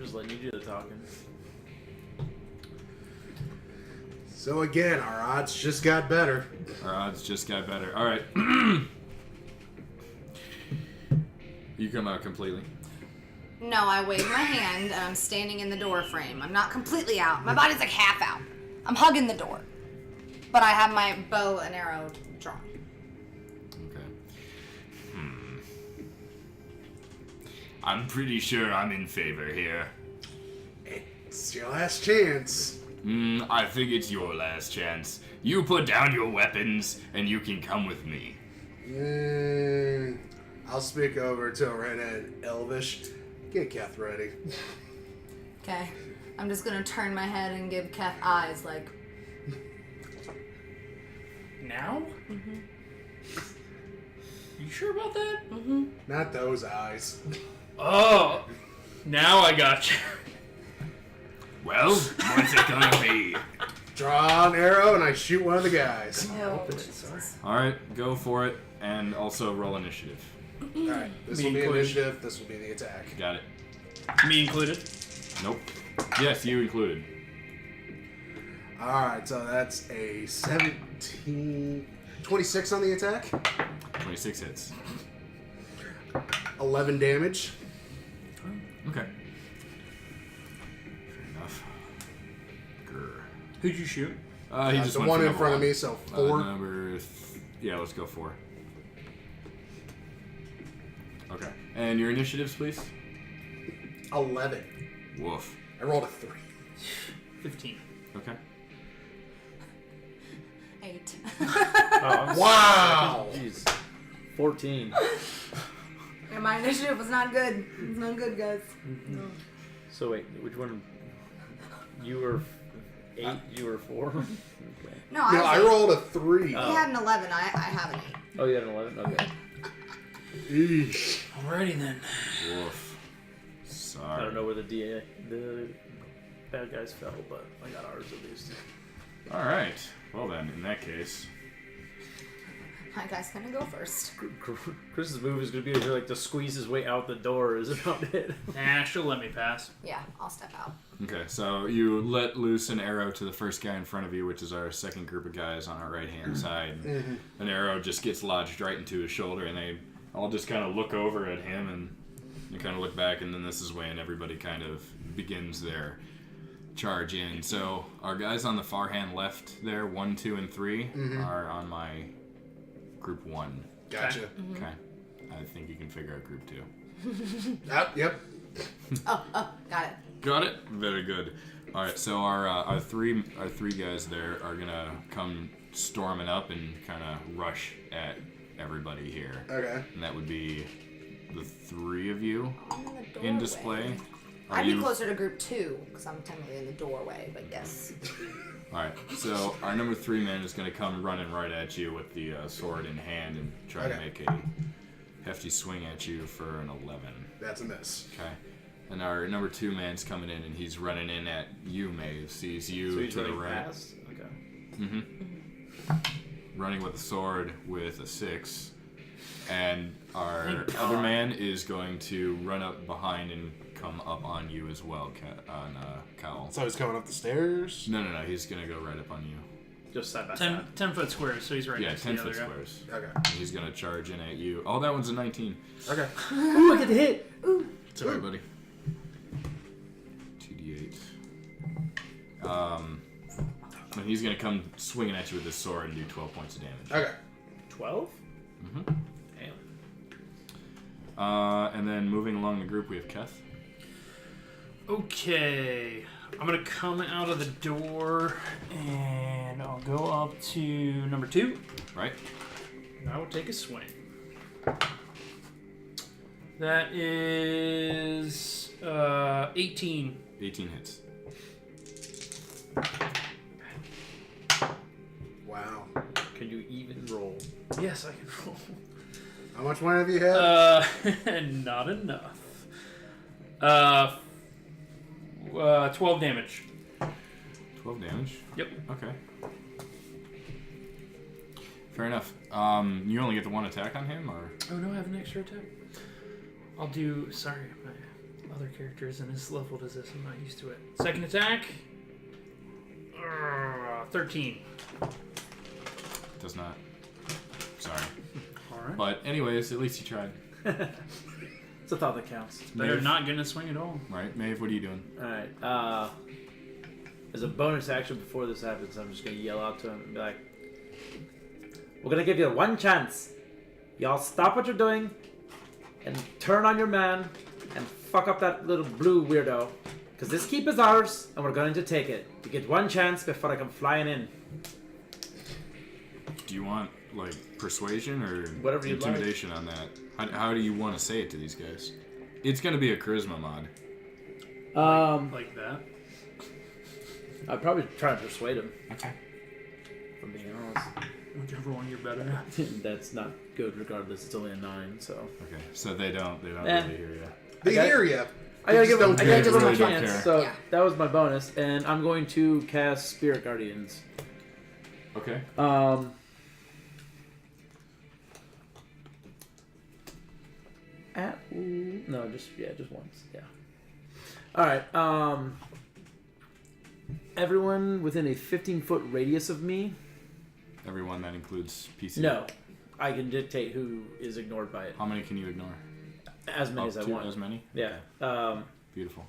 just letting you do the talking. So again, our odds just got better. Our odds just got better. All right. You come out completely. No, I wave my hand and I'm standing in the door frame. I'm not completely out. My body's like half out. I'm hugging the door. But I have my bow and arrow drawn. Okay. I'm pretty sure I'm in favor here. It's your last chance. I think it's your last chance. You put down your weapons and you can come with me. I'll speak over to Redhead Elvish. Get Keth ready. Okay. I'm just gonna turn my head and give Keth eyes like... Now? Mm-hmm. You sure about that? Mm-hmm. Not those eyes. Oh! Now I got you. Well, what's it gonna be? Draw an arrow and I shoot one of the guys. Oh, Alright, go for it. And also roll initiative. Alright, this Me will be included. initiative, this will be the attack. Got it. Me included. Nope. Yes, you included. Alright, so that's a 26 on the attack. 26 hits. 11 damage. Okay. Fair enough. Grr. Who'd you shoot? He just the went one for in number front of one. me, so 4. Yeah, let's go 4. Okay. And your initiatives, please? 11. Woof. I rolled a 3. 15. Okay. 8. Oh, Wow! Jeez. 14. And my initiative was not good. It's not good, guys. No. So wait, which one? You were 8, you were 4? Okay. No, I rolled a 3. He had an 11. I have an 8. Oh, you had an 11? Okay. Eesh. Alrighty then. Woof. I Sorry. don't know where the bad guys fell, but I got ours at least. Alright. Well then, in that case. My guy's gonna go first. Chris's move is going to be like to squeeze his way out the door is about it. Nah, she'll let me pass. Yeah, I'll step out. Okay, so you let loose an arrow to the first guy in front of you, which is our second group of guys on our right-hand side. An arrow just gets lodged right into his shoulder, and they all just kind of look over at him, and you kind of look back, and then this is when everybody kind of begins their charge in. So our guys on the far hand left there, 1, 2, and 3, are on my group 1. Gotcha. Okay. I think you can figure out group 2. Yep. Oh, got it. Got it. Very good. All right. So our three guys there are gonna come storming up and kind of rush at everybody here. Okay. And that would be the 3 of you I'm in the doorway. in display. I'd be closer to group 2 because I'm technically in the doorway, but yes. All right. So our number 3 man is gonna come running right at you with the sword in hand and try to make a hefty swing at you for an 11. That's a miss. Okay. And our number 2 man's coming in, and he's running in at you, Maeve. Sees you So he's to the running right. past? Okay. Running with a sword with a 6. And our other man is going to run up behind and come up on you as well, Cowl. So he's coming up the stairs? No, he's going to go right up on you. Just side by side. 10 foot squares, so he's right Yeah, next 10 to the foot other guy. squares. Okay. And he's going to charge in at you. Oh, that one's a 19. Okay. Ooh, I get the hit! It's alright, buddy. 2d8. And he's going to come swinging at you with his sword and do 12 points of damage. Okay. 12? Mm-hmm. Damn. And then moving along the group, we have Keth. Okay. I'm going to come out of the door and I'll go up to number 2. Right? And I will take a swing. That is 18. 18 hits. Wow. Can you even roll? Yes, I can roll. How much money have you had? Not enough. 12 damage. 12 damage? Yep. Okay. Fair enough. You only get the 1 attack on him, or? Oh no, I have an extra attack. I'll do. Sorry, my other character isn't as leveled as this. I'm not used to it. Second attack. 13. Does not. Sorry. All right. But anyways, at least you tried. It's a thought that counts. They're Maeve, not gonna swing at all. right? Maeve, what are you doing? Alright, as a bonus action before this happens, I'm just gonna yell out to him and be like, we're gonna give you one chance. Y'all stop what you're doing and turn on your man and fuck up that little blue weirdo. Because this keep is ours and we're going to take it. You get one chance before I come flying in. Do you want like persuasion or Whatever you'd like. intimidation on that? How do you want to say it to these guys? It's gonna be a charisma mod. Like that. I'd probably try to persuade him, Okay. if I'm being honest. Whichever one you're better at. That's not good regardless. It's only a 9, so. Okay. So they don't Eh. really hear you. They got- hear you. I gotta give him, don't I gotta give him a really don't chance. care. So Yeah. that was my bonus, and I'm going to cast Spirit Guardians. Okay. Just once. Yeah. All right. Everyone within a 15-foot radius of me. Everyone that includes PC. No, I can dictate who is ignored by it. How many can you ignore? As many as I want. As many? Yeah. Beautiful.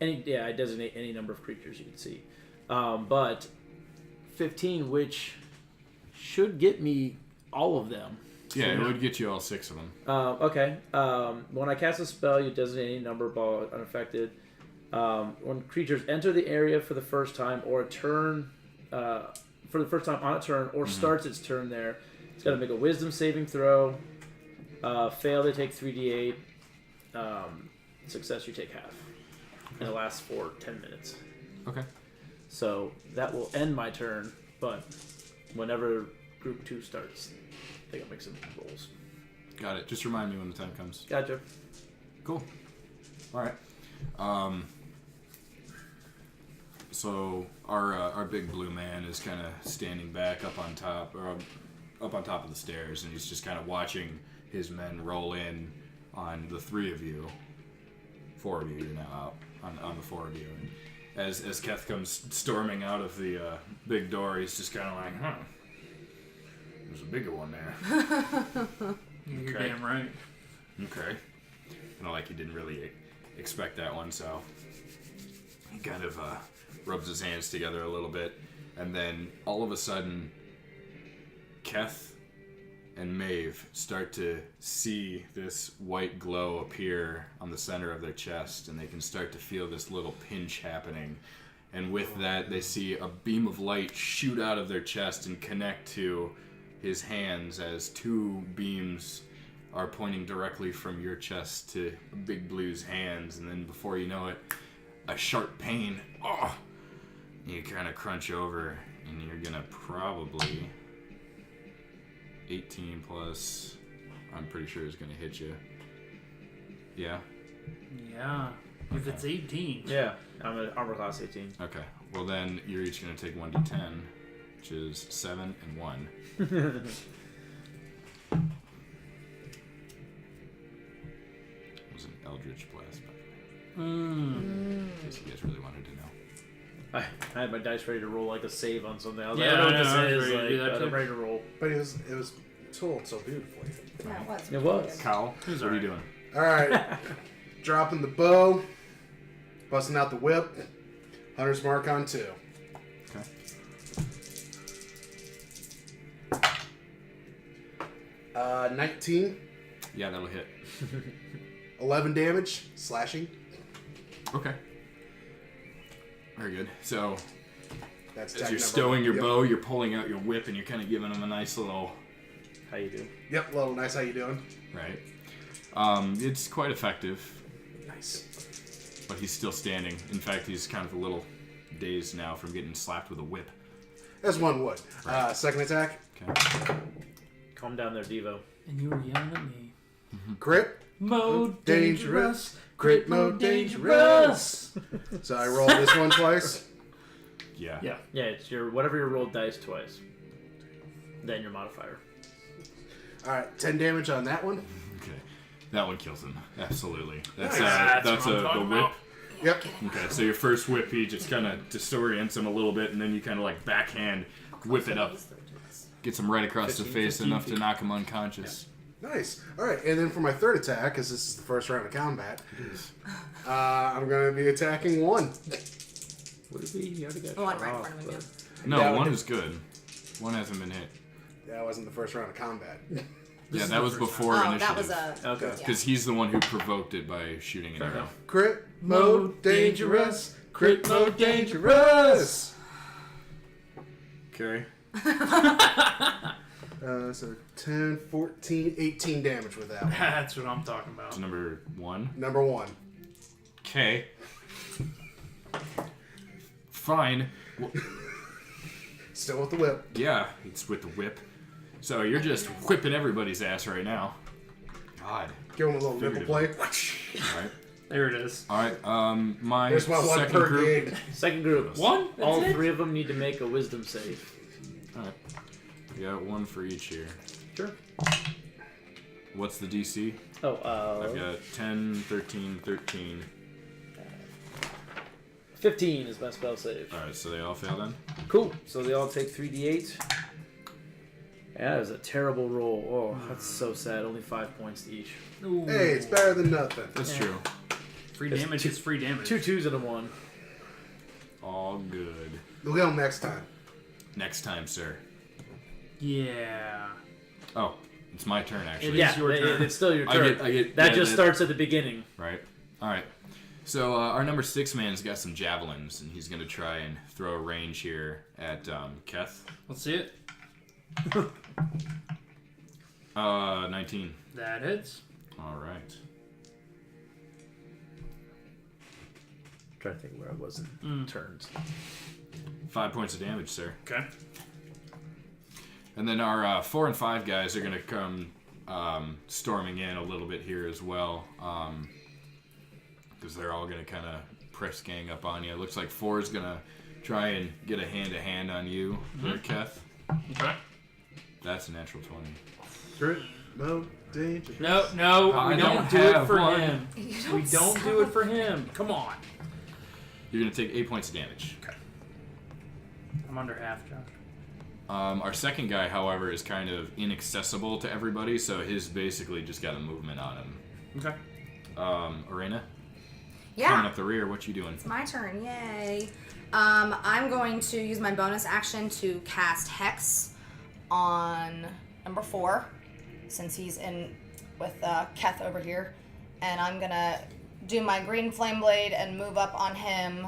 I designate any number of creatures you can see. But 15, which should get me all of them. Yeah, it would get you all 6 of them. Okay. When I cast a spell, you designate any number ball unaffected. When creatures enter the area for the first time or a turn, for the first time on a turn or starts its turn there, it's got to make a Wisdom saving throw. Fail, they take 3d8. Success, you take half. And it lasts for 10 minutes. Okay. So that will end my turn, but whenever group 2 starts, they gotta make some rolls. Got it. Just remind me when the time comes. Gotcha. Cool. All right. So our big blue man is kind of standing back up on top of the stairs, and he's just kind of watching his men roll in on the 3 of you. 4 of you. You're now out on the 4 of you. And as Keth comes storming out of the big door, he's just kind of like, huh. There's a bigger one there. You're Okay. damn right. Okay. Kind of like he didn't really expect that one, so he kind of rubs his hands together a little bit, and then all of a sudden, Keth and Maeve start to see this white glow appear on the center of their chest, and they can start to feel this little pinch happening. And with that, they see a beam of light shoot out of their chest and connect to his hands as 2 beams are pointing directly from your chest to Big Blue's hands, and then before you know it, a sharp pain. Oh! You kind of crunch over, and you're gonna probably 18 plus. I'm pretty sure is gonna hit you. Yeah. Yeah. If it's 18. Yeah, I'm an armor class 18. Okay. Well then, you're each gonna take 1d10, which is 7 and 1. It was an Eldritch Blast, by the way. In case you guys really wanted to know. I had my dice ready to roll like a save on something. I was Yeah, like, I don't know I what know, I was this is. ready to do Like, that I'm too. ready to roll. But it was told so beautifully. Yeah, it was. It was. Kyle, Who's what are you alright? doing? All right. Dropping the bow. Busting out the whip. Hunter's mark on 2. Okay. 19. Yeah, that'll hit. 11 damage. Slashing. Okay. Very good. So, That's as attack you're number stowing 1. your Yep. bow, you're pulling out your whip, and you're kind of giving him a nice little... How you do? Yep, little nice. How you doing? Right. It's quite effective, Nice. but he's still standing. In fact, he's kind of a little dazed now from getting slapped with a whip. As one would. Second attack. Okay. Calm down there, Devo. And you were yelling at me. Crit. Mode Dangerous. Crit mode dangerous. So I rolled this one twice. Yeah. Yeah. Yeah, it's your whatever you rolled dice twice. Then your modifier. All right, 10 damage on that one. Okay. That one kills him. Absolutely. That's Nice. That's what I'm the talking whip. about. Yep. Okay, so your first whip, he just kind of disorients him a little bit, and then you kind of like backhand whip it up. Gets him right across the 15, face 15 enough feet. to knock him unconscious. Nice. All right, and then for my third attack, because this is the first round of combat, I'm going to be attacking 1. What did he already got? One shot right in off, front of me. but- No, That one one- is good. One hasn't been hit. That wasn't the first round of combat. Yeah, is that the was first before Oh, initiative. that was a. Okay. Yeah. Because he's the one who provoked it by shooting an Fair arrow. enough. Crit mode dangerous. Crit mode dangerous. Okay. So 10, 14, 18 damage with that one. That's what I'm talking about. It's number 1. Number 1. Okay. Fine. Well, Still with the whip. yeah, it's with the whip. So you're just whipping everybody's ass right now. God. Give him a little nipple play. Alright. There it is. Alright, my There's my one second per group. gig. Second group. One? All That's it? 3 of them need to make a wisdom save. Alright. We got 1 for each here. Sure. What's the DC? Oh, I've got 10, 13, 13. 15 is my spell save. Alright, so they all fail then? Cool. So they all take 3d8. Yeah, that was a terrible roll. Oh, that's so sad. Only 5 points to each. Ooh. Hey, it's better than nothing. That's Yeah. true. Free It's damage is free damage. 2 2s and a 1. All good. We'll get him next time. Next time, sir. Yeah. Oh, it's my turn actually. It Yeah, is your turn. it's still your I turn. get that yeah, just starts at the beginning. Right. Alright. So our number 6 man's got some javelins, and he's going to try and throw a range here at Keth. Let's see it. 19. That hits. Alright. Trying to think where I was in turns. 5 points of damage, sir. Okay. And then our 4 and 5 guys are going to come storming in a little bit here as well. Because they're all going to kind of press gang up on you. It looks like 4 is going to try and get a hand-to-hand on you, there, Keth. Okay. That's a natural 20. Crit mode dangerous. No, no, I we don't don't do it have for one. him. You We don't do it for him. Come on. You're going to take 8 points of damage. I'm under half, Josh. Our second guy, however, is kind of inaccessible to everybody, so his basically just got a movement on him. Okay. Arena, coming Yeah. up the rear, what you doing? It's my turn. Yay. I'm going to use my bonus action to cast Hex on number 4, since he's in with Keth over here. And I'm going to do my green flame blade and move up on him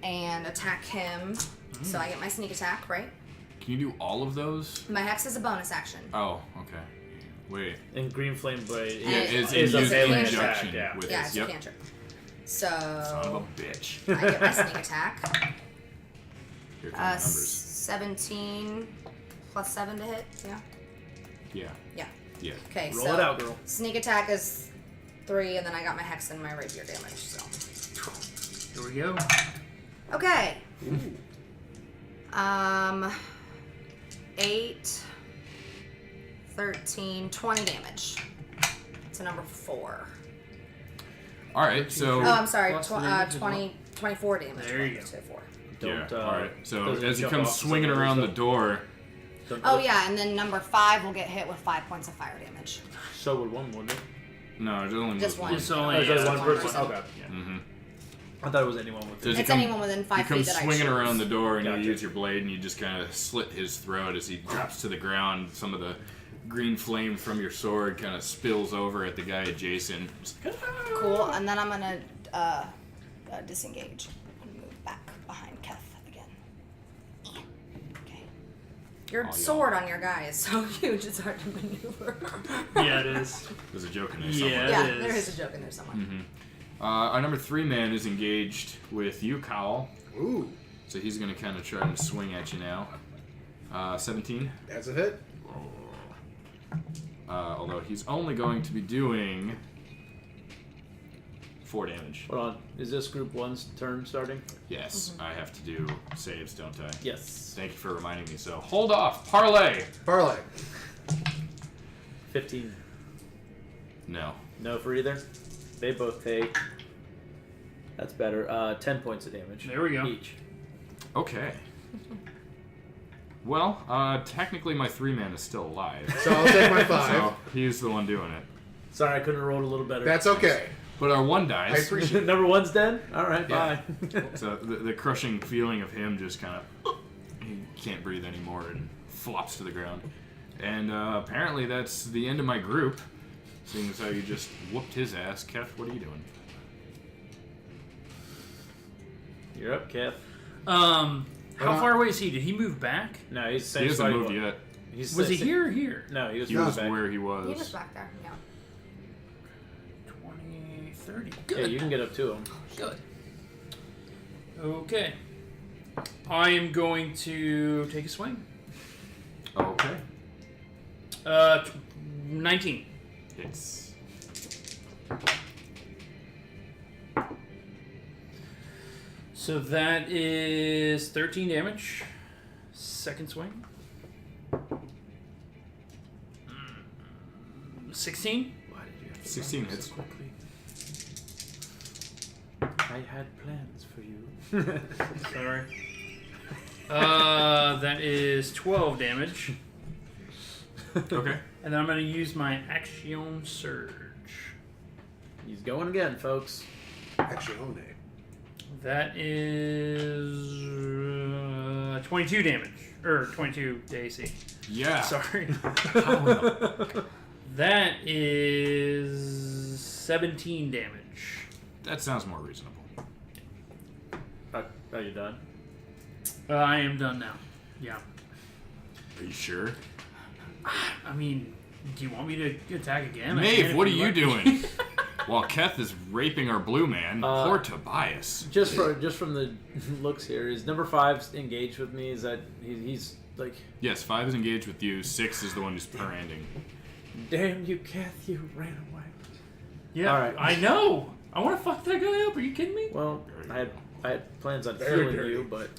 and attack him. So I get my sneak attack, right? Can you do all of those? My Hex is a bonus action. Oh, okay. Wait. And Green Flame Blade Yeah, It's is in a use melee conjunction attack, yeah. with Yeah, his. it's a Yep. cantrip. Son of So a bitch. I get my sneak attack. Here come the numbers. 17 plus 7 to hit. Yeah. Yeah. Yeah. Yeah. Okay. Roll so it out, girl. Sneak attack is 3, and then I got my Hex and my rapier damage. So Here we go. okay. 8, 13, 20 damage to number 4. All right. So. Oh, I'm sorry. Plus the damage as 20, 24 damage. There you go. To 4. Yeah. Don't, All right. So doesn't as he jump comes off swinging some of around the those door, stuff. Oh yeah, and then number 5 will get hit with 5 points of fire damage. So would one, wouldn't it? no, it only Just moves one. It's only Oh, just yeah, one one person. person. Okay. Yeah. Mm-hmm. I thought it was anyone with Does it. he It's come- anyone within 5 You come feet that I swinging choose. around the door, and Gotcha. you use your blade, and you just kind of slit his throat as he drops to the ground. Some of the green flame from your sword kind of spills over at the guy adjacent. Just like, "Ah!" Cool, and then I'm gonna disengage and move back behind Keth again. Okay. Your Oh, yeah. sword on your guy is so huge; it's hard to maneuver. Yeah, it is. There's a joke in there Yeah. somewhere. yeah, It is. there is a joke in there somewhere. Our number 3 man is engaged with you, Kyle. Ooh, So he's going to kind of try and swing at you now. 17. that's a hit. Although he's only going to be doing 4 damage. Hold on. Is this group 1's turn starting? Yes, I have to do saves, don't I? Yes. Thank you for reminding me. So hold off. Parlay. Parlay. 15. No. No for either. They both take. That's better. 10 points of damage. There we go. Each. Okay. Well, technically my 3-man is still alive. So I'll take my 5. So he's the one doing it. Sorry, I couldn't have rolled a little better. That's okay. But our 1 I dies. appreciate it. Number 1's dead? Alright, Yeah. bye. So the crushing feeling of him just kind of... He can't breathe anymore and flops to the ground. And apparently that's the end of my group. Seeing as how you just whooped his ass. Keth, what are you doing? You're up, Kev. How far away is he? Did he move back? No, he's He same hasn't spot moved yet. He's Was he here or here? No, he was He was back. where he He was was. back there. Yeah. 20, 30. Yeah, Good. you can get up to him. Good. Okay. I am going to take a swing. Okay. 19. Hits. So that is 13 damage. Second swing. 16. Why did you have to 16 run hits. so quickly? I had plans for you. Sorry. That is 12 damage. Okay. And then I'm going to use my Action Surge. He's going again, folks. Actually, own it. That is 22 damage. Or 22 to AC. Yeah. Sorry. Oh, no. That is 17 damage. That sounds more reasonable. Are you done? I am done now. Yeah. Are you sure? I mean, do you want me to attack again? I can Maeve, if what are you let me. doing? While Keth is raping our blue man, Uh, poor Tobias. Just from the looks here, is number 5 engaged with me? Is that he's like, Yes, 5 is engaged with you. 6 is the one who's per-ending. damn you, Kath, you ran away. Yeah, All right. I know. I want to fuck that guy up. Are you kidding me? Well, I had plans on Very healing dirty. you, but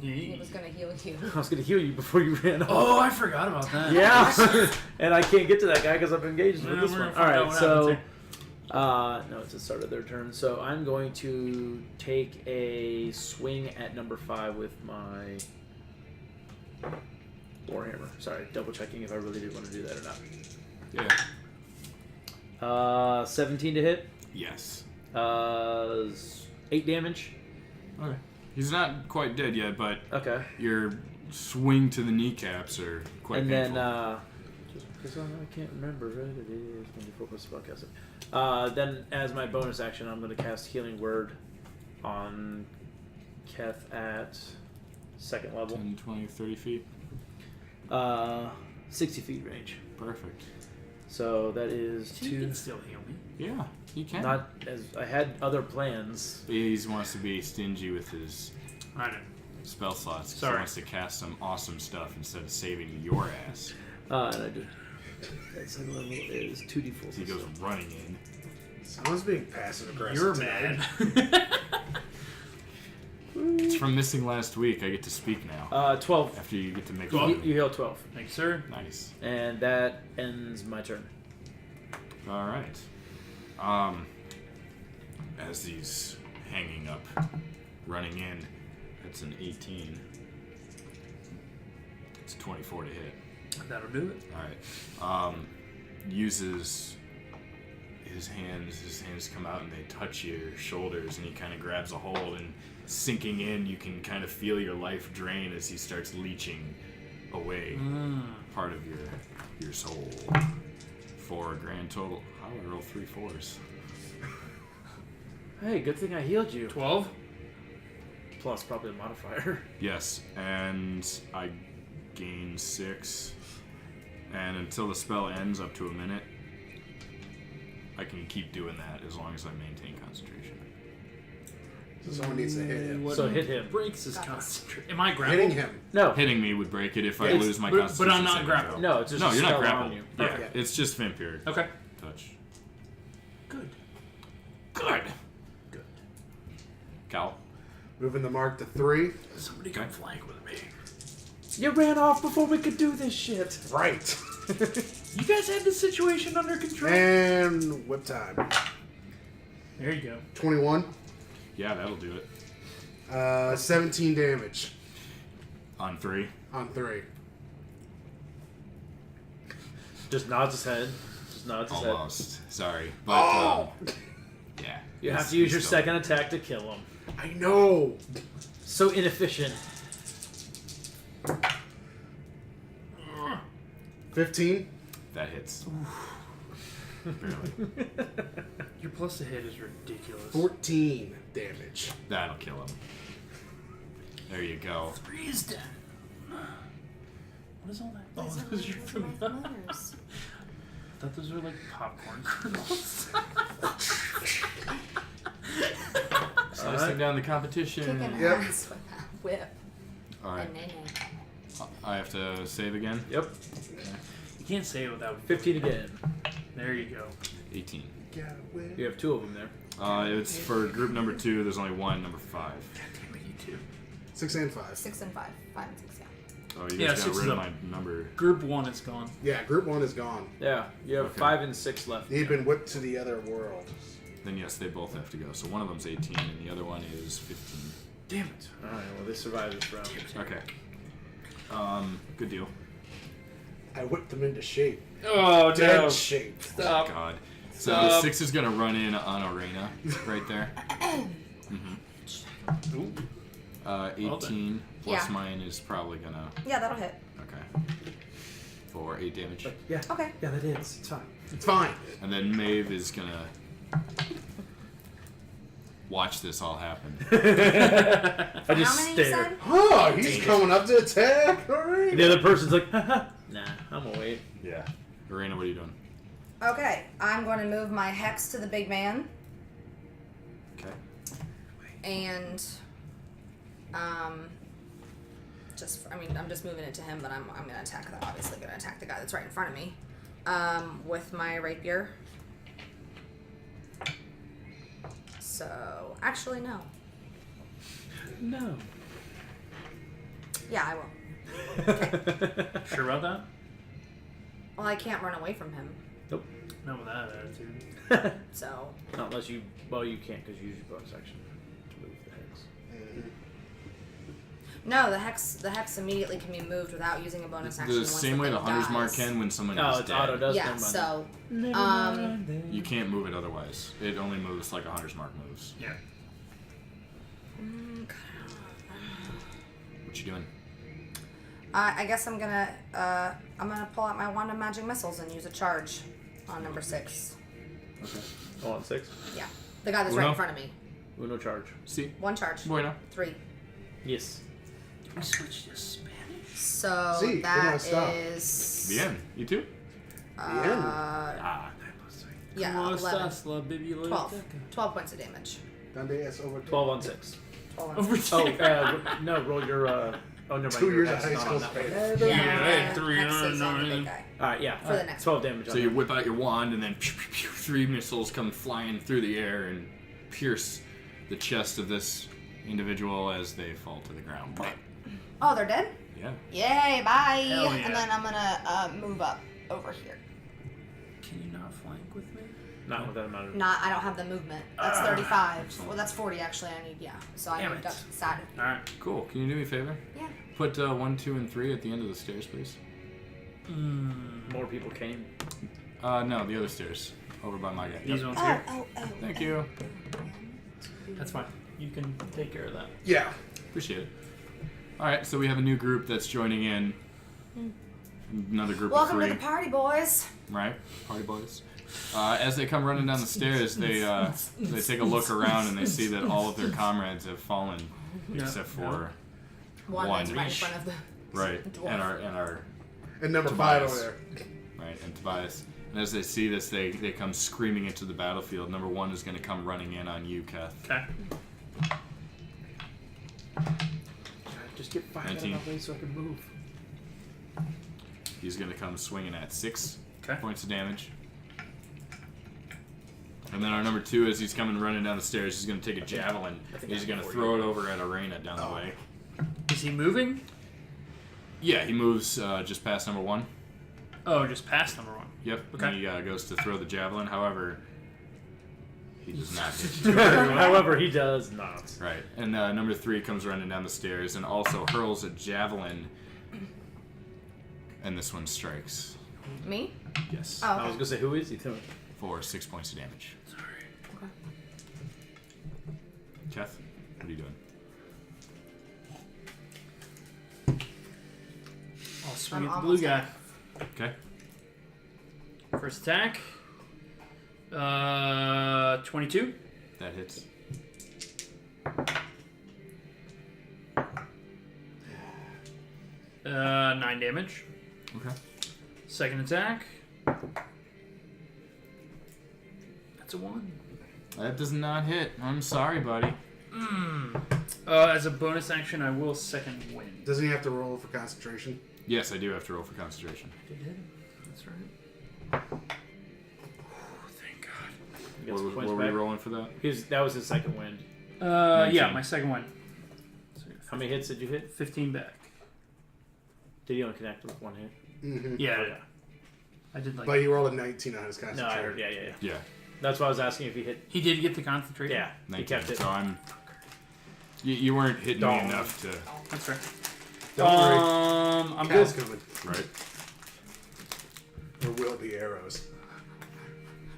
He was gonna heal you. I was gonna heal you before you ran off. Oh, I forgot about that. Yeah, and I can't get to that guy because I'm engaged with Well, this we're one. gonna find out All right, what so happens no, it's the start of their turn. So I'm going to take a swing at number 5 with my warhammer. Sorry, double checking if I really did want to do that or not. Yeah. 17 to hit. Yes. 8 damage. Okay. He's not quite dead yet, but Okay. your swing to the kneecaps are quite And painful. then, just because I can't remember, right? It is 24 plus spellcasting. Then, as my bonus action, I'm going to cast Healing Word on Keth at 2nd level. 10, 20, 30 feet. 60 feet range. Perfect. So that is He 2. can still heal me. Yeah, he can. Not as I had other plans. He wants to be stingy with his I know. spell slots. 'Cause Sorry. He wants to cast some awesome stuff instead of saving your ass. And I do. That 2nd level is 2d4. He goes running in. Someone's being passive aggressive. You're today. mad. It's from missing last week. I get to speak now. 12. After you get to make You, fun. you heal 12. Thank you, sir. Nice. And that ends my turn. All right. As he's hanging up, running in, that's an 18. It's 24 to hit. That'll do it. All right. Uses his hands. His hands come out and they touch your shoulders, and he kind of grabs a hold. And sinking in, you can kind of feel your life drain as he starts leeching away part of your soul. For a grand total. How do I roll 3 4s? Hey, good thing I healed you. 12. Plus probably a modifier. Yes, and I gain 6. And until the spell ends, up to a minute, I can keep doing that as long as I maintain concentration. So someone needs to hit him. So hit him. Breaks his Got it. concentration. Am I grappled? Hitting him. No. Hitting me would break it if I It's- lose my but concentration. I'm not saving grappled. throw. No, it's just No, a you're not spell grappled. on you. Yeah, Perfect. it's just vampiric Okay. touch. Good. Good. Good. Cal. Moving the mark to 3. Somebody come flank with me. You ran off before we could do this shit. Right. You guys had this situation under control. And whip time. There you go. 21. Yeah, that'll do it. 17 damage On 3. on 3. Just nods his head. Just nods his head. Almost. Sorry. But, Oh! yeah. You have he's- to use he's your still- second attack to kill him. I know. So inefficient. 15. That hits. Barely. Your plus to hit is ridiculous. 14 damage. That'll kill him. There you go. 3 is dead. What is all that? Oh, These are those are my from I motors. thought those were like popcorn kernels. Slicing down the competition. Kicking Yep. ass with that whip. Alright. And nay-nay. I have to save again. Yep. You can't say it without 15 again. There you go. 18. Gotta win. You have 2 of them there. It's for group number 2. There's only one, number 5. Damn it, you two. 6 and 5. 6 and 5. 5 and 6, yeah. Oh, you Yeah, guys got 6 is rid of up. my number. Group 1 is gone. Yeah, group 1 is gone. Yeah, you have Okay. 5 and 6 left. He'd been whipped to the other world. Then yes, they both have to go. So one of them's 18 and the other one is 15. Damn it. Alright, well, they survived this round. Okay. Good deal. I whipped them into shape. Oh, Dead shape. Stop. God. So the 6 is gonna run in on Arena right there. Ooh. 18 plus Yeah. mine is probably gonna. Yeah, that'll hit. Okay. For 8 damage. Yeah. Okay. Yeah, that is. It's fine. It's fine. And then Maeve is gonna watch this all happen. I How just many you stare. said? Oh, he's coming up to attack. All right. The other person's like, nah, I'm gonna wait. Yeah. Arena, what are you doing? Okay, I'm going to move my hex to the big man. Okay. And I'm just moving it to him, but I'm gonna attack the guy that's right in front of me with my rapier. So actually no. No. Yeah, I will. Sure about that? Well, I can't run away from him, Nope. Not with that attitude. so Not unless you. Well, you can't because you use your bonus action to move the hex. no. The hex immediately can be moved without using a bonus action. The once same way thing the Hunter's Mark dies. can when someone Oh, is it's dead. auto does. Yeah, never mind. so You can't move it otherwise. It only moves like a Hunter's Mark moves. Yeah. What you doing? I guess I'm gonna pull out my wand of magic missiles and use a charge on number 6. Okay. Oh, on 6. Yeah, the guy that's right in front of me. Uno charge. See? 1 charge. Bueno. 3. Yes. We switched to Spanish. So See, did that not stop. is The end. You too? Ah. yeah, ¿Cómo 11. estás, la 12. 12 points of damage. Donde es over 12 on 6. 12 Over Oh, no, roll your. Oh, never mind. 2 your years of hex high is not school on that one. Spanish. Yeah, hex right, 3 is on the big 9. guy. Alright, yeah. For the next 12 damage So on you that. whip out your wand and then 3 missiles come flying through the air and pierce the chest of this individual as they fall to the ground. Oh, they're dead? Yeah. Yay, bye! Hell yeah. And then I'm gonna move up over here. Can you not flank with me? Not with that amount of. I don't have the movement. That's 35. Well, that's 40 actually. I need, So I Damn moved it. up to the side. Alright. Cool. Can you do me a favor? Yeah. Put 1, 2, and 3 at the end of the stairs, please. More people came. No, the other stairs. Over by my guy. These Yep. ones here? Oh. Thank you. That's fine. You can take care of that. Yeah. Appreciate it. Alright, so we have a new group that's joining in. Another group Welcome of to 3. the party, boys. Right? Party boys. As they come running down the stairs, they take a look around and they see that all of their comrades have fallen, Yeah. except for One that's One. right in front of the. right Dwarf. and our And number 5 Tobias. over there. right and Tobias. And as they see this, they come screaming into the battlefield. Number 1 is going to come running in on you, Keth. Okay. Just get 5 out of 19. my way so I can move. He's going to come swinging at 6 Okay. points of damage. And then our number 2, as he's coming running down the stairs, he's going to take a javelin. He's going to throw it over at Arena down the way. Is he moving? Yeah, he moves just past number 1. Oh, just past number 1. Yep. Okay. He goes to throw the javelin. However, he does not hit. However, he does not. Right. And number 3 comes running down the stairs and also hurls a javelin. And this one strikes. Me? Yes. Oh, I was okay. gonna say, who is he throwing? For 6 points of damage. Okay. Keth, what are you doing? I'll swing I'm at the blue almost guy. Okay. First attack. 22. That hits. Uh, 9 damage. Okay. Second attack. That's a 1. That does not hit. I'm sorry, buddy. As a bonus action, I will second wind. Doesn't he have to roll for concentration? Yes, I do have to roll for concentration. Did hit him. That's right. Thank God. You got some What points were we back. rolling for that? That was his second wind. Yeah, 19. my second one. How many hits did you hit? 15 back. Did he only connect with one hit? Mm-hmm. Yeah, yeah. I did like. But you rolled a 19 on his No, concentration. I heard. Yeah. Yeah, That's why I was asking if he hit. He did get the concentration. Yeah, he 19. kept it. So I'm. You weren't hitting me Dong. enough to. That's right. Don't worry. I'm good. Cal's coming. Right. There will be arrows.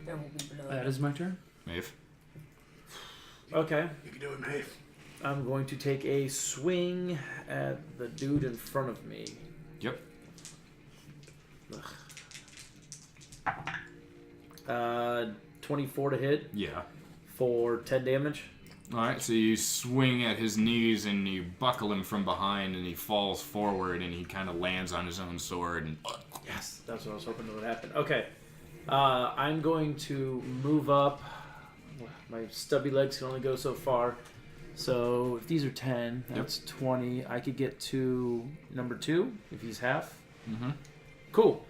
There will be blood. That is my turn. Maeve. Okay. You can do it, Maeve. I'm going to take a swing at the dude in front of me. Yep. 24 to hit Yeah. for 10 damage. Alright, so you swing at his knees and you buckle him from behind and he falls forward and he kind of lands on his own sword and. Yes, that's what I was hoping would happen. Okay. I'm going to move up. My stubby legs can only go so far. So if these are 10, that's 20. I could get to number 2 if he's half. Mm-hmm. Cool.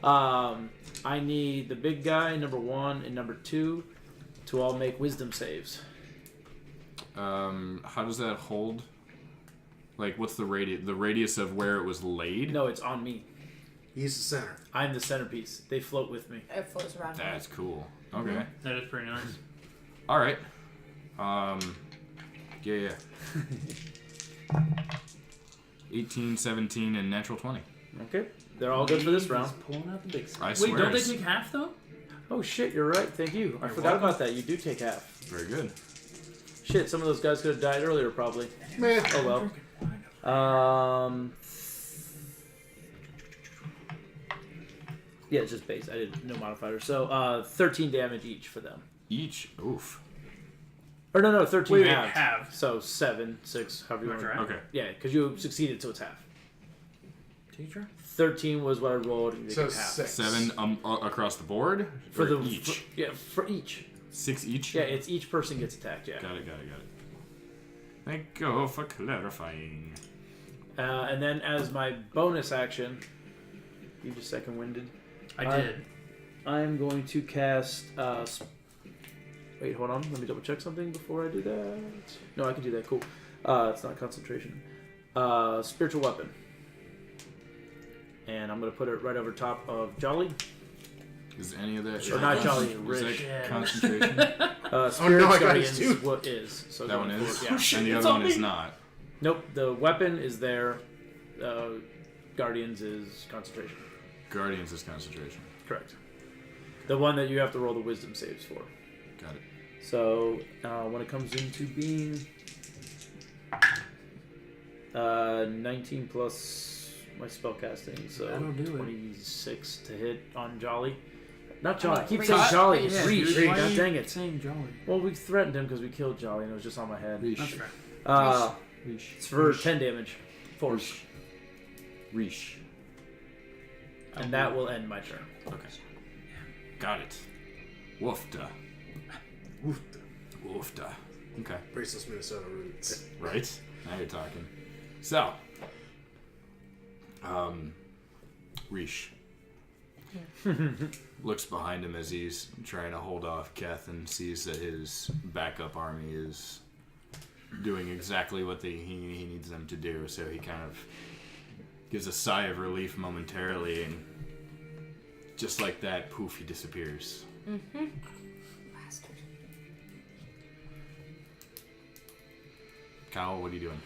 I need the big guy, number 1, and number 2 to all make wisdom saves. How does that hold? Like, what's the radius? The radius of where it was laid? No, it's on me. He's the center. I'm the centerpiece. They float with me. It floats around. That's cool. Okay. That is pretty nice. All right. Yeah. 18, 17, and natural 20. Okay. They're all good for this round. He's pulling out the big stuff. I Wait, swear don't they it's- take half though? Oh shit, you're right. Thank you. I You're forgot welcome. about that. You do take half. Very good. Shit, some of those guys could have died earlier probably. Man. Oh well. Yeah, it's just base. I did no modifier. So 13 damage each for them. Each. Oof. Or no, 13 Wait, halves. half. So 7, 6, however you want That's to. right. Okay. Yeah, because you succeeded, so it's half. Teacher? 13 was what I rolled. And you So get half. 6. 7 across the board? For Or the each? for each. 6 each? Yeah, it's each person gets attacked. Yeah. Got it. Thank you for clarifying. And then as my bonus action, you just second winded. I did. I'm going to cast. Wait, hold on. Let me double check something before I do that. No, I can do that. Cool. It's not concentration. Spiritual weapon. And I'm going to put it right over top of Jolly. Is any of that... Or not Jolly, Is Rich. that concentration? Spirit no, I got Guardians his too. what is. So That one going is? forward, yeah. shit, And the it's other on one is me. not. Nope, the weapon is there. Guardians is concentration. Guardians is concentration. Correct. The one that you have to roll the wisdom saves for. Got it. So when it comes into being 19 plus my spellcasting, so That'll do it. 26 to hit on Jolly. Not Jolly. I keep Reach. saying Jolly. It's Yeah, Reach. dude, why God are you dang it. saying Jolly? Well, we threatened him because we killed Jolly, and it was just on my head. That's fair. It's for 10 damage. Force. Reach. And that will end my turn. Okay. Got it. Woofda. Woofda. Okay. Braceless Minnesota roots. Right? Now you're talking. So. Reesh. Looks behind him as he's trying to hold off Keth and sees that his backup army is doing exactly what he needs them to do. So he kind of gives a sigh of relief momentarily and just like that, poof, he disappears. Bastard. Kyle, what are you doing?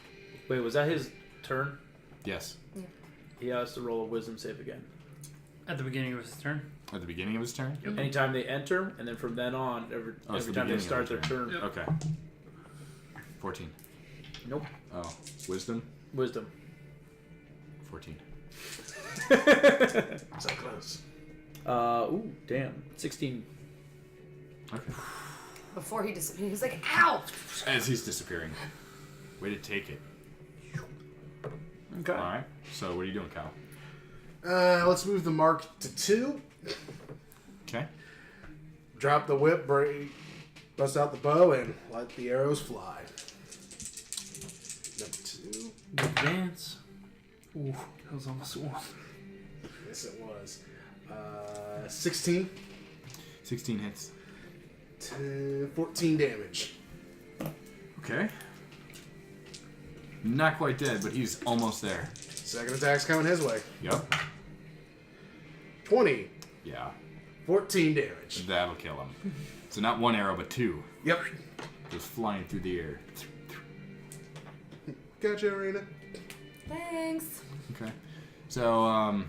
Wait, was that his turn? Yes. He has to roll a wisdom save again. At the beginning of his turn. At the beginning of his turn? Anytime they enter, and then from then on, every it's the time they beginning start of their the turn. Yep. Okay. 14. Nope. Oh, wisdom? Wisdom. 14. So close. Ooh, damn. 16. Okay. Before he disappeared, he's like, ow! As he's disappearing. Way to take it. Okay. Alright, so what are you doing, Kyle? Let's move the mark to 2. Okay. Drop the whip, bust out the bow, and let the arrows fly. Number 2. Advance. Ooh, that was almost a 1. Yes, it was. 16. 16 hits. 14 damage. Okay. Not quite dead, but he's almost there. Second attack's coming his way. Yup. 20. Yeah. 14 damage. That'll kill him. So not 1 arrow, but 2. Yep. Just flying through the air. Gotcha, Arena. Thanks. Okay. So,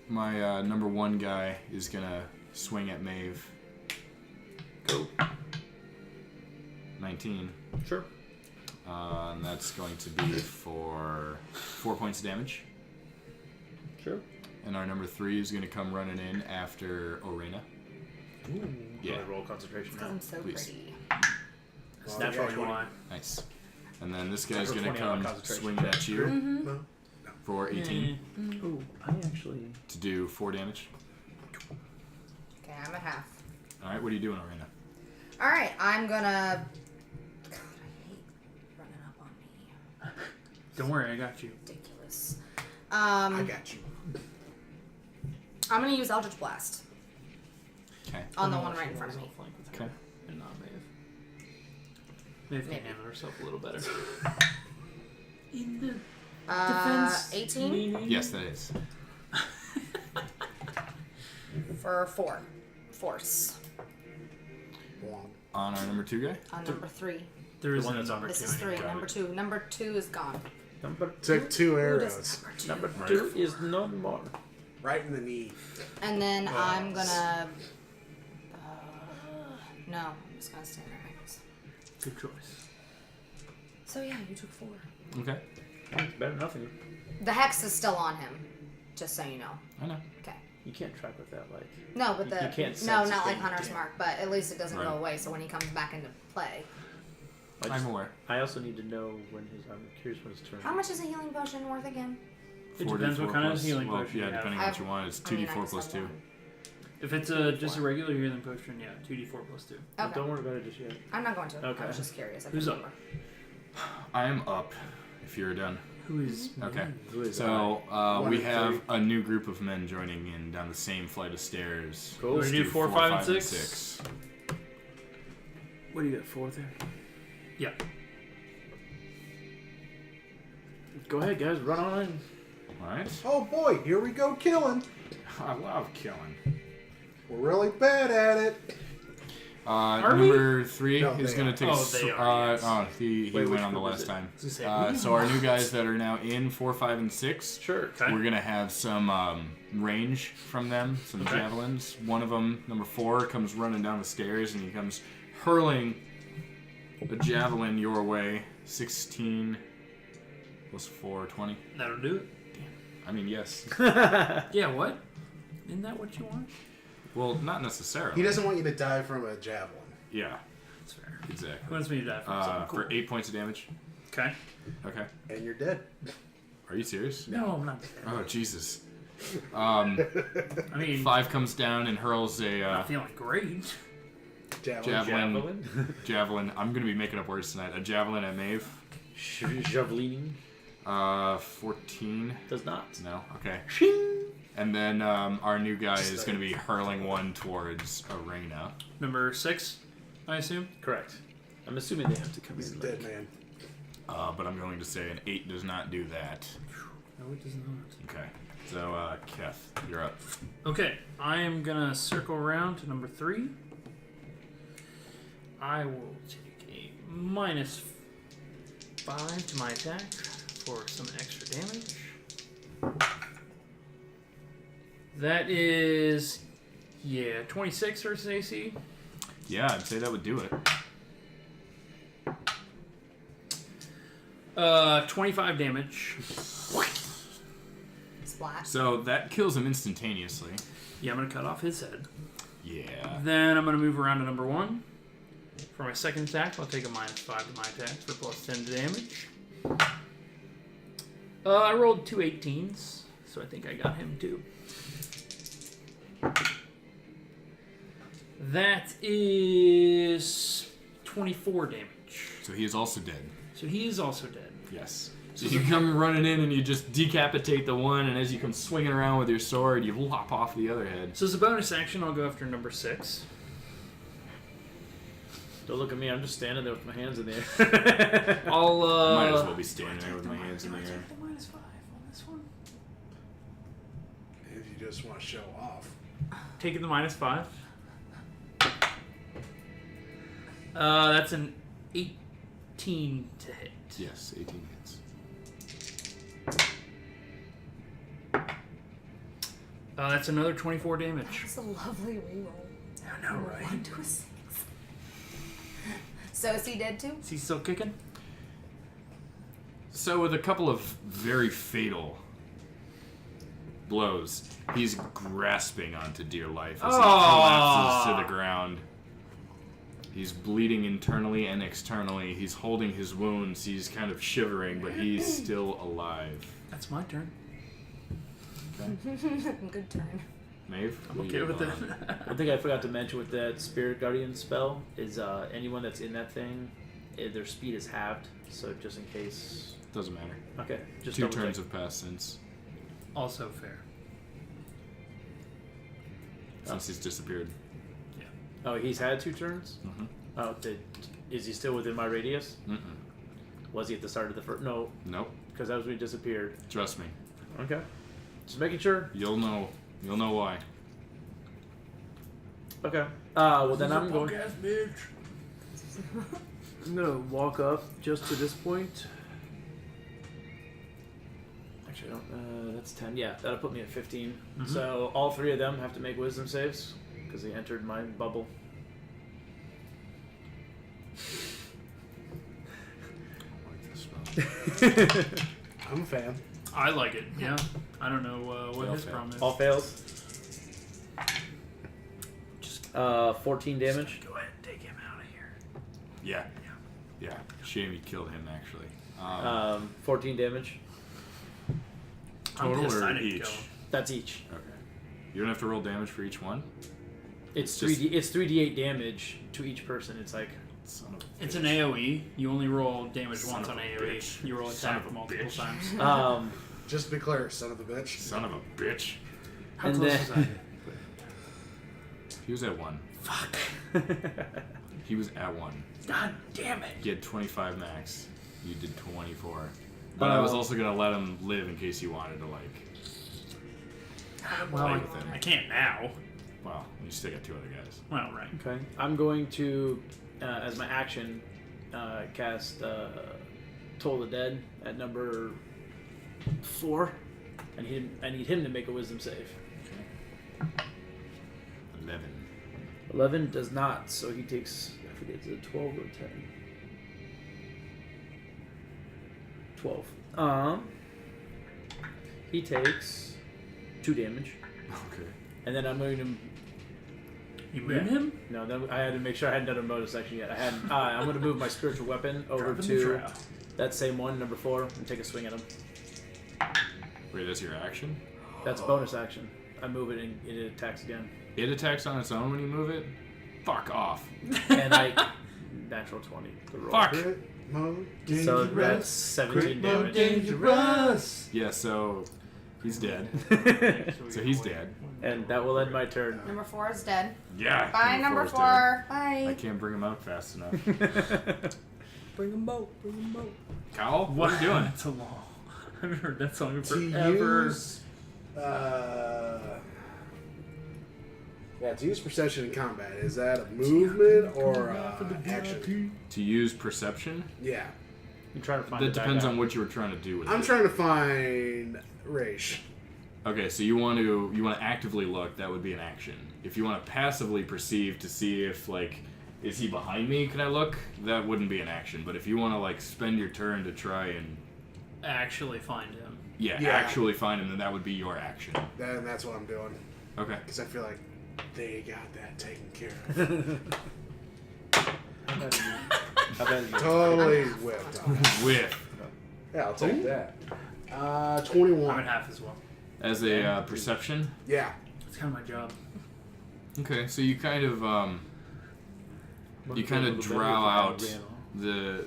my number 1 guy is gonna swing at Maeve. Go. 19. Sure. And that's going to be for 4 points of damage. Sure. And our number 3 is gonna come running in after Orena. Yeah. Roll concentration Because now. I'm so Please. pretty. It's naturally yeah, why. Nice. And then this guy's Natural gonna 20 on come concentration. swinging at you No. for 18 Ooh, I actually. to do 4 damage. Okay, I'm at half. Alright, what are you doing, Orena? Alright, I'm gonna... God, I hate running up on me. Don't worry, I got you. Ridiculous. I got you. I'm gonna use Eldritch Blast Okay. on the one right in front of me. Okay. And not Maeve. Maeve can Maybe. handle herself a little better. In the 18 meaning? Yes, that is. for 4. Force. On our number 2 guy? On number 3. There is one no that's on number This 2 is 3. anymore. Number 2. Number 2 is gone. Number Took 2 Who arrows. does number 2? Number 2 is no more. Right in the knee. And then I'm gonna... no, I'm just gonna stand there. Good choice. So yeah, you took 4. Okay. It's better than nothing. The hex is still on him, just so you know. I know. Okay. You can't track with that, like. No, but You the can't no, sense not like things, Hunter's yeah. Mark, but at least it doesn't go Right. away. So when he comes back into play, I'm aware. I also need to know when his. I'm curious when his turn. how much is a healing potion worth again? It depends what 4d4 kind of plus- healing well, potion yeah, you have. depending on what you want. It's I mean, I 2d4 just plus have 2. one. If it's just a regular healing potion, yeah, 2d4 plus 2. But Okay. Don't worry about it just yet. I'm not going to. Okay. I was just curious. I Who's couldn't up? remember. I am up, if you're done. Who is Okay. Who is So, One we and have 3. a new group of men joining in down the same flight of stairs. Cool. Let's do 4, 5, and 6. 6. What do you got, 4 there? Yeah. Go ahead, guys. Run on in. Alright. Oh boy, here we go killing. I love killing. We're really bad at it. Number 3 No, is they going are. to take. Oh, they are, yes. He Wait, which went on the group last is it? time. I was gonna say, So our new guys that are now in 4, 5, and 6. Sure. Okay. We're gonna have some range from them, some Okay. javelins. One of them, number 4, comes running down the stairs and he comes hurling a javelin your way. 16 plus 4, 20. That'll do it. I mean, yes. Yeah, what? Isn't that what you want? Well, not necessarily. He doesn't want you to die from a javelin. Yeah, That's fair. exactly. Who wants me to die from something cool? For 8 points of damage. Okay. Okay. And you're dead. Are you serious? No, I'm not. Oh, Jesus. I mean, 5 comes down and hurls I'm a not feeling great. Javelin. javelin. I'm gonna be making up words tonight. A javelin at Maeve. Javelining 14. does not. No? Okay. And then our new guy is going to be hurling one towards Arena. Number 6, I assume. Correct. I'm assuming they have to come He's a in. dead Like, man. But I'm going to say an 8 does not do that. No, it does not. Okay. So, Keth, you're up. Okay, I am gonna circle around to number 3. I will take a -5 to my attack for some extra damage. That is, 26 versus AC. Yeah, I'd say that would do it. 25 damage. Splat. So that kills him instantaneously. Yeah, I'm gonna cut off his head. Yeah. Then I'm gonna move around to number 1. For my second attack, I'll take a -5 to my attack for +10 damage. I rolled 2 18s, so I think I got him too. That is 24 damage. So he is also dead. So he is also dead. Yes. So you come running in and you just decapitate the one, and as you come swinging around with your sword, you lop off the other head. So as a bonus action, I'll go after number 6. Don't look at me. I'm just standing there with my hands in the air. I'll Might as well be standing there with my hands in the air. The -5 on this one. If you just want to show off. Taking the -5. That's an 18 to hit. Yes, 18 hits. That's another 24 damage. That's a lovely reroll. I know, right? 1 to a 6. So is he dead too? Is he still kicking? So with a couple of very fatal blows, he's grasping onto dear life as he collapses to the ground. He's bleeding internally and externally. He's holding his wounds. He's kind of shivering, but he's still alive. That's my turn. Good turn. Maeve? I'm okay with it. One thing I forgot to mention with that Spirit Guardian spell is anyone that's in that thing, their speed is halved. So just in case. Doesn't matter. Okay. Just 2 double turns check. have passed since Also fair. he's disappeared. Oh, he's had 2 turns? Mm-hmm. Oh, is he still within my radius? Mm-mm. Was he at the start of the first? No, Nope. because that was when he disappeared. Trust me. Okay. Just making sure. You'll know. You'll know why. Okay. Well, then I'm going. Bitch. I'm gonna walk up just to this point. Actually, I don't. That's 10. Yeah, that'll put me at 15. Mhm. So all 3 of them have to make wisdom saves because they entered my bubble. I like this spell. I'm a fan. I like it, yeah. I don't know what his Fail. problem is. All fails. 14 damage. Go ahead and take him out of here. Yeah. Yeah. Shame you killed him, actually. 14 damage. I'm Total pissed I or didn't each? kill him. That's each. Okay. You don't have to roll damage for each one? It's Just- 3D. It's 3d8 damage to each person. It's like Son of a It's bitch. an AoE. You only roll damage Son once of on a AoE. bitch. You roll Son attack of a multiple bitch. times. Just to be clear, son of a bitch. Son of a bitch. How and close then- was I? He was at 1. Fuck. He was at 1. God damn it. He had 25 max. You did 24. But I was also going to let him live in case you wanted to, like... Well, play with him. I can't now. Well, you still got 2 other guys. Well, right. Okay. I'm going to, as my action, cast Toll the Dead at number 4. And I need him to make a wisdom save. 11. 11 does not, so he takes, I forget, is it 12 or 10? 12. He takes 2 damage. Okay. And then I'm going to... You move him? No, then I had to make sure I hadn't done a bonus action yet. I'm going to move my spiritual weapon over Dropping the to trowel. that same one, number 4, and take a swing at him. Wait, that's your action? That's bonus action. I move it and it attacks again. It attacks on its own when you move it? Fuck off. And I... Natural 20. The roll. Fuck! Crit mode So dangerous. that's 17 Crit mode damage. dangerous. Yeah, so he's dead. So he's dead. And that will end my turn. Number 4 is dead. Yeah. Bye, number is 4. dead. Bye. I can't bring him out fast enough. Bring him out. Bring him out. Kyle, what are you doing? It's a long. haven't heard that song in To forever. use, to use perception in combat, is that a movement or action? To use perception, Yeah, I'm trying to find. that the bad depends guy. on what you were trying to do with I'm it. trying to find Raish. Okay, so you want to actively look. That would be an action. If you want to passively perceive to see if is he behind me? Can I look? That wouldn't be an action. But if you want to spend your turn to try and Actually find him. Yeah. actually find him, then that would be your action. Then that's what I'm doing Okay. because I feel like they got that taken care of. How bad is it? Totally whipped on that. With Yeah, I'll take that. I'm at 21. half as well. as a perception. Yeah. It's kind of my job. Okay, so you kind of draw out the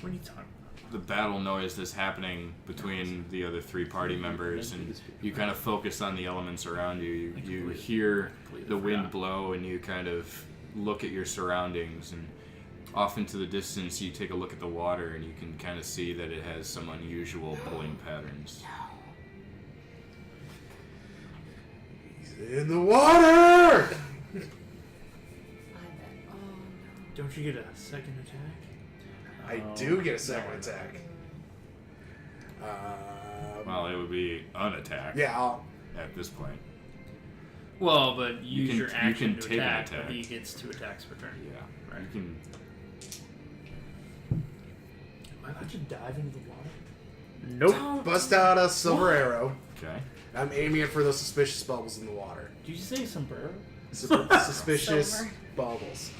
What are you talking about? the battle noise that's happening between the other three party members, and you kind of focus on the elements around you. You hear the wind blow, and you kind of look at your surroundings, and off into the distance you take a look at the water, and you can kind of see that it has some unusual pulling patterns. He's in the water! I bet. Oh no. Don't you get a second attack? I do get a second attack. Well, it would be an attack Yeah, at this point. Well, but use can- your you action can to take an attack, attack. but he gets 2 attacks per turn. Yeah, Right. you can. Am I about to dive into the water? Nope. bust out a silver arrow. Okay. I'm aiming it for those suspicious bubbles in the water. Did you say sombrero? Suspicious Silver. bubbles.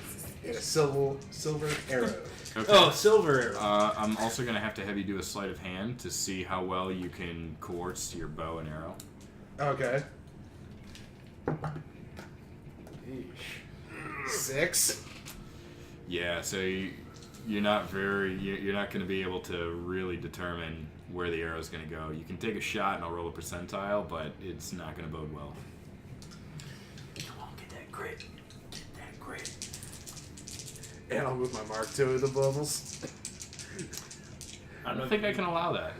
And a silver arrow. Okay. Oh, silver arrow. I'm also going to have you do a sleight of hand to see how well you can coerce your bow and arrow. Okay. 6. Yeah, so you're not you're not going to be able to really determine where the arrow is going to go. You can take a shot and I'll roll a percentile, but it's not going to bode well. Come on, get that grit. Get that grit. And I'll move my mark to the bubbles. I don't think I can allow that.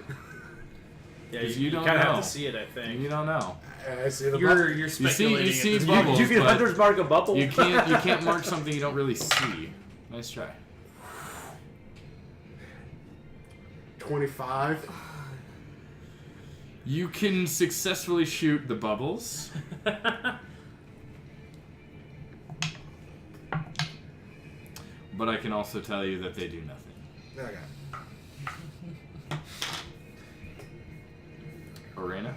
Yeah, 'Cause you, you don't kind of have know. to see it, I think. You don't know. I see the You're bubble. You speculating. see at this bubbles, You can but hunter's mark a bubble. you can't mark something you don't really see. Nice try. 25. You can successfully shoot the bubbles. But I can also tell you that they do nothing. Okay. Arena?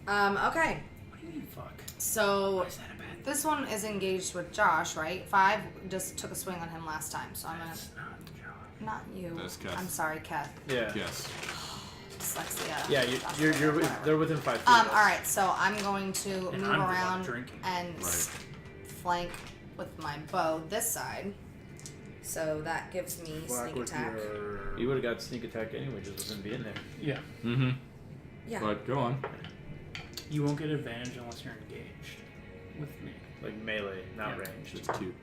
Okay. What do you mean, fuck? So Is that a bad thing? this one is engaged with Josh, right? 5 just took a swing on him last time, so I'm gonna. That's not the job. Not you. That's Keth. I'm sorry, Kat. Yeah. Yes. Dyslexia. Yeah, you're Whatever. they're within 5 feet. All right, so I'm going to And move I'm the one around drinking. and Right. flank with my bow this side. So that gives me Black sneak with attack. your... You would have got sneak attack anyway, just with him being there. Yeah. Mm-hmm. Yeah. But go on. You won't get advantage unless you're engaged with me. Like melee, not Yeah. ranged. It's cute.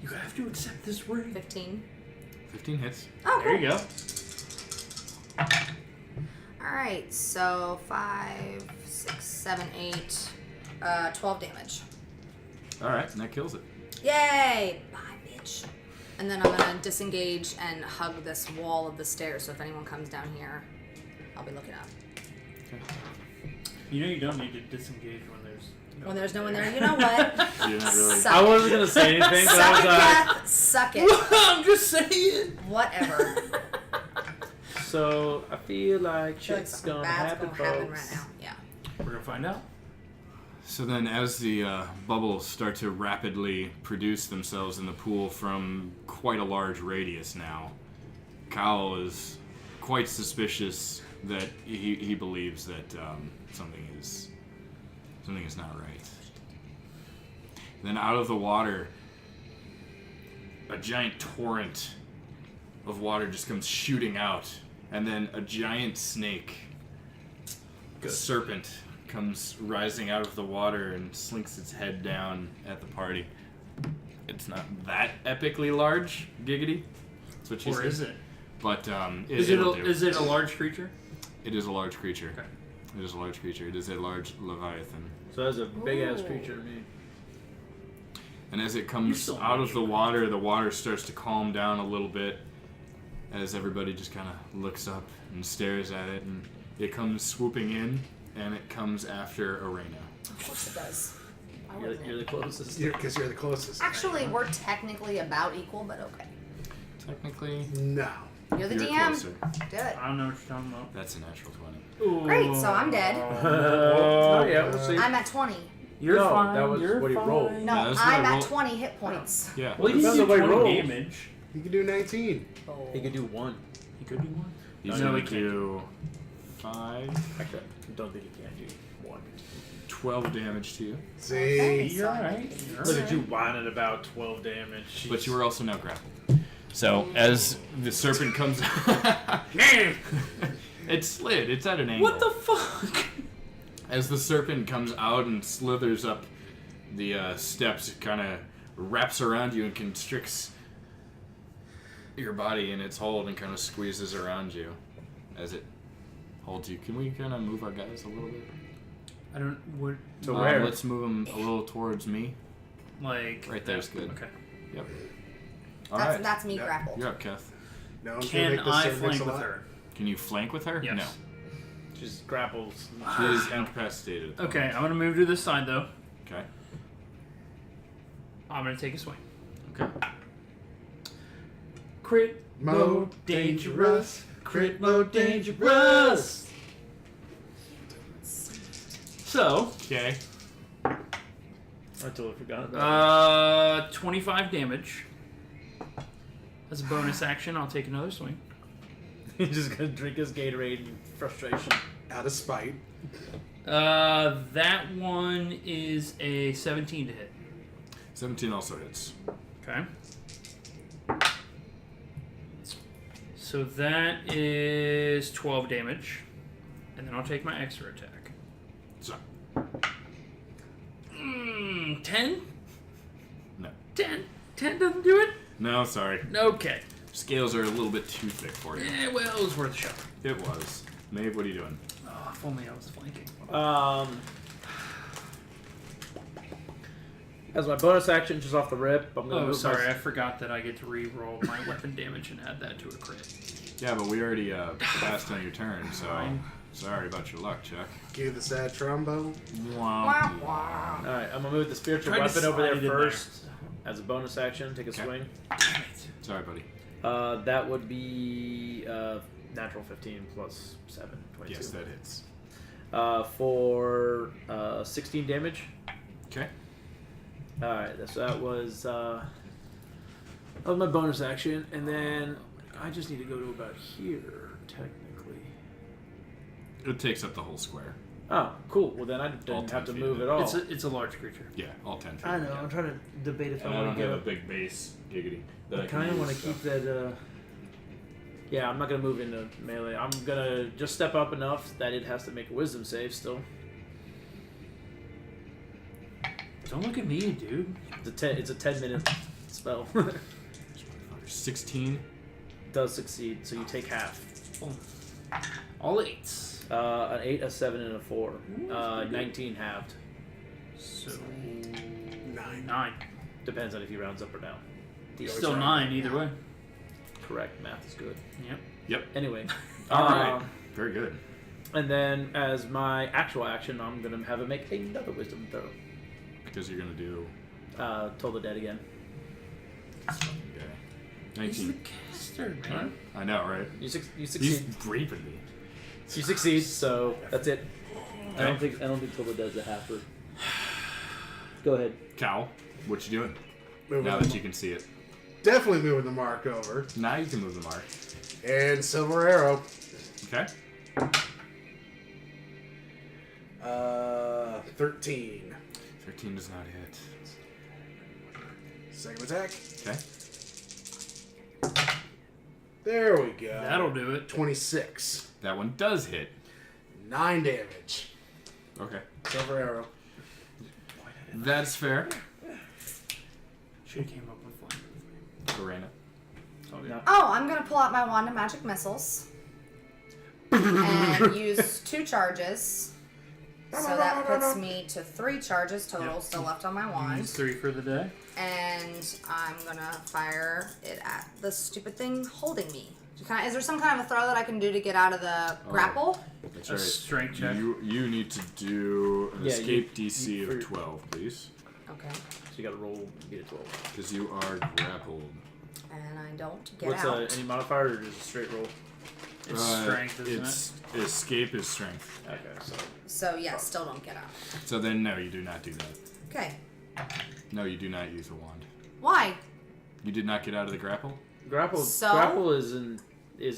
You have to accept this ring. 15. 15 hits. Oh, There you go. All right, so 5, 6, 7, 8, 12 damage. Alright, and that kills it. Yay! Bye, bitch. And then I'm gonna disengage and hug this wall of the stairs. So if anyone comes down here, I'll be looking up. You know you don't need to disengage when there's When there's no one there, you know what? You're not really. Suck I it. wasn't gonna say anything, but I Suck was it, like, Kath. Suck it. I'm just saying. Whatever. so I feel like I feel like shit's something gonna bad's happen, gonna happen folks. right now. Yeah. We're gonna find out. So then, as the bubbles start to rapidly produce themselves in the pool from quite a large radius now, Kyle is quite suspicious that he believes that something is not right. Then out of the water, a giant torrent of water just comes shooting out, and then a giant snake, a serpent, comes rising out of the water and slinks its head down at the party. it's not that epically large, giggity. That's what she Or said. is it? But Is it it'll do. is it a large creature? It is a large creature. Okay. It is a large creature. It is a large leviathan. So that's a big ass Ooh. creature to me. And as it You're comes still out of medium. the water starts to calm down a little bit as everybody just kind of looks up and stares at it. And it comes swooping in, and it comes after Arena. Of course it does. Why You're, wouldn't you're it? the closest. Because you're the closest. Actually, we're technically about equal, but okay. Technically, No. You're the you're DM. closer. Do it. I don't know what you're talking about. That's a natural 20. Ooh. Great, so I'm dead. Oh yeah, we'll see. I'm at 20. You're No, fine. that was you're what he fine. rolled. No, Yeah, that's what I'm I at rolled. 20 hit points. Yeah. Well, he Depends didn't on do what he 20 rolls. damage. You can do 19. He could do 1. He could do one. He's No, going he to can't. do 5, Actually, I don't think he can do 1. 12 damage to you. See? Okay. You're alright. Look at you whining about 12 damage. But you were also now grappled. So as the serpent comes, it slid. It's at an angle. What the fuck? As the serpent comes out and slithers up the steps, it kind of wraps around you and constricts your body in its hold and kind of squeezes around you as it holds you. Can we kind of move our guys a little bit? I don't. What? To where? Let's move them a little towards me. Like. Right there's good. Okay. Yep. All right. That's me Yeah. grappled. You're up, Keth. No, I'm gonna Can make this I servant flank a with lot. her? Can you flank with her? Yes. No. She's grapples. She is incapacitated. at the Okay, moment. I'm gonna move to this side though. Okay. I'm gonna take a swing. Okay. Crit Mode dangerous. Crit mode dangerous. So, Okay. I totally forgot about 25 damage. As a bonus action, I'll take another swing. it. He's just gonna drink his Gatorade in frustration. Out of spite. That one is a 17 to hit. 17 also hits. Okay. So that is 12 damage. And then I'll take my extra attack. So. 10? No. 10? 10 doesn't do it? No, sorry. Okay. Scales are a little bit too thick for you. Well, it was worth a shot. It was. Maeve, what are you doing? Oh, if only I was flanking. As my bonus action, just off the rip, I'm gonna Oh, move sorry, my- I forgot that I get to re-roll my weapon damage and add that to a crit. Yeah, but we already passed on your turn, so Fine. sorry about your luck, Chuck. Cue the sad trombone. Wah, wah. Alright, I'm gonna move the spiritual Tried to weapon over there slide it in first. As a bonus action, take a Okay. swing. Damn it. Sorry, buddy. That would be natural 15 plus 7, 22. Yes, that hits. For 16 damage. Okay. Alright, so that was my bonus action, and then I just need to go to about here, technically. It takes up the whole square. Oh, cool. Well, then I All didn't 10 have to feet, move yeah. at all. It's a large creature. Yeah, all 10 feet. I know. Yeah. I'm trying to debate if And I I want don't to have go. a big base, giggity. That I can kind of use, want to so. keep that. Yeah, I'm not gonna move into melee. I'm gonna just step up enough that it has to make a wisdom save still. Don't look at me, dude. It's a 10-minute spell. 16. Does succeed, so you take half. All 8s. An 8, a 7, and a 4. 19 halved. So 9. 9. Depends on if he rounds up or down. Still 9 either way. Correct. Math is good. Yep. Yep. Anyway. All right. Very good. And then as my actual action, I'm gonna have him make another wisdom throw. Because you're going to do... Toll the dead again. this fucking guy. He's the 19. caster, man. I know, right? You He's succeed. raping me. You succeed. So that's it. I don't think Toll the dead's a halfer. Go ahead. Cal, what you doing? Moving Now the, that you can see it. definitely moving the mark over. Now you can move the mark. And silver arrow. Okay. 13. 13 does not hit. Second attack. Okay. There we go. That'll do it. 26. That one does hit. 9 damage. Okay. Silver arrow. That's fair. She came up with one. Lorena. Oh, yeah. Oh, I'm gonna pull out my wand of magic missiles and use 2 charges. So that puts me to 3 charges total Yep. still left on my Use wand. 3 for the day. And I'm gonna fire it at the stupid thing holding me. Is there some kind of a throw that I can do to get out of the grapple? That's A right. strength check. You need to do an Yeah, escape you- DC you- of 12, please. Okay. So you gotta roll to get a 12. Because you are grappled. And I don't get What's out. any modifier or just a straight roll? It's strength, isn't it's escape is strength. Okay, so So yeah, still don't get out. So then, no, you do not do that. Okay. No, you do not use a wand. Why? You did not get out of the grapple? grapple So? is in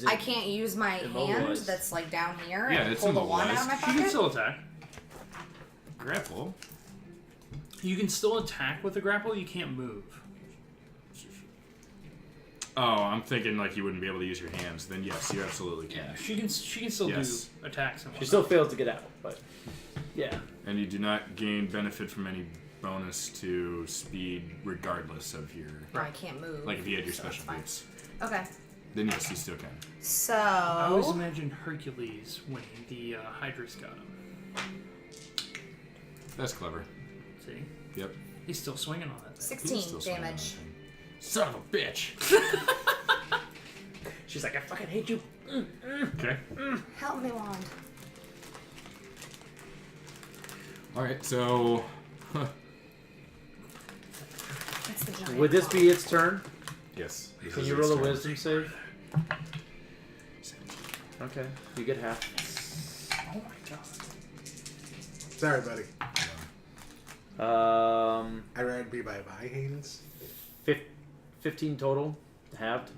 I can't use my hand Immobilized. that's like down here Yeah, and it's pull the wand out of my immobilized. it? You can pocket? still attack. Grapple? You can still attack with a grapple. You can't move. Oh, I'm thinking like you wouldn't be able to use your hands. Then yes, you absolutely can. Yeah, she can still Yes. do attacks and She whatnot. still failed to get out, but yeah. And you do not gain benefit from any bonus to speed regardless of your... No, I can't move. Like if you had your so special that's boots. fine. Okay. Then yes, you still can. So. I always imagine Hercules when the Hydra's got him. That's clever. See? Yep. He's still swinging on that thing. 16 He's still swinging on damage. that thing. Son of a bitch! She's like, I fucking hate you. Okay. Help me, wand. Alright, so... It's the giant Would this claw. be its turn? Yes. this Can is you its roll a turn. wisdom save? Okay, you get half. Oh my god. Sorry, buddy. I read be by hands. 15 total, halved.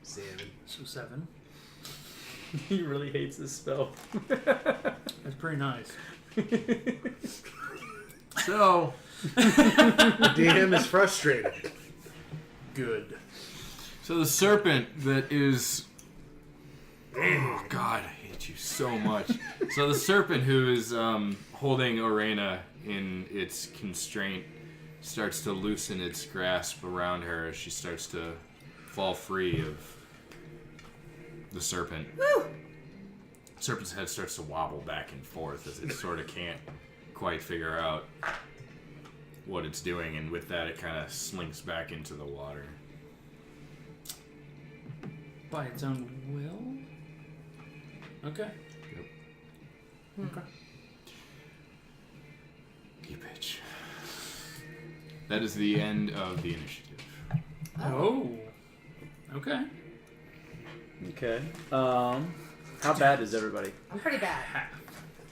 7. So 7. He really hates this spell. That's pretty nice. So... DM is frustrated. Good. So the serpent that is... Oh god, I hate you so much. So the serpent who is holding Orena in its constraint starts to loosen its grasp around her as she starts to fall free of the serpent. Woo! Serpent's head starts to wobble back and forth as it sort of can't quite figure out what it's doing, and with that it kind of slinks back into the water. By its own will? Okay. Yep. Okay. You bitch. That is the end of the initiative. Oh. Okay. Okay. How bad is everybody? I'm pretty bad.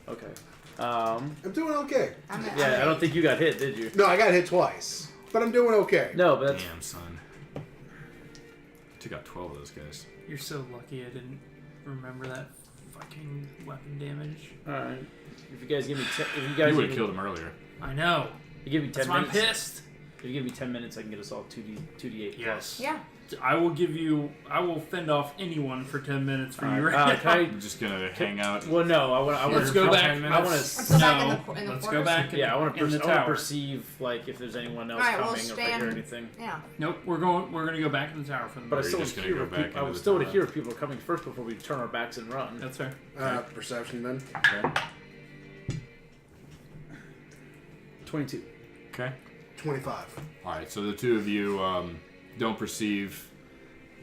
Okay. I'm doing okay. Yeah, I don't think you got hit, did you? No, I got hit twice, but I'm doing okay. No, but that's Damn, son. Took out 12 of those guys. You're so lucky I didn't remember that fucking weapon damage. alright. If you guys give me if you You guys would give have me, killed him earlier. I know. you give me 10 That's why I'm minutes. pissed. If you give me 10 minutes, I can get us all 2d8 Yes. Yeah. I will fend off anyone for 10 minutes for you Alright, right now. I'm just gonna hang out. Well, no, I want Let's go back. I want Let's to. Let's go back in no, the- in the let's go quarters. back. Yeah, I want in the to tower. perceive like if there's anyone else Alright, we'll coming or if I stand- hear anything. Yeah. Nope, we're gonna go back to the tower for the But I Or moment. still you're want just to gonna hear go if back people, I into would the still want to tower. hear if people are coming first before we turn our backs and run. That's fair. Perception then. Okay. 22. Okay. 25. Alright, so the two of you don't perceive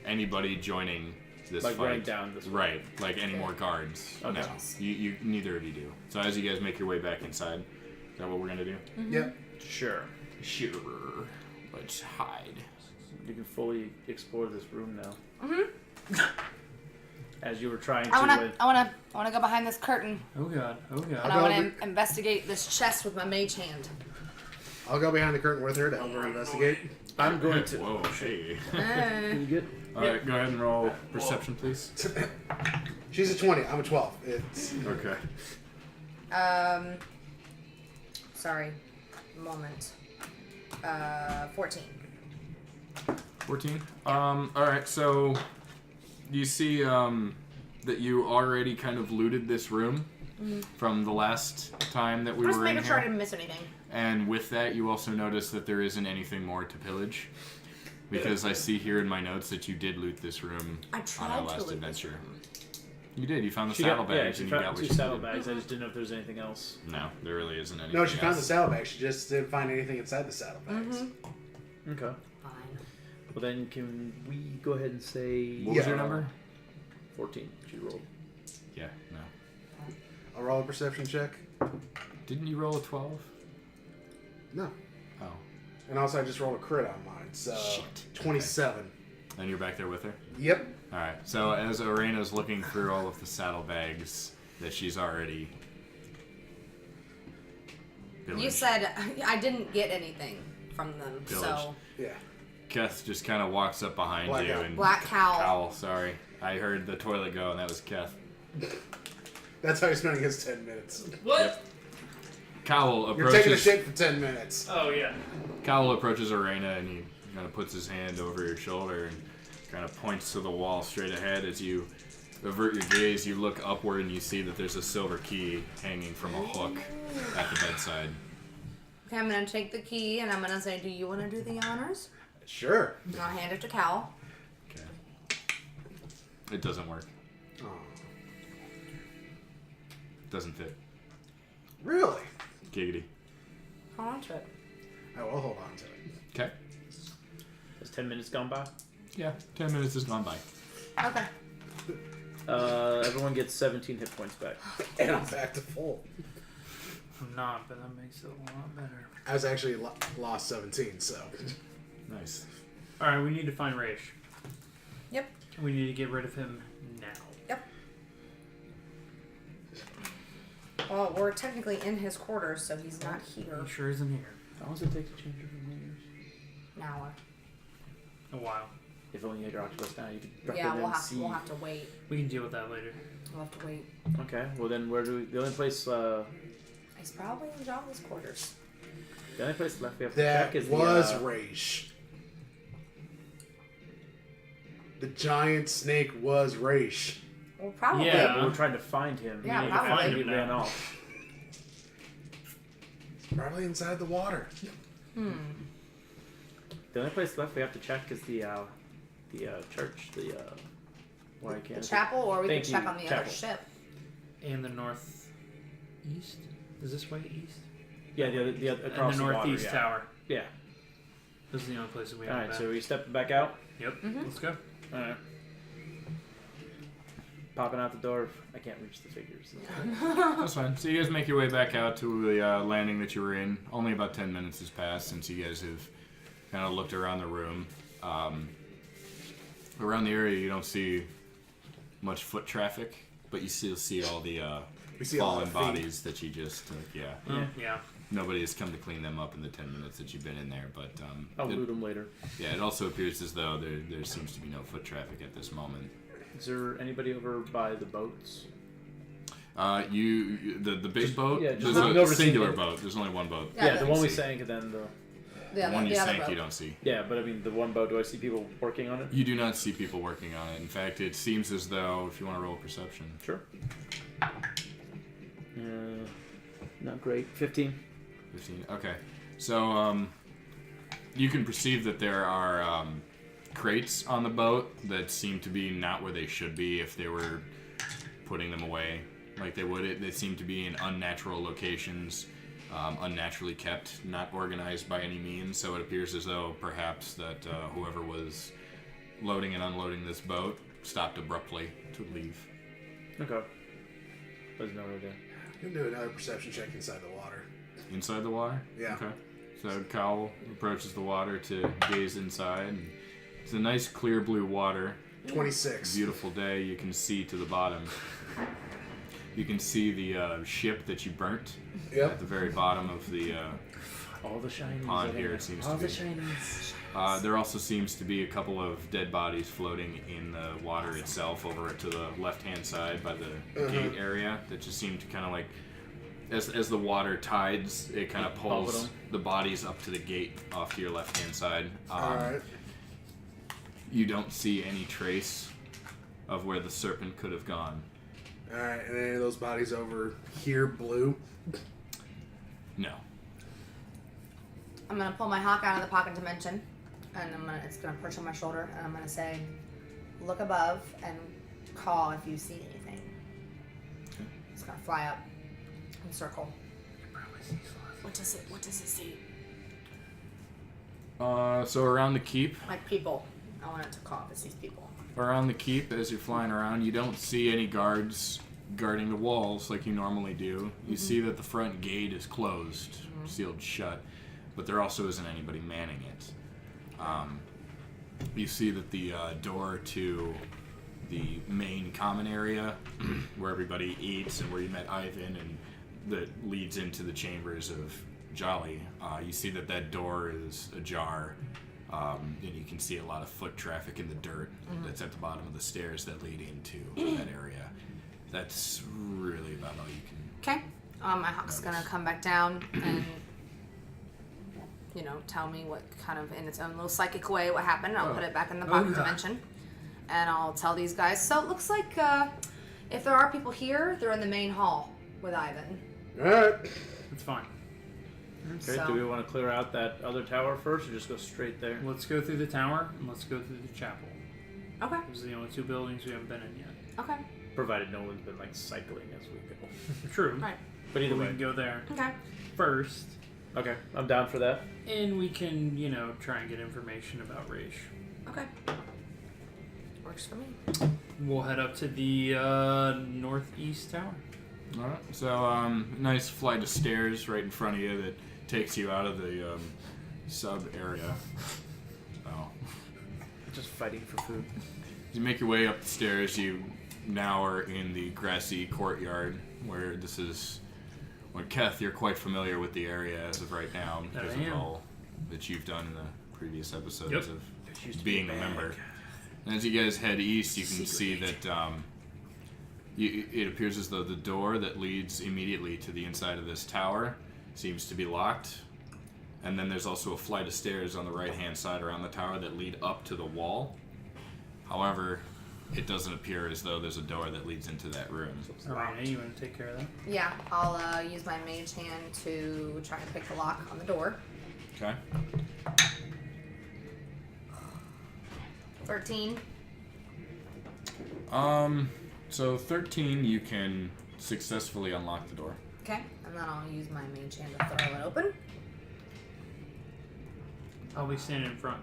anybody joining this Like fight. running down this way. Right, like any more guards. Okay. No. You neither of you do. So as you guys make your way back inside, is that what we're gonna do? Yep. Sure. Sure. Let's hide. You can fully explore this room now. As you were trying to. I wanna with- go behind this curtain Oh god. Oh and god. I wanna investigate this chest with my mage hand. I'll go behind the curtain with her to help her investigate. I'm going to. Whoa, hey. Can you get? Alright, go ahead and roll perception, please. She's a 20. I'm a 12. It's Okay. Sorry. Moment. 14. 14? Alright, so you see that you already kind of looted this room from the last time that we Just were in making sure I here. didn't miss anything. And with that, you also notice that there isn't anything more to pillage. Because I see here in my notes that you did loot this room I on tried our to last loot this adventure. room. You did. You found the She got, saddlebags she and you got found what two you saddlebags. I just didn't know if there was anything else. needed. No, there really isn't anything No, she found the else. saddlebag. She just didn't find anything inside the saddlebags. Okay. Fine. Well, then can we go ahead and say... What was Yeah. your number? 14. She rolled. Yeah, no. I'll roll a perception check. Didn't you roll a 12? No. Oh. And also, I just rolled a crit on mine, so Shit. 27. And you're back there with her? Yep. Alright, so as Arena's looking through all of the saddlebags that she's already pillaged, You said I didn't get anything from them, so Pillaged. Yeah. Keth just kind of walks up behind Black you owl. and Black cowl. Owl, sorry. I heard the toilet go and that was Keth. That's how he's spending his 10 minutes. What? Yep. Cowl You're taking a approaches. shit for 10 minutes. Oh yeah. Cowl approaches Arena and he kind of puts his hand over your shoulder and kind of points to the wall straight ahead. As you avert your gaze, you look upward and you see that there's a silver key hanging from a hook at the bedside. okay, I'm gonna take the key and I'm gonna say, "Do you want to do the honors?" Sure. And I'll hand it to Cal. Okay. It doesn't work. Oh. Doesn't fit. Really? Giggity. Hold on to it. I will hold on to it. Okay. Has 10 minutes gone by? Yeah, 10 minutes has gone by. Okay. Everyone gets 17 hit points back. And I'm back to full. I'm not, but that makes it a lot better. I was actually lost 17, so. Nice. All right, we need to find Raish. Yep. We need to get rid of him now. Yep. Well, we're technically in his quarters, so he's not here. He sure isn't here. How long does it take to change different layers? Now. A while. If only you had your octopus now, you could Yeah, recommend we'll have to wait. We can deal with that later. We'll have to wait. Okay, well then where do we... The only place... He's probably in Java's quarters. The only place left we have to That check is was the... Raish. The giant snake was Raish. Well, probably. Yeah. We were trying to find him. Yeah, we probably. found him. He Find him ran now. off. Probably inside the water. Hmm. The only place left we have to check is the church. Why can't The chapel, or we Thank could check you, on the other chapel. ship. And the northeast? Is this way east? Yeah, the other across And the northeast water, tower. Yeah. Those are the only places we All have right, that. so we step back out. Yep. Let's go. All right. Popping out the door. I can't reach the figures. That's fine. So you guys make your way back out to the landing that you were in. Only about 10 minutes has passed since you guys have kind of looked around the room. Around the area, you don't see much foot traffic, but you still see all the We see a lot fallen of feet. bodies that you just took. Yeah. Yeah. Nobody has come to clean them up in the 10 minutes that you've been in there, but I'll it, loot them later. yeah, it also appears as though there seems to be no foot traffic at this moment. Is there anybody over by the boats? The big boat. yeah, just There's I've a never seen singular it. boat. There's only one boat. Yeah, Yeah, the one we see. sank and then the... The one you the other sank, boat. you don't see. Yeah, but I mean the one boat, do I see people working on it? You do not see people working on it. In fact, it seems as though, if you want to roll perception. Sure. Not great. 15. 15. Okay. So, you can perceive that there are crates on the boat that seem to be not where they should be if they were putting them away like they would. They seem to be in unnatural locations, unnaturally kept, not organized by any means. So it appears as though perhaps that whoever was loading and unloading this boat stopped abruptly to leave. Okay. There's no idea. You can do another perception check inside the water. Inside the water? Yeah. Okay. So Kyle approaches the water to gaze inside. And it's a nice clear blue water. 26. Beautiful day. You can see to the bottom. You can see the ship that you burnt at Yep. the very bottom of the All the shinies. pond I think. here, it seems All to the be. shinies. There also seems to be a couple of dead bodies floating in the water itself over to the left-hand side by the gate area that just seem to kind of like, as the water tides, it kind of pulls them. the bodies up to the gate off to your left-hand side. Alright. You don't see any trace of where the serpent could have gone. Alright, and any of those bodies over here blue? No. I'm gonna pull my hawk out of the pocket dimension, and it's gonna perch on my shoulder, and I'm gonna say, "Look above and call if you see anything." Okay. It's gonna fly up and circle. What does it see? So around the keep, Like people. I want it to call if it sees people. around the keep, as you're flying around, you don't see any guards guarding the walls like you normally do. You see that the front gate is closed, sealed shut, but there also isn't anybody manning it. You see that the door to the main common area, where everybody eats and where you met Ivan, and that leads into the chambers of Jolly, you see that door is ajar. And you can see a lot of foot traffic in the dirt that's at the bottom of the stairs that lead into that area. That's really about all you can. Okay. My hawk's gonna come back down and, tell me what kind of, in its own little psychic way, what happened. I'll put it back in the pocket dimension. And I'll tell these guys. So it looks like if there are people here, they're in the main hall with Ivan. Alright. It's fine. Okay, So- do we want to clear out that other tower first, or just go straight there? Let's go through the tower and let's go through the chapel. Okay. Those are the only two buildings we haven't been in yet. Okay. Provided no one's been, cycling as we go. True. Right. But either We way. can go there Okay. first, Okay, I'm down for that. and we can, try and get information about Raish. Okay. Works for me. We'll head up to the northeast tower. Alright, so nice flight of stairs right in front of you that takes you out of the sub area. Oh. Just fighting for food. As you make your way up the stairs, you now are in the grassy courtyard, where this is. When Keth, you're quite familiar with the area as of right now because I of am. all that you've done in the previous episodes Yep. of used to be being a member. And as you guys head east, you can see that it appears as though the door that leads immediately to the inside of this tower seems to be locked. And then there's also a flight of stairs on the right-hand side around the tower that lead up to the wall. However, it doesn't appear as though there's a door that leads into that room. Alright, you want to take care of that? Yeah, I'll use my mage hand to try and pick the lock on the door. Okay. 13. So 13, you can successfully unlock the door. Okay. And then I'll use my mage hand to throw it open. I'll be standing in front.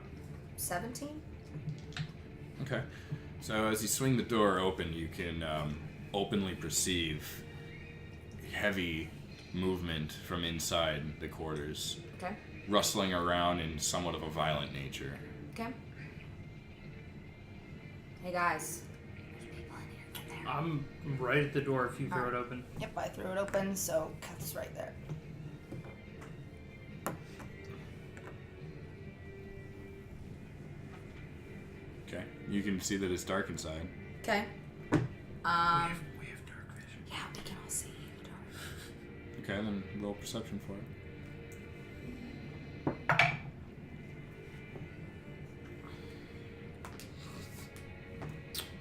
17. Okay. So as you swing the door open, you can openly perceive heavy movement from inside the quarters, Okay. rustling around in somewhat of a violent nature. Okay. Hey guys. There's people in here. Get there. I'm right at the door if you throw it open. Yep, I threw it open, so Keth's right there. Okay. You can see that it's dark inside. Okay. We have dark vision. Yeah, we can all see in the dark. Okay, then roll perception for it.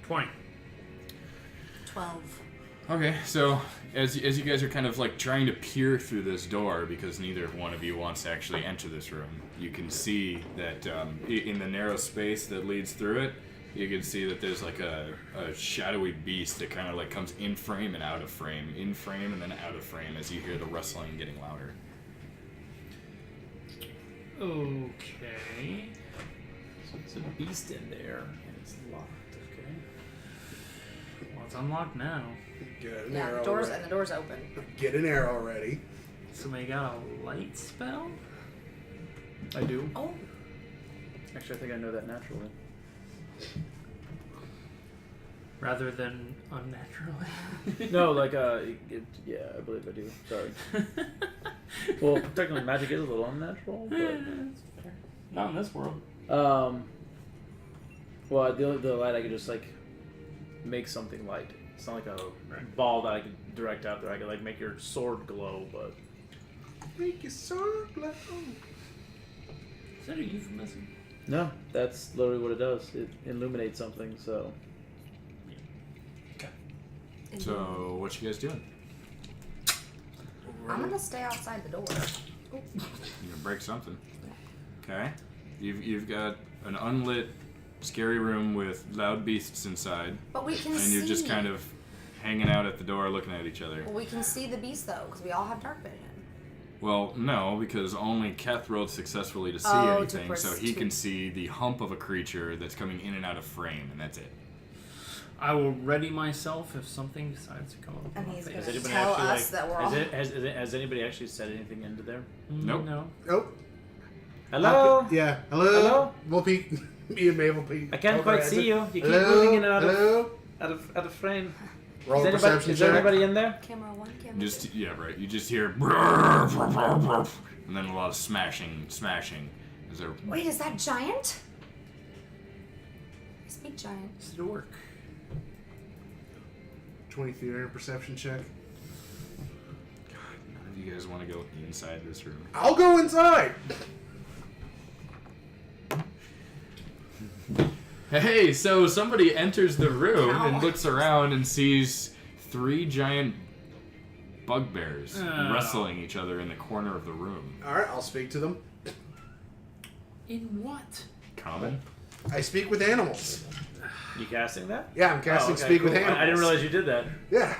20. 12. Okay, so as you guys are kind of trying to peer through this door because neither one of you wants to actually enter this room, you can see that in the narrow space that leads through it, you can see that there's a shadowy beast that kind of comes in frame and out of frame, in frame and then out of frame as you hear the rustling getting louder. Okay. So it's a beast in there, and it's locked. Okay. Well, it's unlocked now. Get an Yeah, arrow the door's ready. and the door's open. Get an arrow ready. Somebody got a light spell? I do. Oh. Actually, I think I know that naturally. Rather than unnaturally. No, yeah, I believe I do. Sorry. Well, technically, magic is a little unnatural, but Not in this world. well, the light I could just make something light. It's not like a ball that I could direct out there. I could make your sword glow, but Make your sword glow. Is that a euphemism? no, that's literally what it does. It illuminates something. So So what you guys doing? I'm gonna stay outside the door. You're gonna break something. Okay. You've got an unlit, scary room with loud beasts inside, But we can and see. you're just kind of hanging out at the door looking at each other. Well, we can see the beast though, because we all have dark vision. Well, no, because only Keth rolled successfully to see Oh, to anything, so he can see the hump of a creature that's coming in and out of frame, and that's it. I will ready myself if something decides to come up. And on my he's face. Has gonna anybody tell actually us that we're all. has anybody actually said anything into there? Nope. No. Oh. Hello. Yeah. Hello. Hello? We'll peek. Me and Mabel peek. I can't over quite at see it. you. You keep Hello? moving in and out Hello? of frame. Roll a perception Is check. there anybody in there? Camera 1, camera Just 2. yeah, right. You just hear and then a lot of smashing. Is there? Wait, is that giant? I speak giant. It's the dork. 23 perception check. None of you guys want to go inside this room. I'll go inside. Hey, so somebody enters the room Ow. and looks around and sees 3 giant bugbears wrestling each other in the corner of the room. All right, I'll speak to them. In what? Common? I speak with animals. You casting that? Yeah, I'm casting Oh, okay, speak cool. with animals. I didn't realize you did that. Yeah.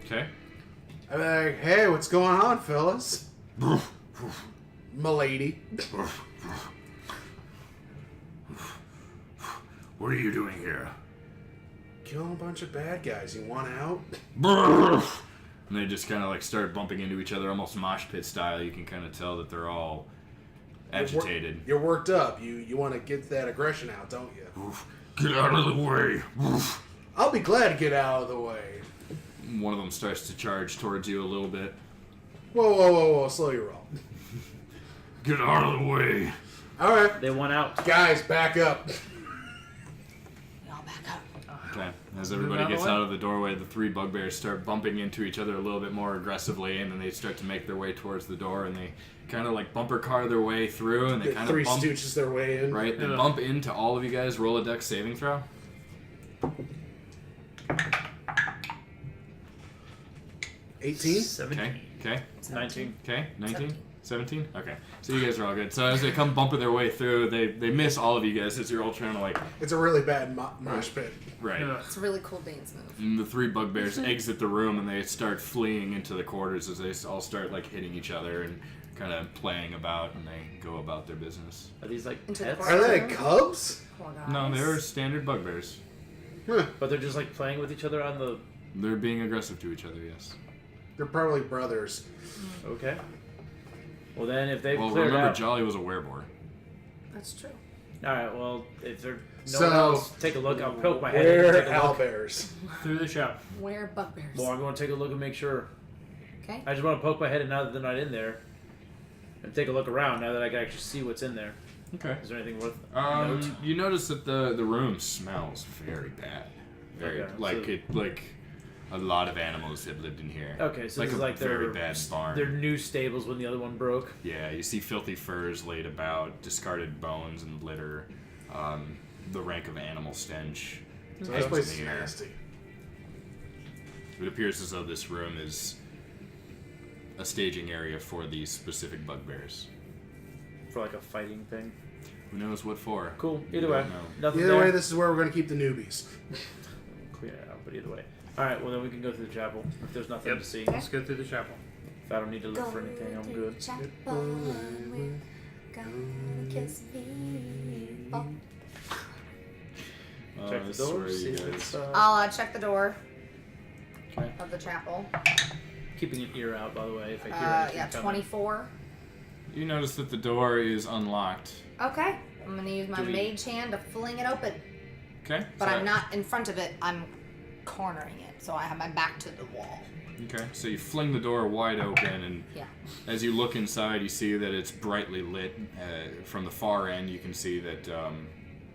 Okay. I'm like, hey, what's going on, fellas? Milady. What are you doing here? Killing a bunch of bad guys. You want out? And they just kind of like start bumping into each other, almost mosh pit style. You can kind of tell that they're all agitated. You're worked up. You want to get that aggression out, don't you? Get out of the way! I'll be glad to get out of the way. One of them starts to charge towards you a little bit. Whoa. Slow your roll. Get out of the way! All right. They won out. Guys, back up. We all back up. Okay. As everybody gets out of the doorway, the 3 bugbears start bumping into each other a little bit more aggressively, and then they start to make their way towards the door, and they kind of like bumper car their way through, and they The kind Three of bump. Stooges their way in. Right? They Yeah. bump into all of you guys. Roll a dex saving throw. 18. 17. Okay. 19. Okay. 19. 17? Okay. So you guys are all good. So as they come bumping their way through, they miss all of you guys as you're all trying to like... It's a really bad mosh pit. Right. Yeah. It's a really cool dance move. And the 3 bugbears exit the room and they start fleeing into the quarters as they all start like hitting each other and kind of playing about, and they go about their business. Are these like Into the pets? corner. Are they cubs? Poor guys. No, they're standard bugbears. Huh. But they're just like playing with each other on the. They're being aggressive to each other, yes. They're probably brothers. Okay. Well then, if they've Well, cleared remember, out. Jolly was a wereboar. That's true. All right. Well, if they're no So, one else, take a look. I'll poke my head in and Where take a look. owlbears? Through the shop. We're bugbears. Well, I'm going to take a look and make sure. Okay. I just want to poke my head in now that they're not in there, and take a look around now that I can actually see what's in there. Okay. Is there anything worth note? You notice that the room smells very bad. Very Okay, like so- like a lot of animals have lived in here. Okay, so like this is a like very their bad barn. their new stables when the other one broke. Yeah, you see filthy furs laid about, discarded bones and litter, the rank of animal stench. So hangs this place in is the air. nasty. It appears as though this room is a staging area for these specific bugbears. For like a fighting thing. Who knows what for? Cool. You Either don't way, know. nothing Either there. way, this is where we're going to keep the newbies. Clear it out, but either way. All right. Well, then we can go through the chapel if there's nothing Yep. to see. Let's go through the chapel. If I don't need to look for anything, I'm good. Check the I door. swear See you if guys- it's. I'll check the door Okay. of the chapel. Keeping an ear out, by the way, if I hear anything Yeah, coming. 24. You notice that the door is unlocked. Okay. I'm gonna use my Do we- mage hand to fling it open. Okay. But so- I'm not in front of it, I'm cornering it. So I have my back to the wall. Okay, so you fling the door wide open, and Yeah. as you look inside, you see that it's brightly lit. From the far end, you can see that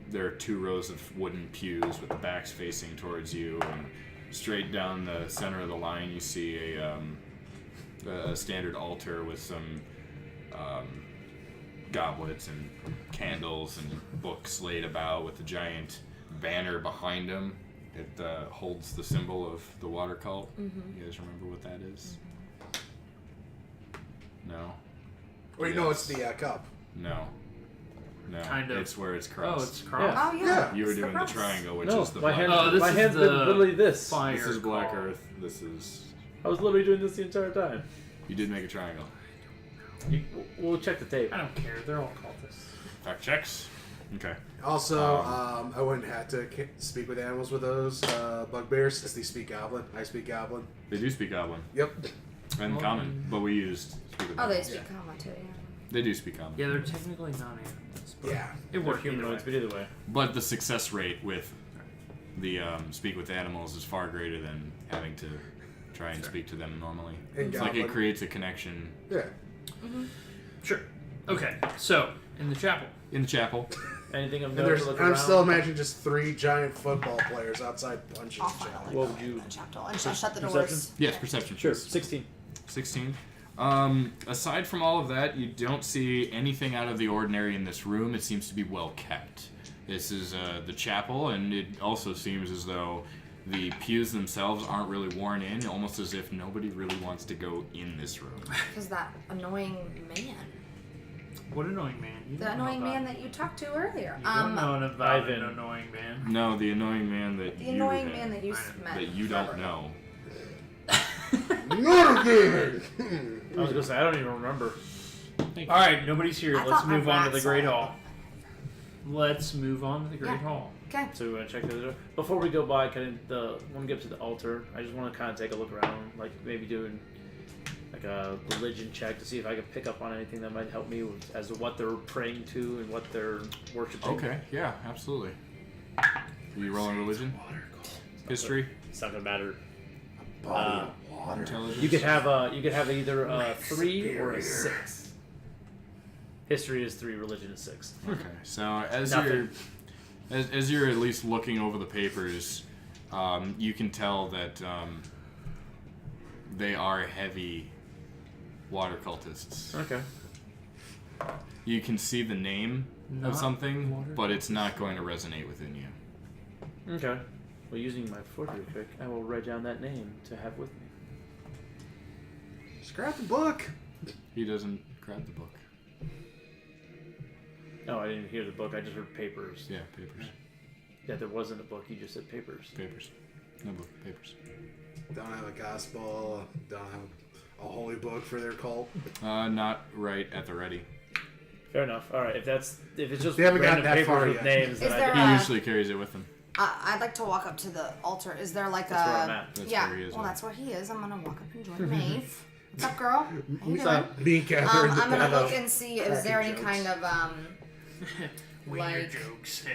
there are 2 rows of wooden pews with the backs facing towards you, and straight down the center of the line, you see a standard altar with some goblets and candles and books laid about, with a giant banner behind them. It holds the symbol of the water cult. You guys remember what that is? No? Or you know it's the cup. No. No. Kind of. It's where it's Oh, crossed. it's crossed. Oh yeah. Yeah. You were It's doing the cross. triangle, which No, is the my black. hand. Oh, this my is hand's the been literally this. fire. This is black call. earth. This is. I was literally doing this the entire time. You did make a triangle. We'll check the tape. I don't care. They're all cultists. Fact checks. Okay. Also, I wouldn't have to speak with animals with those bugbears, since they speak Goblin. I speak Goblin. They do speak Goblin Yep. and Well, common, but we used speak with Oh, they animals. speak common too. Yeah. They do speak common. Yeah, they're technically non-animals. But Yeah. It They're worked either way. humanoids, but either way. But the success rate with the speak with animals is far greater than having to try and speak to them normally. And It's like it Goblin. creates a connection Yeah. Sure. Okay, so in the chapel. in the chapel. Anything of And note there's, to look I'm around? still imagining just 3 giant football players outside punching I'll each other. finally What go would you- in the chapel and shut the Perception? doors. Yes, perception. Sure, please. 16. 16. Aside from all of that, you don't see anything out of the ordinary in this room. It seems to be well kept. This is the chapel, and it also seems as though the pews themselves aren't really worn in, almost as if nobody really wants to go in this room. Because that annoying man. What annoying man? You The don't know annoying about- man that you talked to earlier. You don't know about Ivan. an annoying man. No, the annoying man that The you annoying have- man that you met. that you don't know. Not again! I was gonna say I don't even remember. All right, nobody's here. I Let's thought my move on to rat the saw Great it. Hall. Let's move on to the Great Yeah. Hall. Okay. So we want to check the other door. Before we go by, when we get to the altar, I just want to kind of take a look around, like maybe doing like a religion check to see if I can pick up on anything that might help me with, as to what they're praying to and what they're worshiping. Okay, yeah, absolutely. Are you rolling religion? History? It's not gonna matter. Body of water. Intelligence? You could have either a 3 or a 6. History is 3, religion is 6. Okay, so as Nothing. as you're at least looking over the papers, you can tell that they are heavy water cultists. Okay. You can see the name Not of something, water but it's not going to resonate within you. Okay. Well, using my forgery trick, I will write down that name to have with me. Just grab the book. He doesn't grab the book. No, I didn't hear the book. I just heard papers. Yeah, papers. Yeah, there wasn't a book. You just said papers. Papers. No book, papers. Don't have a gospel. Don't have a holy book for their cult. Not right at the ready. Fair enough. All right. If it's just They haven't got random that papers far with yet. names, Is then there He a- usually carries it with him. I'd like to walk up to the altar. Is there like That's a? where I'm at. That's yeah. where he is, Well, yeah. that's where he is. I'm gonna walk up and join Maeve. What's up, girl? How you doing? Stop being Catherine. I'm gonna the look and see is there any cracking kind of Wiener Like- jokes.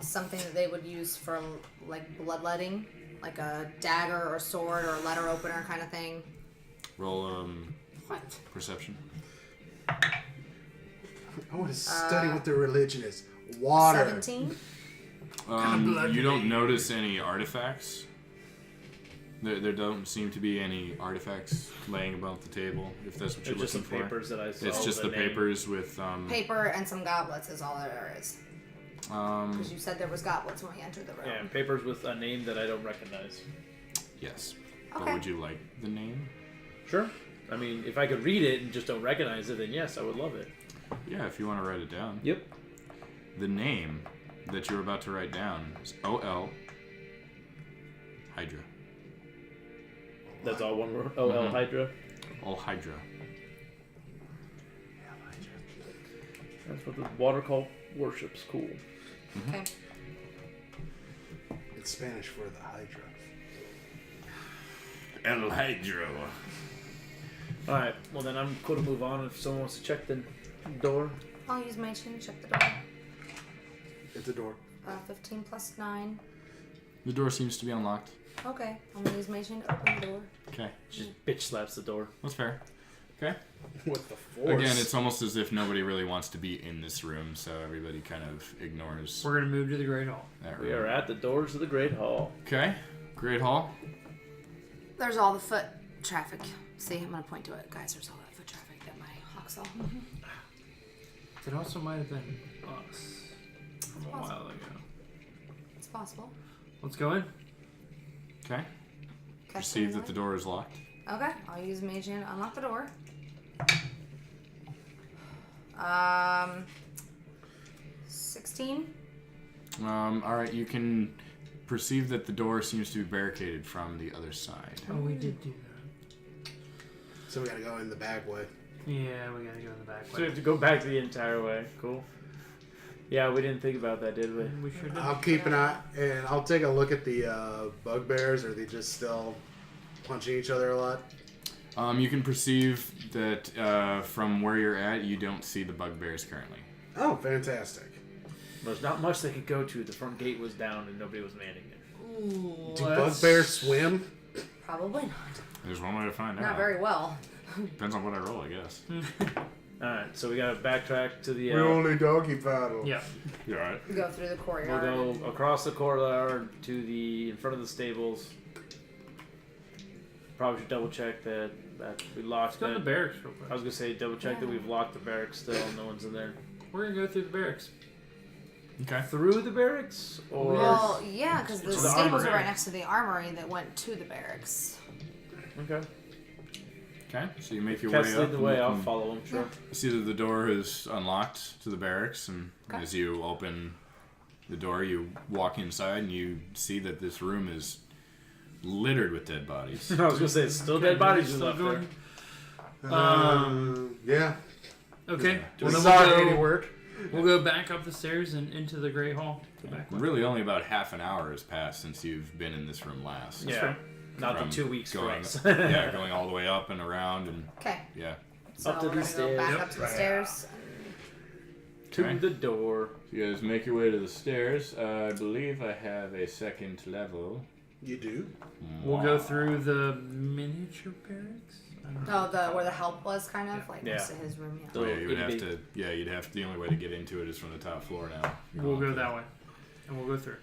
something that they would use for like bloodletting, like a dagger or sword or a letter opener kind of thing. Roll What? perception. I want to study what their religion is. Water. 17. blood You do don't they notice any artifacts. There don't seem to be any artifacts laying about the table, if that's what you're it's just looking some for. papers that I saw. It's just the name. papers with Paper and some goblets is all there is. Because you said there was goblets when we entered the room. Yeah, and papers with a name that I don't recognize. yes. But Okay. would you like the name? Sure. I mean, if I could read it and just don't recognize it, then yes, I would love it. Yeah, if you want to write it down. Yep. The name that you're about to write down is OL Hydra. That's all one word. OL Mhm. Hydra. All Hydra. That's what the water cult worships. Cool. Okay. It's Spanish for the Hydra. El Hydra. All right. Well, then I'm cool to move on. If someone wants to check the door. I'll use my chin to check the door. Hit the door. 15 plus 9. The door seems to be unlocked. Okay. I'm gonna use my chin to open the door. Okay, Just bitch slaps the door. that's fair. Okay. With the force. Again, it's almost as if nobody really wants to be in this room, so everybody kind of ignores We're gonna move to the Great Hall. that We room. are at the doors of the Great Hall. Okay, Great Hall. There's all the foot traffic. See, I'm gonna point to it. Guys, there's all that foot traffic at my Hoxel. It also might have been us from a Possible. while ago. It's possible. Let's go in. Okay. Catch Perceive the that the door is locked. Okay, I'll use mage hand to unlock the door. 16. All right, you can perceive that the door seems to be barricaded from the other side. Oh, we did do that. So we gotta go in the back way. Yeah, we gotta go in the back So we way. have to go back the entire way. Cool. Yeah, we didn't think about that, did we? We sure did. I'll keep an eye, and I'll take a look at the bugbears. Are they just still punching each other a lot? You can perceive that from where you're at, you don't see the bugbears currently. Oh, fantastic. There's not much they could go to. The front gate was down and nobody was manning it. Ooh, Do bugbears swim? Probably not. There's one way to find out. Not very well. Depends on what I roll, I guess. Alright, so we gotta backtrack to the. We only doggy paddle. Yeah. You alright? Go through the We'll courtyard. go across the corridor to the in front of the stables. Probably should double check that we locked Let's go to the that. barracks real I quick. was gonna say double check that we've locked the barracks still. No one's in there. We're gonna go through the barracks. Okay. Through the barracks, or Well, yeah, because the To the stables are armory. right next to the armory that went to the barracks. okay. Okay, so you make your Cat's way lead up. the and way. you I'll can follow him. Sure. see that the door is unlocked to the barracks, and Okay. as you open the door, you walk inside, and you see that this room is littered with dead bodies. I was gonna say it's still dead bodies Still left there. going? Yeah. Okay. Well, This then is our we'll, handiwork. we'll go back up the stairs and into the Great Hall. The back way. Really, only about half an hour has passed since you've been in this room last. Yeah. fair. Not the From 2 weeks for going, us. yeah, going all the way up and around, and Okay. yeah. So Up to we're the gonna stairs. go back Yep. up to the stairs. To Okay. the door. So you guys make your way to the stairs. I believe I have a second level. You do? We'll go through the miniature barracks. I don't know. Oh, the where the help was, kind of like Yeah. next to his room. Yeah. So Oh, yeah, you would it'd have be- to. Yeah, you'd have. The only way to get into it is from the top floor now. We'll go that way, and we'll go through.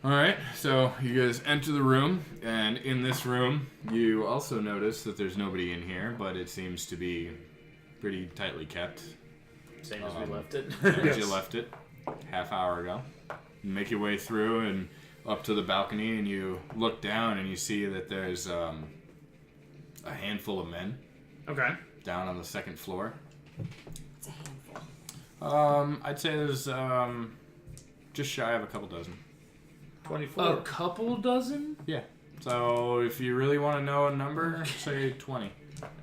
All right. So you guys enter the room, and in this room, you also notice that there's nobody in here, but it seems to be pretty tightly kept. Same as we left it. As you left it half hour ago. You make your way through and up to the balcony, and you look down and you see that there's a handful of men Okay. down on the second floor. It's a handful. I'd say there's just shy of a couple dozen. 24. A couple dozen. Yeah. So if you really want to know a number, say 20.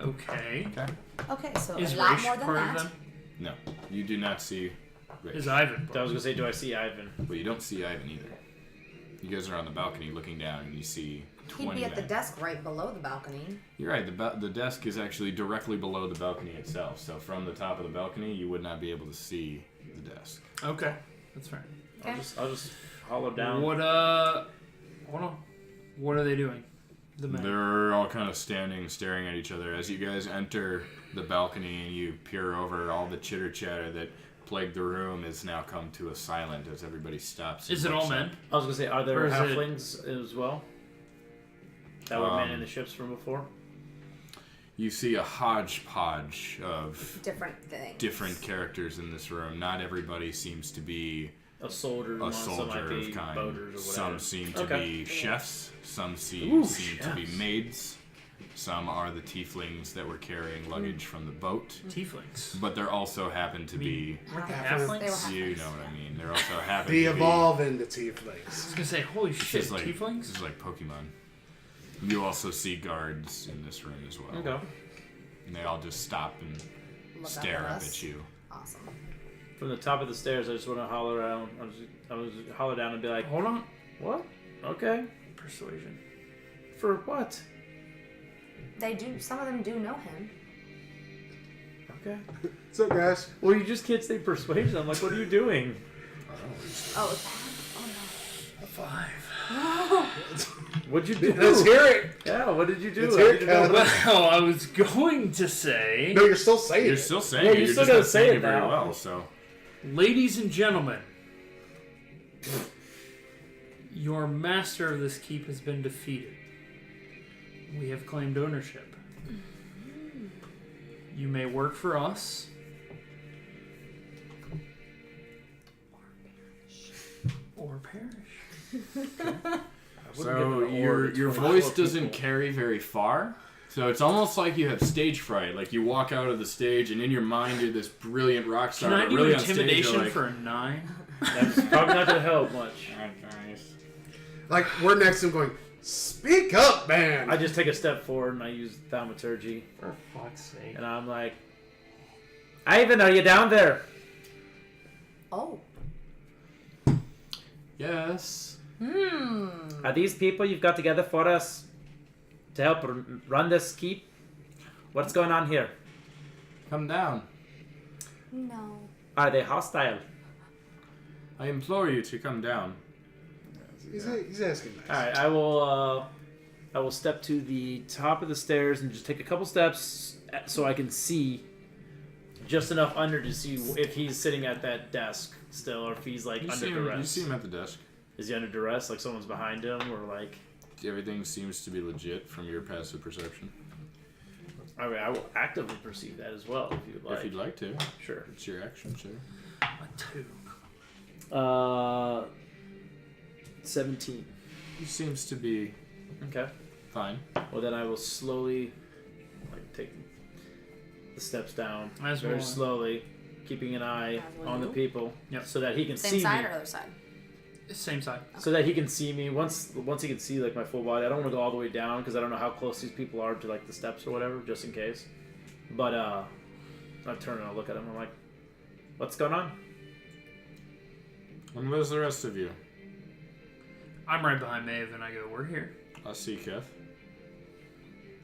Okay. Okay. Okay, so Is a lot Raish more than part that. of them? No, you do not see Rick. Is Ivan? I was part? gonna say, do I see Ivan? But you don't see Ivan either. You guys are on the balcony looking down, and you see 20 He'd be at the men. desk right below the balcony. You're right. The desk is actually directly below the balcony itself. So from the top of the balcony, you would not be able to see the desk. Okay, that's fair. Okay. I'll just hollow down. What hold on. What are they doing? The men. They're all kind of standing, staring at each other. As you guys enter the balcony and you peer over, all the chitter chatter that plagued the room has now come to a silent as everybody stops. and Is it all looks men? up. I was gonna say, are there Or is it- halflings as well? That were men in the ships from before? You see a hodgepodge of Different things. different characters in this room. Not everybody seems to be A soldier, a some soldier might be of kind. boaters or Some whatever. seem to Okay. be chefs. Some Ooh, seem to be chefs. maids. Some are the tieflings that were carrying luggage from the boat. Tieflings. But there also happen to be, Weren't they Half- halflings? They were you know what I mean. There also happen They to be. evolve into I tieflings. was gonna say, holy This shit, is like this tieflings. is like Pokemon. You also see guards in this room as well. Okay. And they all just stop and Look stare up us. at you. Awesome. From the top of the stairs, I just want to holler around. I was holler down and be like, Hold on. "What? Okay. Persuasion. For what? They do. Some of them do know him. Okay. What's up, guys? Well, you just can't say persuasion. I'm like, what are you doing? Oh, it's bad. A 5. What'd you do? Let's hear it. Yeah, what did you do? Let's I hear need it, to know. Cal. Well, I was going to say, No, you're still saying You're it. still saying Yeah, it. you You're still just gotta not say saying it it very now. well. So ladies and gentlemen, your master of this keep has been defeated. We have claimed ownership. You may work for us, or perish. So your voice doesn't carry very far. So it's almost like you have stage fright. Like you walk out of the stage, and in your mind you're this brilliant rock star. Can I but do really on stage, intimidation you're like, for a 9? That's probably not gonna help much. Like, we're next to him going, speak up, man! I just take a step forward and I use thaumaturgy, For fuck's sake. and I'm like, Ivan, are you down there? Oh. Yes. Are these people you've got together for us to help run this keep? What's going on here? Come down. No. Are they hostile? I implore you to come down. He's asking nice. All right, I will step to the top of the stairs and just take a couple steps so I can see just enough under to see if he's sitting at that desk still, or if he's like under duress. You see him at the desk. Is he under duress? Like someone's behind him, or like? Everything seems to be legit from your passive perception. I mean, I will actively perceive that as well if you'd like. If you'd like to. Sure. It's your action, sir. A 2. 17. He seems to be Okay. fine. Well, then I will slowly, like, take the steps down As very will I. slowly, keeping an eye As will on the you. people, Yep. so that he can Same see side me. or other side? Same side. So that he can see me once he can see like my full body. I don't want to go all the way down because I don't know how close these people are to like the steps or whatever, just in case. But I turn and I look at him. I'm like, "What's going on?" And where's the rest of you? I'm right behind Maeve, and I go, we're here. I see, Kev.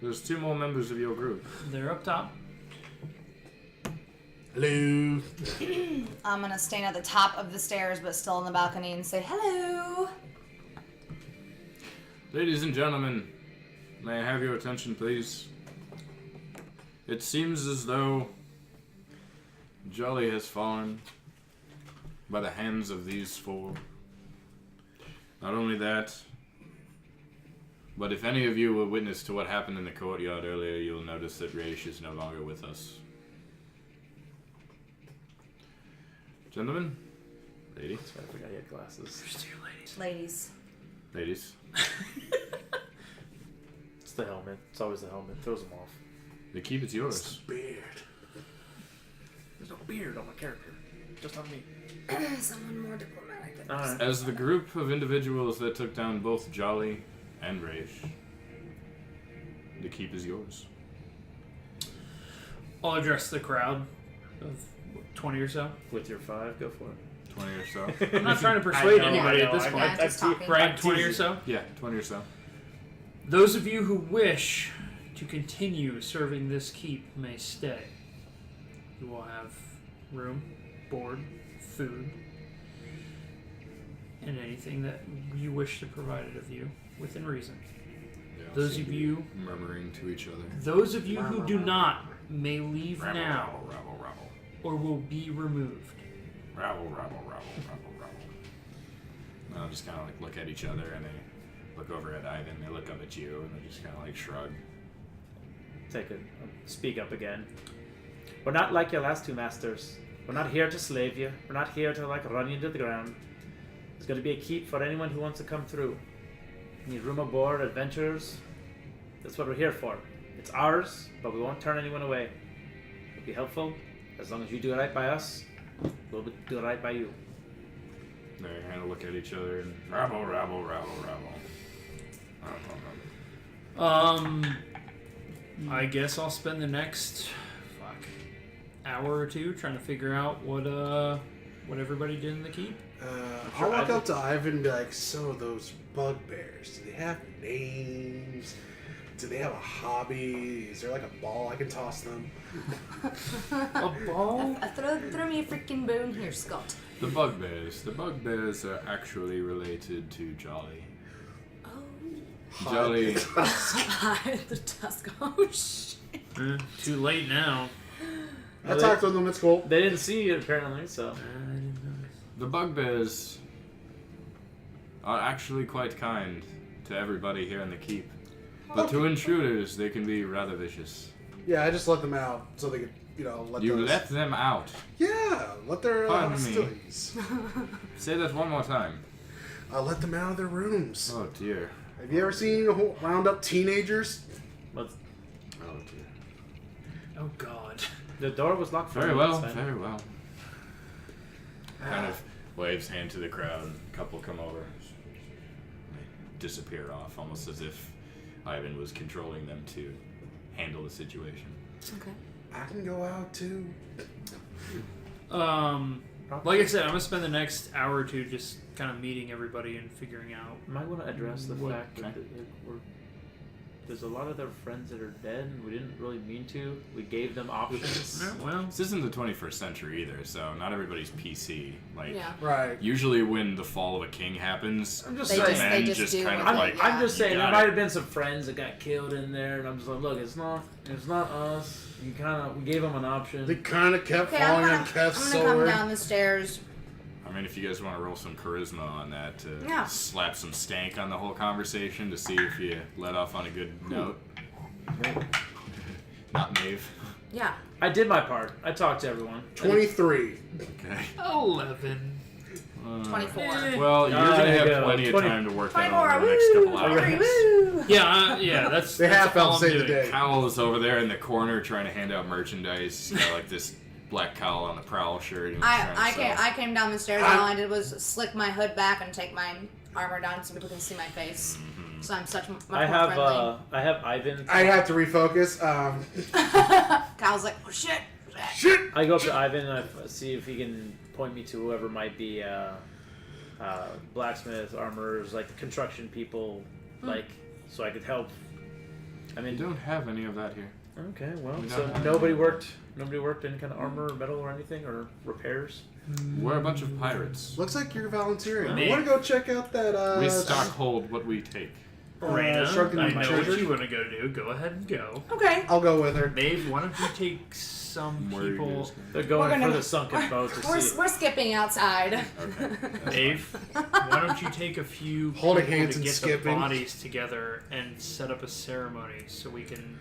There's 2 more members of your group. They're up top. Hello. I'm gonna stand at the top of the stairs, but still on the balcony, and say hello. Ladies and gentlemen, may I have your attention, please? It seems as though Jolly has fallen by the hands of these 4. Not only that, but if any of you were witness to what happened in the courtyard earlier, you'll notice that Raish is no longer with us. Gentlemen? Lady? I forgot he had glasses. There's 2 ladies. Ladies. Ladies? It's the helmet. It's always the helmet. Throws them off. The keep is yours. Beard. There's no beard on my character. Just on me. Someone more diplomatic than Alright. As the group of individuals that took down both Jolly and Raish, the keep is yours. I'll address the crowd of 20 or so. With your 5, go for it. 20 or so. I'm not trying to persuade I know, anybody I at know, this I point. Yeah, just talking. Right, I'm 20 or teasing. so. Yeah, 20 or so. Those of you who wish to continue serving this keep may stay. You will have room, board, food, and anything that you wish to provide it of you within reason. They all Those seem of to be you- murmuring to each other. Those of you who do not may leave Rabble, now rabble, rabble, rabble. or will be removed. Rabble, rabble, rabble, rabble, rabble. And I'll just kind of like look at each other, and they look over at Ivan. They look up at you, and they just kind of like shrug. Speak up again. We're not like your last 2 masters. We're not here to slave you. We're not here to like run you to the ground. There's going to be a keep for anyone who wants to come through. Need room aboard, adventurers. That's what we're here for. It's ours, but we won't turn anyone away. We'll be helpful. As long as you do right by us, we'll do right by you. They kind of look at each other and rabble, rabble, rabble, rabble. I guess I'll spend the next hour or 2 trying to figure out what everybody did in the keep. I'll walk up to Ivan and be like, so those bugbears, do they have names? Do they have a hobby? Is there like a ball I can toss them? A ball? Throw me a freaking bone here, Scott. The bugbears are actually related to Jolly. Oh. Jolly, Hide the tusk. Oh, shit. Too late now. I talked with them, it's cool. They didn't see you apparently, so. the bugbears are actually quite kind to everybody here in the keep. But to intruders, they can be rather vicious. Yeah, I just let them out so they could, let You those... let them out. Yeah, let their Pardon me. hostilities. Say that one more time. I let them out of their rooms. Oh dear. Have you ever seen round up teenagers? What's Oh God. The door was locked for Very me, well, it's fine. very well. Kind of waves hand to the crowd, and a couple come over. They disappear off, almost as if Ivan was controlling them to handle the situation. Okay. I can go out too. Like I said, I'm gonna spend the next hour or two just kind of meeting everybody and figuring out. Might want to address the What- fact that there's a lot of their friends that are dead, and we didn't really mean to. We gave them options. Yeah, well, This isn't the 21st century either, so not everybody's PC. Like, Yeah. Right. usually when the fall of a king happens, I'm just They saying. just- men they just do kind of what like, they- I'm just you saying, there got might it. have been some friends that got killed in there, and I'm just like, look, it's not us. We gave them an option. They kind of kept Okay, I'm falling gonna, on Kev's I'm gonna come sword. down the stairs. I mean, if you guys want to roll some charisma on that to Yeah. slap some stank on the whole conversation to see if you let off on a good note. Not Maeve. Yeah. I did my part. I talked to everyone. 23. Okay. 11. 24. Well, you're Ah, gonna there you have go. plenty of 20 time to work that 24. over the next couple Woo! hours. Woo! Yeah, that's They that's half all elf I'm saved the doing. day. Cowl is over there in the corner trying to hand out merchandise. You know, like this black cowl on the prowl shirt. And I came down the stairs and all I did was slick my hood back and take my armor down so people can see my face. So I'm much more I have friendly. I have Ivan. I had to refocus. Kyle's like, oh shit. Shit! I go up to Ivan and I see if he can point me to whoever might be blacksmith, armorers, like construction people, like so I could help. I You mean, don't have any of that here. okay, well, We so don't have nobody worked any kind of armor or metal or anything or repairs. We're a bunch of pirates. Looks like you're volunteering. Me. I want to go check out that, We stockhold what we take. Raina, Shrunken I know treasure? what you want to go do. Go ahead and go. Okay. I'll go with her. Maeve, why don't you take some Where are you people... guys going? They're going We're gonna- for the sunken boat to see. We're skipping outside. Okay. that's Maeve, why don't you take a few Holding people hands to and get skipping. the bodies together and set up a ceremony so we can...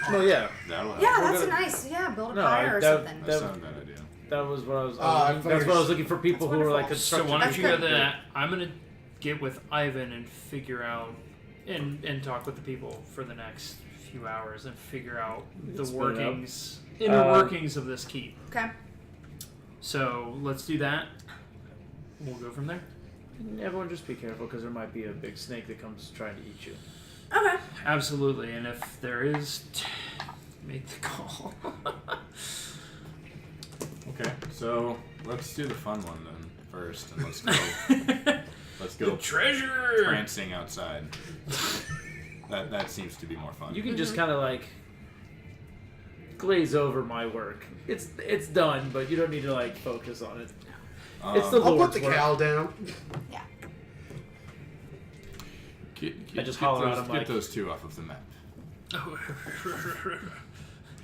Oh yeah, That'll help. Yeah, We're that's gonna- nice. Yeah, build a No, fire or that- something. That's not a bad idea. that was what I was. I that's figured- what I was looking for people That's who were like wonderful. So construction. why don't you go That's to good. that? I'm going to get with Ivan and figure out... And talk with the people for the next few hours and figure out the Split it up. workings... Inner workings of this keep. Okay. So let's do that. We'll go from there. Everyone, just be careful because there might be a big snake that comes trying to eat you. Okay. Absolutely, and if there is, make the call. Okay, so let's do the fun one then first, and let's go. Let's go The treasure. prancing outside. That seems to be more fun. You can just kind of like glaze over my work. It's done, but you don't need to like focus on it. It's the I'll put Lord's the work. cowl down. Yeah. I just holler at him get like- those two off of the map.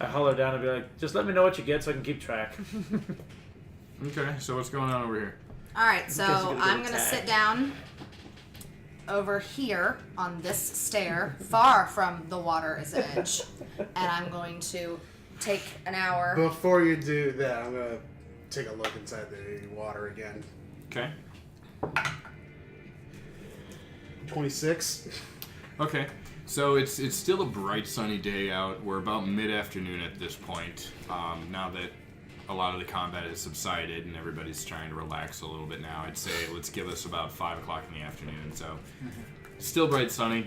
I holler down and be like, just let me know what you get so I can keep track. Okay, so what's going on over here? All right, so Because you're gonna get I'm gonna sit attacked. down over here on this stair, far from the water's edge, and I'm going to take an hour. Before you do that, I'm going to take a look inside the water again. Okay. 26. Okay. So it's still a bright sunny day out. We're about mid-afternoon at this point. Now that a lot of the combat has subsided and everybody's trying to relax a little bit now, I'd say let's give us about 5 o'clock in the afternoon. So still bright sunny.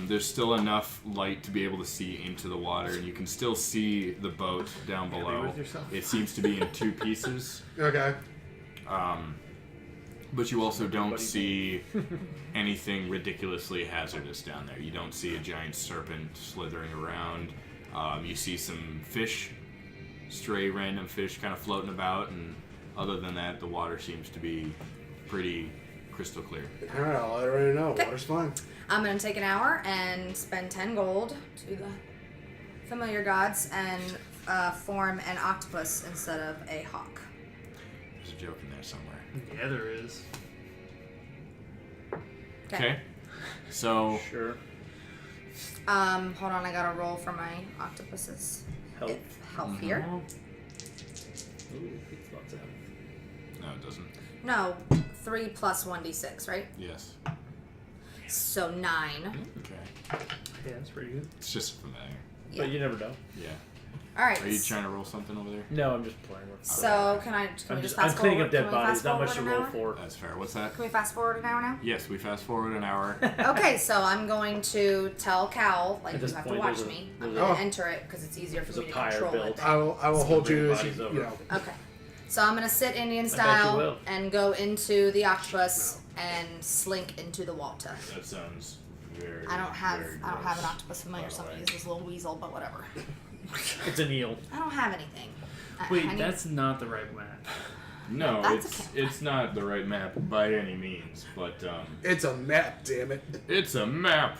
There's still enough light to be able to see into the water, and you can still see the boat down below. with yourself. It seems to be in two pieces. Okay. But you also don't see anything ridiculously hazardous down there. You don't see a giant serpent slithering around. You see some fish, stray random fish kind of floating about, and other than that, the water seems to be pretty crystal clear. All right, I'll let everybody know. Water's fine. I'm gonna take an hour and spend 10 gold to the familiar gods and form an octopus instead of a hawk. There's a joke in there somewhere. Yeah, there is. Okay. So, Sure. Hold on, I gotta roll for my octopuses. Help. Health here. Ooh, it's lots of help. no, it doesn't. No, 3 plus 1d6, right? Yes. So 9. Okay. Yeah, that's pretty good. It's just familiar. Yeah. But you never know. Yeah. All right. Are you trying to roll something over there? No, I'm just playing with. So can we just fast I'm cleaning forward? up dead Can we bodies. fast Not much to forward an roll hour? for. That's fair. What's that? Can we fast forward an hour now? Yes, we fast forward an hour. Okay, so I'm going to tell Cal, like, At you this have to point, watch there's a- me. I'm there's going a- to enter it because it's easier for There's me a to pyre control built. it. I will hold you as bodies you over. know. Okay. So I'm going to sit Indian you style will. and go into the octopus and slink into the water. That sounds very. I don't have very an gross, octopus familiar, by the so I'm way. going to use this little weasel, but whatever. It's an eel. I don't have anything. I Wait, need- that's not the right map. No, That's it's not the right map by any means, but It's a map, damn it. it's a map.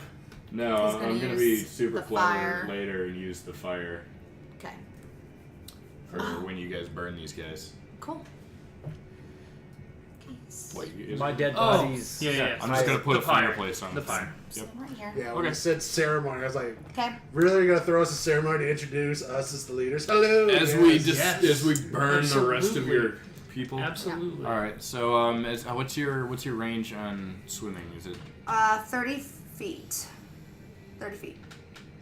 No, He's gonna I'm gonna use be super the clever fire. later and use the fire Okay, for when you guys burn these guys. cool. What? Is My it- dead Oh, bodies. yeah. I'm just gonna put The a fire. fireplace on The thing. fire. Yep. Sit right here. Yeah, when Okay. you said ceremony, I was like, Okay. really, you're gonna throw us a ceremony to introduce us as the leaders? Hello. As yes. we just Yes. as we burn the rest of Absolutely. your people. Absolutely. All right. So what's your range on swimming? Is it 30 feet. 30 feet.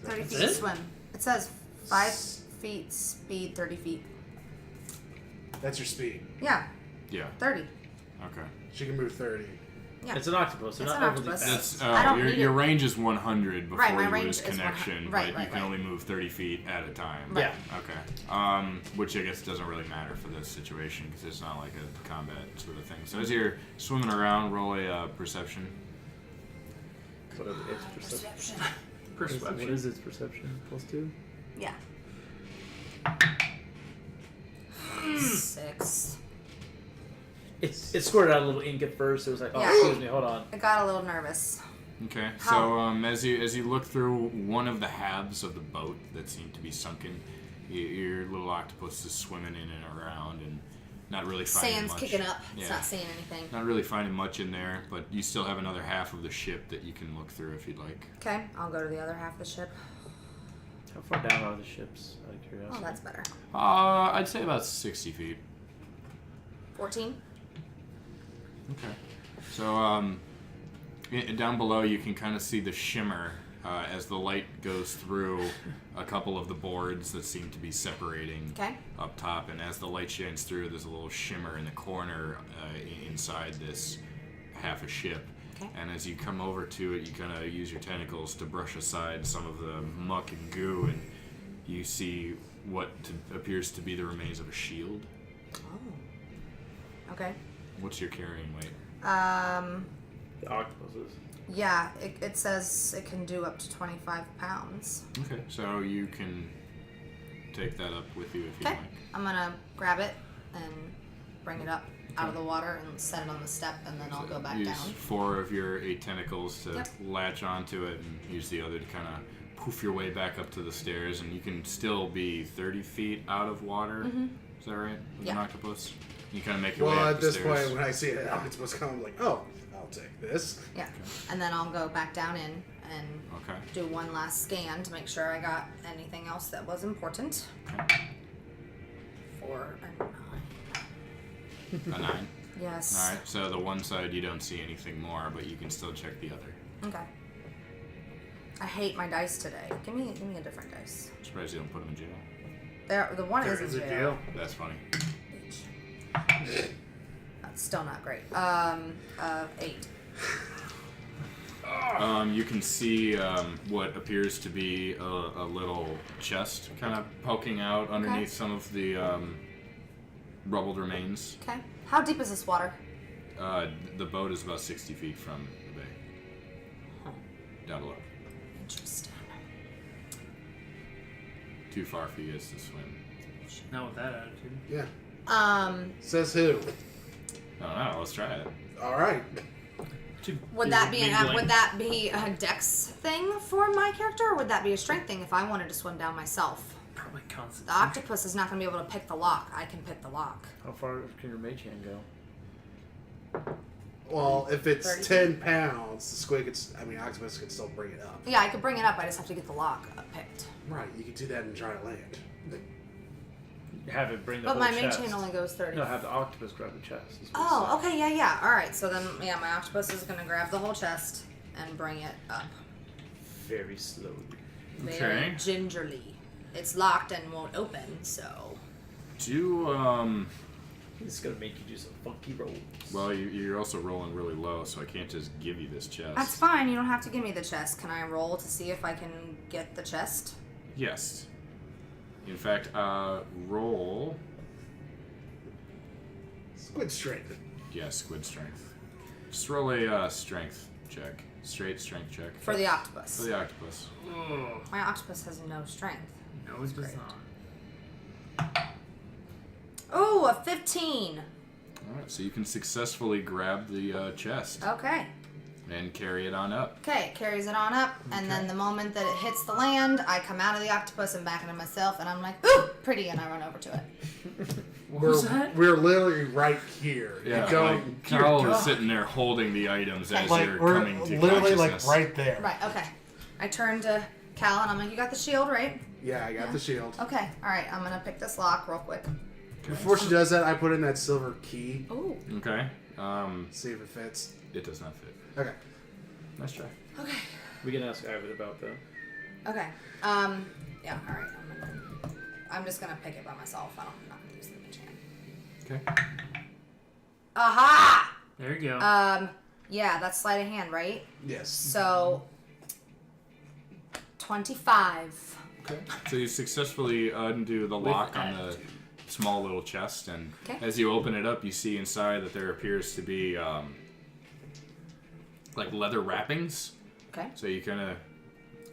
30 That's feet it? swim. It says 5 feet speed, 30 feet. That's your speed. Yeah, yeah? 30. Okay. She can move 30. Yeah. It's an octopus. They're It's not an overly octopus. fast. That's I don't your need your it. range is 100 before Right, my you range lose is connection, 100. Right, but you right, can right. only move 30 feet at a time. Right. Yeah. Okay. Which I guess doesn't really matter for this situation because it's not like a combat sort of thing. So as you're swimming around, roll a perception. Whatever its perception. Perception. What is its perception? +2? Yeah. 6. It squirted out a little ink at first. It was like, oh, Yeah. excuse me, hold on. I got a little nervous. Okay. How- So as you look through one of the halves of the boat that seemed to be sunken, your little octopus is swimming in and around and not really finding Sand's much. kicking up. It's Yeah. not seeing anything. Not really finding much in there, but you still have another half of the ship that you can look through if you'd like. Okay, I'll go to the other half of the ship. How far down are the ships, out of Oh, curiosity? that's better. I'd say about 60 feet. 14. Okay. So, down below, you can kind of see the shimmer as the light goes through a couple of the boards that seem to be separating Okay. up top. And as the light shines through, there's a little shimmer in the corner inside this half a ship. Okay. And as you come over to it, you kind of use your tentacles to brush aside some of the muck and goo, and you see what appears to be the remains of a shield. Oh. Okay. What's your carrying weight? The octopuses. Yeah, it says it can do up to 25 pounds. Okay. So you can take that up with you if you Okay. like. I'm gonna grab it and bring it up out of the water and set it on the step, and then I'll go back Use down. 4 of your 8 tentacles to Yep. latch onto it, and use the other to kind of poof your way back up to the stairs, and you can still be 30 feet out of water. Is that right? With an Yeah. octopus? You kind of make your way Well, up at the this stairs. point, when I see an octopus come, I'm like, oh, I'll take this. Yeah. And then I'll go back down in and Okay. do one last scan to make sure I got anything else that was important. Okay. 4 and 9. A 9. Yes. All right. So the one side you don't see anything more, but you can still check the other. Okay. I hate my dice today. Give me a different dice. I'm surprised you don't put them in jail. The one There is is in a jail. jail. That's funny. That's still not great. 8. You can see what appears to be a little chest kind of poking out underneath some of the rubbled remains. Okay. How deep is this water? The boat is about 60 feet from the bay. Huh. Down below. Interesting. Too far for you guys to swim. Not with that attitude. Yeah. Says who? I don't know. Let's try it. All right. Would that be a dex thing for my character, or would that be a strength thing if I wanted to swim down myself? Probably constant. The octopus is not going to be able to pick the lock. I can pick the lock. How far can your mage hand go? Well, if it's 30 10 pounds, the squid octopus could still bring it up. Yeah, I could bring it up. I just have to get the lock picked. Right, you could do that in dry land. Have it bring the But whole my mage chest. hand only goes 30. No, have the octopus grab the chest. is what Oh, it's saying. okay, yeah. All right, so then, yeah, my octopus is going to grab the whole chest and bring it up. Very slowly. Very Okay. gingerly. it's locked and won't open, so... It's gonna make you do some funky rolls. Well, you're also rolling really low, so I can't just give you this chest. That's fine, you don't have to give me the chest. Can I roll to see if I can get the chest? Yes. In fact, roll... Squid strength. Yeah, squid strength. Just roll a strength check. Straight strength check. For the octopus. For the octopus. Oh, My octopus has no strength. no, it does Great. not. Oh, a 15! Alright, so you can successfully grab the chest Okay. and carry it on up. Okay, it carries it on up, and then the moment that it hits the land, I come out of the octopus and back into myself, and I'm like, ooh, pretty, and I run over to it. What was that? We're literally right here. Yeah, You don't. like, Carl is sitting there holding the items as Like you're we're coming to literally consciousness. like right there. Right, okay. I turn to Cal, and I'm like, you got the shield, right? Yeah, I got the shield. Okay, alright, I'm gonna pick this lock real quick. Before she does that, I put in that silver key. Ooh. Okay. See if it fits. It does not fit. Okay. Nice try. Okay. We can ask Ivan about that. Okay. Yeah, alright. I'm just gonna pick it by myself. I'm not gonna use the enchant. Okay. Aha! There you go. Yeah, that's sleight of hand, right? Yes. So, 25. Okay. So you successfully undo the lock on the attitude. small little chest, and Okay. as you open it up, you see inside that there appears to be like leather wrappings. Okay. So you kind of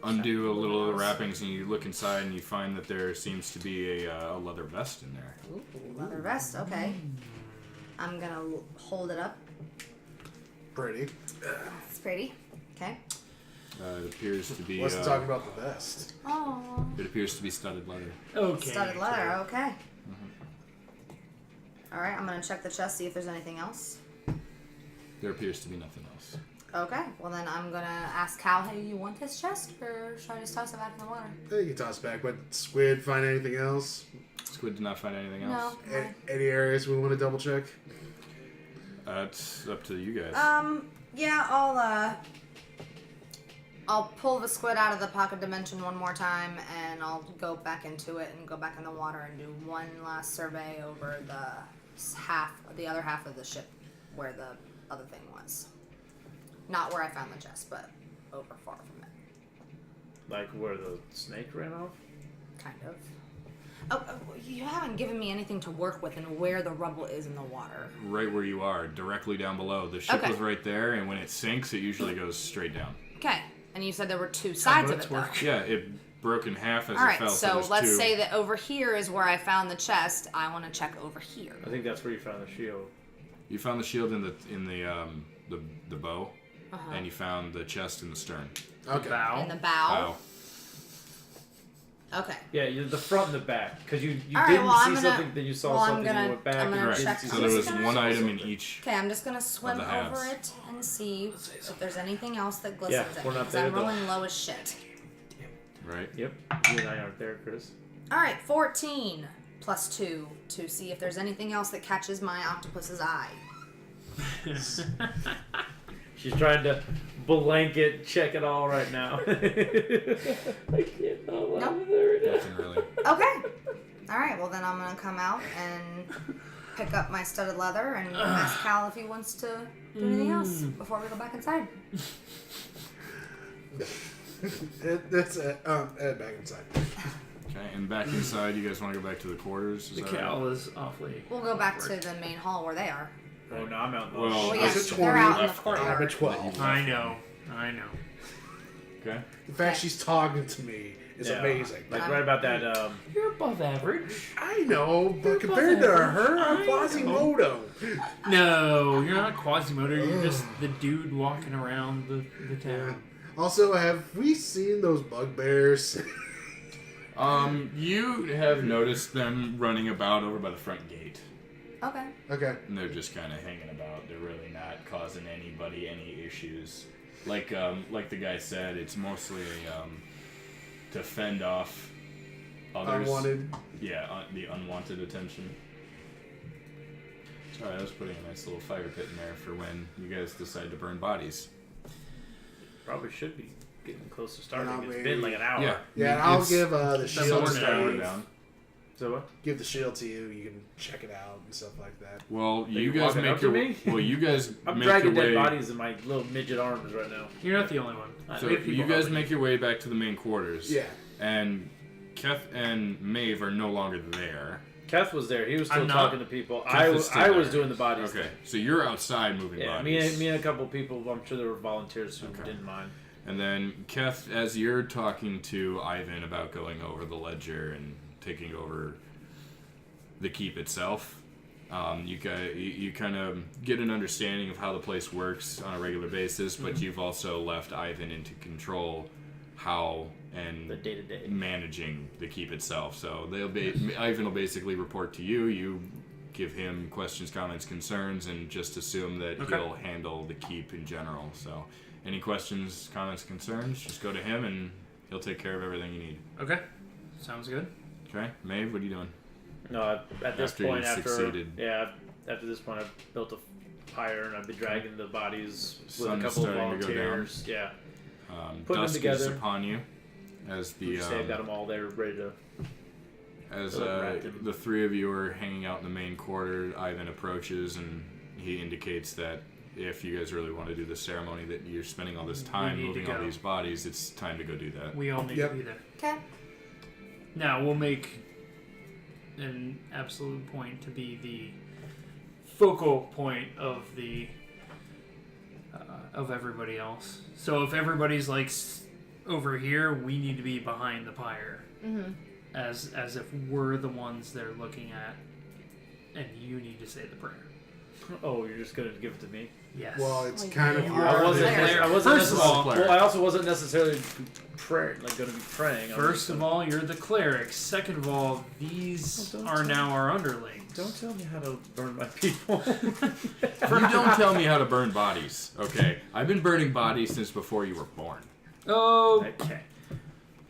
undo a little of the wrappings, and you look inside, and you find that there seems to be a leather vest in there. Ooh, leather vest. Okay. I'm gonna hold it up. Pretty. It's pretty. Okay. It appears to be. Let's talk about the vest. Oh. It appears to be studded leather. Okay. Studded leather. Okay. All right. I'm gonna check the chest, see if there's anything else. There appears to be nothing else. Okay. Well, then I'm gonna ask Cal, hey, you want this chest, or should I just toss it back in the water? You can toss back, but Squid, find anything else? Squid did not find anything else. No. Any areas we want to double check? It's up to you guys. Yeah, I'll pull the squid out of the pocket dimension one more time, and I'll go back into it and go back in the water and do one last survey over the other half of the ship where the other thing was. Not where I found the chest, but over far from it. Like where the snake ran off? Kind of. Oh, you haven't given me anything to work with and where the rubble is in the water. Right where you are, directly down below. The ship Okay. was right there, and when it sinks, it usually goes straight down. Okay. And you said there were two sides of it, though. Yeah, it broke in half as All it right, fell. so there's let's two. say that over here is where I found the chest. I want to check over here. I think that's where you found the shield. You found the shield in the bow, Uh-huh. and you found the chest in the stern. Okay. Bow. In the bow. Bow. Okay. Yeah, the front and the back. Because you All right, didn't well, see I'm gonna- something, then you saw well, I'm something, gonna- you went back, I'm and gonna you Right. didn't check see So there was this. one item in each. Okay, I'm just gonna swim the halves. over it and see if there's anything else that glistens Yeah, in we're it, not 'cause there, I'm though. rolling low as shit. Right. Yep, you and I aren't there, Chris. All right, 14 plus 2 to see if there's anything else that catches my octopus's eye. She's trying to blanket check it all right now. I can't know what Nope. Nothing really. Okay. All right, well then I'm gonna come out and pick up my studded leather and ask Cal if he wants to do anything else before we go back inside. That's it. Back inside. Okay, and back inside, you guys want to go back to the quarters? Is The that right? cowl is awfully. We'll go back to the main hall where they are. Oh no, I'm out. Well, Oh I yeah, was at they're out in the 20, courtyard. I'm at 12. I know. Okay. The fact she's talking to me is amazing. Like right about that. You're above average. I know, but compared to her, I'm Quasimodo. No, you're not Quasimodo. You're just the dude walking around the town. Also, have we seen those bugbears? You have noticed them running about over by the front gate. Okay. Okay. And they're just kind of hanging about. They're really not causing anybody any issues. Like the guy said, it's mostly to fend off others. Unwanted. Yeah, the unwanted attention. Sorry, I was putting a nice little fire pit in there for when you guys decide to burn bodies. Probably should be. getting close to starting. And I'll It's been like an hour. Yeah. Yeah, and I'll It's- give the shield Someone to you. down. So what? Give the shield to you. You can check it out and stuff like that. Well, you you guys walking make up to your me? well. You guys I'm make dragging your dead way. bodies in my little midget arms right now. You're not the only one. So We have people you guys helping make your way back to the main quarters. Yeah. And Keth and Maeve are no longer there. Keth was there. He was still I'm not. talking to people. Keth I is was still I was there. doing the bodies. Okay, so you're outside moving Yeah, bodies. me and a couple people. I'm sure there were volunteers who Okay. didn't mind. And then Keth, as you're talking to Ivan about going over the ledger and taking over the keep itself, you kind of get an understanding of how the place works on a regular basis, but you've also left Ivan into control how and The day-to-day. managing the keep itself. So Ivan will basically report to you. You give him questions, comments, concerns, and just assume that Okay. he'll handle the keep in general. So any questions, comments, concerns, just go to him and he'll take care of everything you need. Okay. Sounds good. Okay, Maeve, what are you doing? No, at this After you point, succeeded. after this point, I've built a fire and I've been dragging the bodies with Sun's a couple of starting to go down. volunteers. Yeah, Putting them Dusk is together. upon you as the say I've got them all there ready to. as wrapped in- the three of you are hanging out in the main quarter. Ivan approaches and he indicates that if you guys really want to do the ceremony, that you're spending all this time need to moving all go. these bodies, it's time to go do that. We all need Yep. to be there. Okay. Now we'll make an absolute point to be the focal point of the of everybody else. So if everybody's like over here, we need to be behind the pyre, as if we're the ones they're looking at, and you need to say the prayer. Oh, you're just gonna give it to me? Yes. Well, it's Well, kind of you your. are. I wasn't. Claire. I wasn't. First of all, well, I also wasn't necessarily praying. Like going to be praying. I was First of all, you're the cleric. Second of all, these Oh, don't are tell now our underlings. don't tell me how to burn my people. You don't tell me how to burn bodies, okay? I've been burning bodies since before you were born. Oh, okay.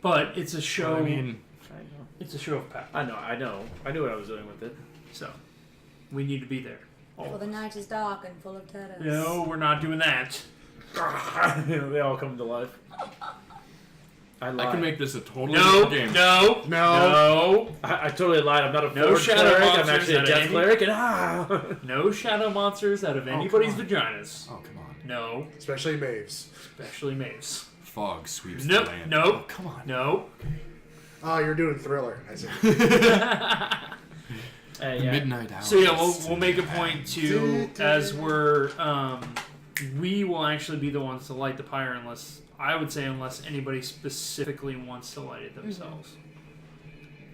but it's a show. I mean, I know. It's a show of power. I know. I knew what I was doing with it. So, we need to be there. For the night is dark and full of terrors. No, we're not doing that. They all come to life. I lied. I can make this a totally No, different game. no, No. no, I totally lied. I'm not a No forward shadow cleric. I'm monsters actually a out of death any- cleric. And no shadow monsters out of anybody's come on. vaginas. Oh, come on. No, Especially Maeve's. especially Maeve's. Fog sweeps Nope, the land. nope. Oh, come on. No. Oh, you're doing Thriller. I see. yeah. Midnight hour. So yeah, we'll make a point to, as we're we will actually be the ones to light the pyre unless unless anybody specifically wants to light it themselves.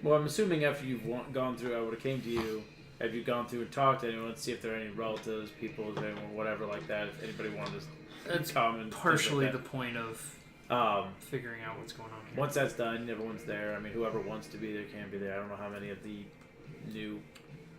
Well, I'm assuming after you've gone through, I would have came to you. Have you gone through and talked to anyone, see if there are any relatives, people, anyone, whatever like that? If anybody wanted to That's come and partially things the point of like that. figuring out what's going on here. Once that's done, everyone's there. I mean, whoever wants to be there can be there. I don't know how many of the new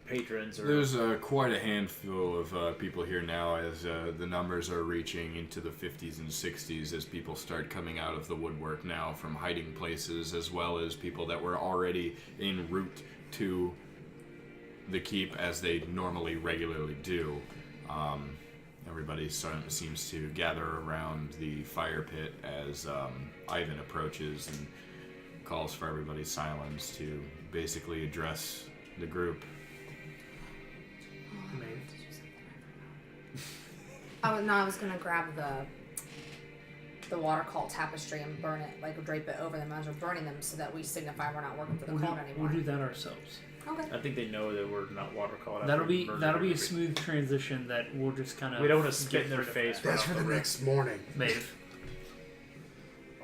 patrons or There's quite a handful of people here now as the numbers are reaching into the 50s and 60s as people start coming out of the woodwork now from hiding places, as well as people that were already en route to the keep as they normally regularly do. Everybody seems to gather around the fire pit as Ivan approaches and calls for everybody's silence to basically address the group. Maeve. I was gonna grab the water cult tapestry and burn it, like drape it over them as we're burning them, so that we signify we're not working for the cult anymore. We'll do that ourselves. Okay. I think they know that we're not water called. That'll be a smooth transition that we'll just kind of. We don't want to spit in their face. That's for the next morning. Maeve.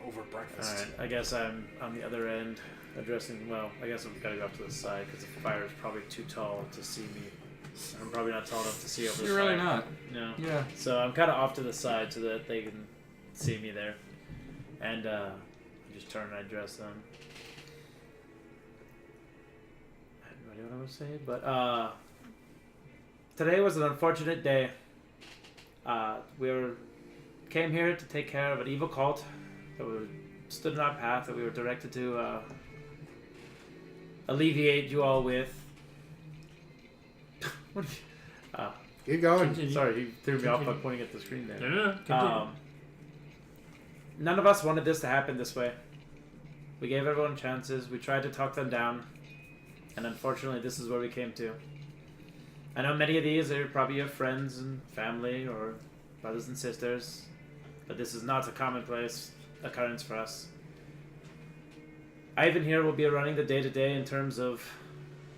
Over breakfast. Alright, I guess I'm on the other end addressing. Well, I guess I've got to go up to the side because the fire is probably too tall to see me. I'm probably not tall enough to see over the You're really fire. not. No. Yeah. So I'm kind of off to the side so that they can see me there, and I just turn and I address them. I had no idea what I was saying, but today was an unfortunate day. Came here to take care of an evil cult that stood in our path that we were directed to alleviate you all with. What? Keep going. Continue. Sorry, he threw me off by Continue. pointing at the screen there. No. Continue. none of us wanted this to happen this way. We gave everyone chances. We tried to talk them down. And unfortunately, this is where we came to. I know many of these are probably your friends and family or brothers and sisters. But this is not a commonplace occurrence for us. Ivan here will be running the day-to-day in terms of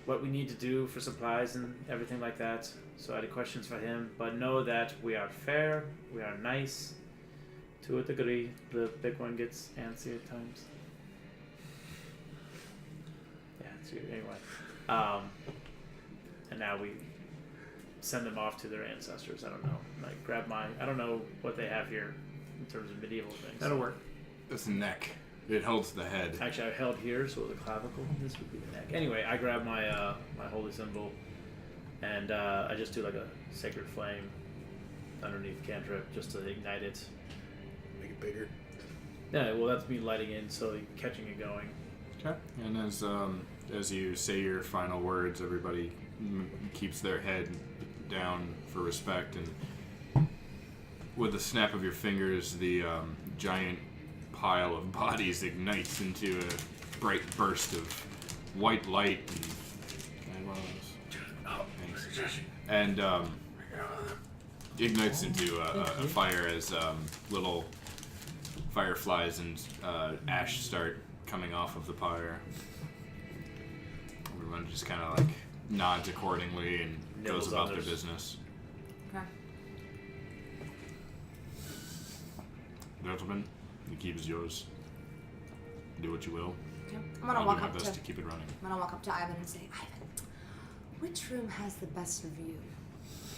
what we need to do for supplies and everything like that. So I had questions for him. But know that we are fair. We are nice. To a degree. The big one gets antsy at times. Yeah, it's weird. Anyway. And now we send them off to their ancestors. I don't know. Like, grab my... I don't know what they have here in terms of medieval things. That'll work. That's the neck. It holds the head. Actually, I held here, so the clavicle. This would be the neck. Anyway, I grab my my holy symbol, and I just do like a sacred flame underneath cantrip just to ignite it. Make it bigger. Yeah, well, that's me lighting in, so catching it going. Okay. And as you say your final words, everybody keeps their head down for respect, and with the snap of your fingers, the giant pile of bodies ignites into a bright burst of white light and one of those. Thanks. And ignites into a fire as little fireflies and ash start coming off of the pyre. Everyone just kind of like nods accordingly and goes about their business. Okay. Gentlemen, the keep is yours. Do what you will. Okay. I'm gonna I'll walk do my up best to. to keep it running. I'm gonna walk up to Ivan and say, Ivan, which room has the best view?